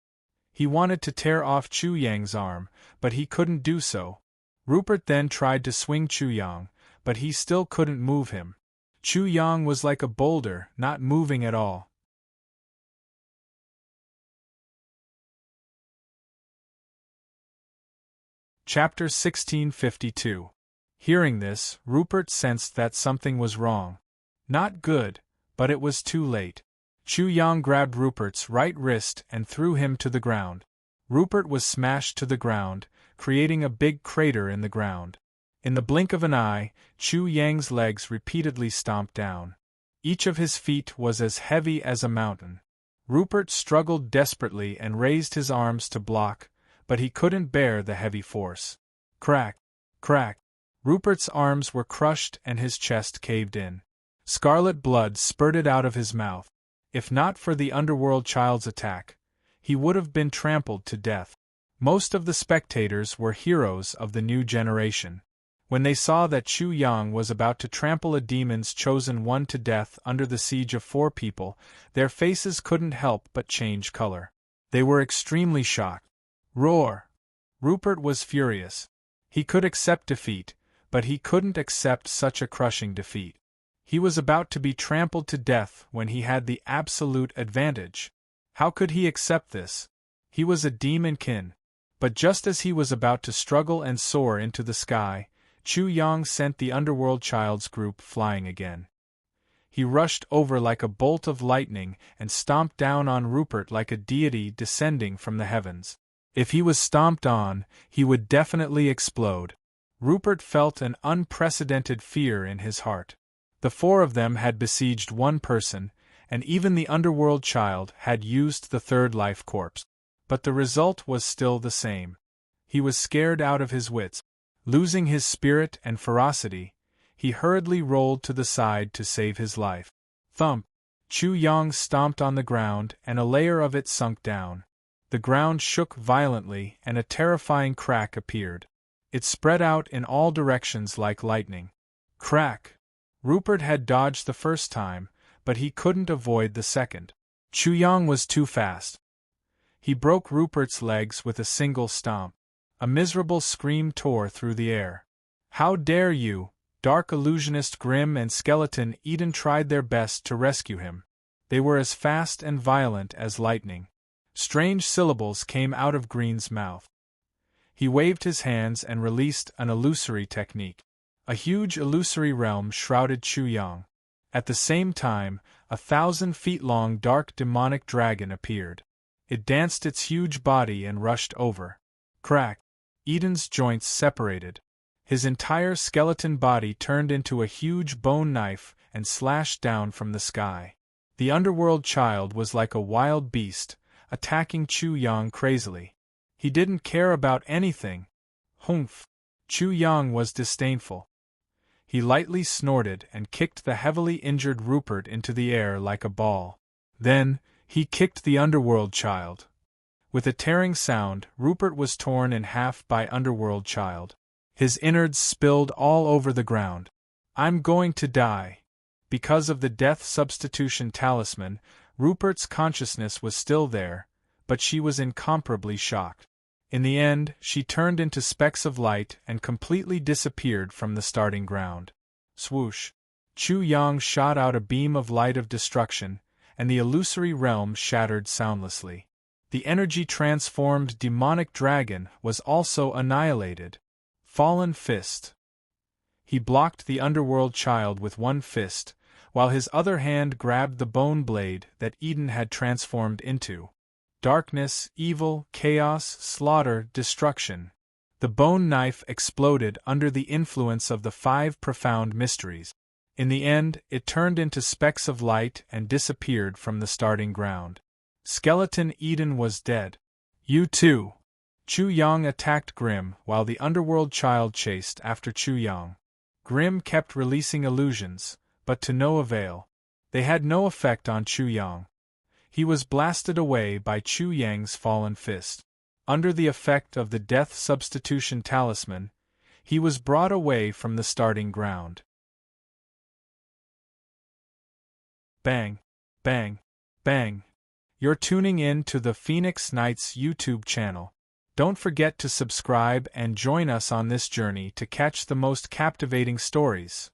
Speaker 1: He wanted to tear off Chu Yang's arm, but he couldn't do so. Rupert then tried to swing Chu Yang, but he still couldn't move him. Chu Yang was like a boulder, not moving at all. Chapter 1652. Hearing this, Rupert sensed that something was wrong. Not good, but it was too late. Chu Yang grabbed Rupert's right wrist and threw him to the ground. Rupert was smashed to the ground, creating a big crater in the ground. In the blink of an eye, Chu Yang's legs repeatedly stomped down. Each of his feet was as heavy as a mountain. Rupert struggled desperately and raised his arms to block, but he couldn't bear the heavy force. Crack! Crack! Rupert's arms were crushed and his chest caved in. Scarlet blood spurted out of his mouth. If not for the underworld child's attack, he would have been trampled to death. Most of the spectators were heroes of the new generation. When they saw that Chu Yang was about to trample a demon's chosen one to death under the siege of 4 people, their faces couldn't help but change color. They were extremely shocked. Roar! Rupert was furious. He could accept defeat, but he couldn't accept such a crushing defeat. He was about to be trampled to death when he had the absolute advantage. How could he accept this? He was a demon-kin. But just as he was about to struggle and soar into the sky, Chu Yang sent the underworld child's group flying again. He rushed over like a bolt of lightning and stomped down on Rupert like a deity descending from the heavens. If he was stomped on, he would definitely explode. Rupert felt an unprecedented fear in his heart. The four of them had besieged one person, and even the underworld child had used the third life corpse. But the result was still the same. He was scared out of his wits. Losing his spirit and ferocity, he hurriedly rolled to the side to save his life. Thump! Chu Yang stomped on the ground and a layer of it sunk down. The ground shook violently and a terrifying crack appeared. It spread out in all directions like lightning. Crack! Rupert had dodged the first time, but he couldn't avoid the second. Chu Yang was too fast. He broke Rupert's legs with a single stomp. A miserable scream tore through the air. "How dare you!" Dark illusionist Grimm and skeleton Eden tried their best to rescue him. They were as fast and violent as lightning. Strange syllables came out of Green's mouth. He waved his hands and released an illusory technique. A huge illusory realm shrouded Chu Yang. At the same time, 1,000 feet long dark demonic dragon appeared. It danced its huge body and rushed over. Crack! Eden's joints separated. His entire skeleton body turned into a huge bone knife and slashed down from the sky. The underworld child was like a wild beast, attacking Chu Yang crazily. He didn't care about anything. Humph! Chu Yang was disdainful. He lightly snorted and kicked the heavily injured Rupert into the air like a ball. Then, he kicked the underworld child. With a tearing sound, Rupert was torn in half by underworld child. His innards spilled all over the ground. "I'm going to die." Because of the death substitution talisman, Rupert's consciousness was still there, but she was incomparably shocked. In the end, she turned into specks of light and completely disappeared from the starting ground. Swoosh! Chu Yang shot out a beam of light of destruction, and the illusory realm shattered soundlessly. The energy-transformed demonic dragon was also annihilated. Fallen fist. He blocked the underworld child with one fist, while his other hand grabbed the bone blade that Eden had transformed into. Darkness, evil, chaos, slaughter, destruction. The bone knife exploded under the influence of the 5 profound mysteries. In the end, it turned into specks of light and disappeared from the starting ground. Skeleton Eden was dead. You too. Chu Yang attacked Grimm while the underworld child chased after Chu Yang. Grimm kept releasing illusions, but to no avail. They had no effect on Chu Yang. He was blasted away by Chu Yang's fallen fist. Under the effect of the death substitution talisman, he was brought away from the starting ground. Bang, bang, bang. You're tuning in to the Phoenix Knights YouTube channel. Don't forget to subscribe and join us on this journey to catch the most captivating stories.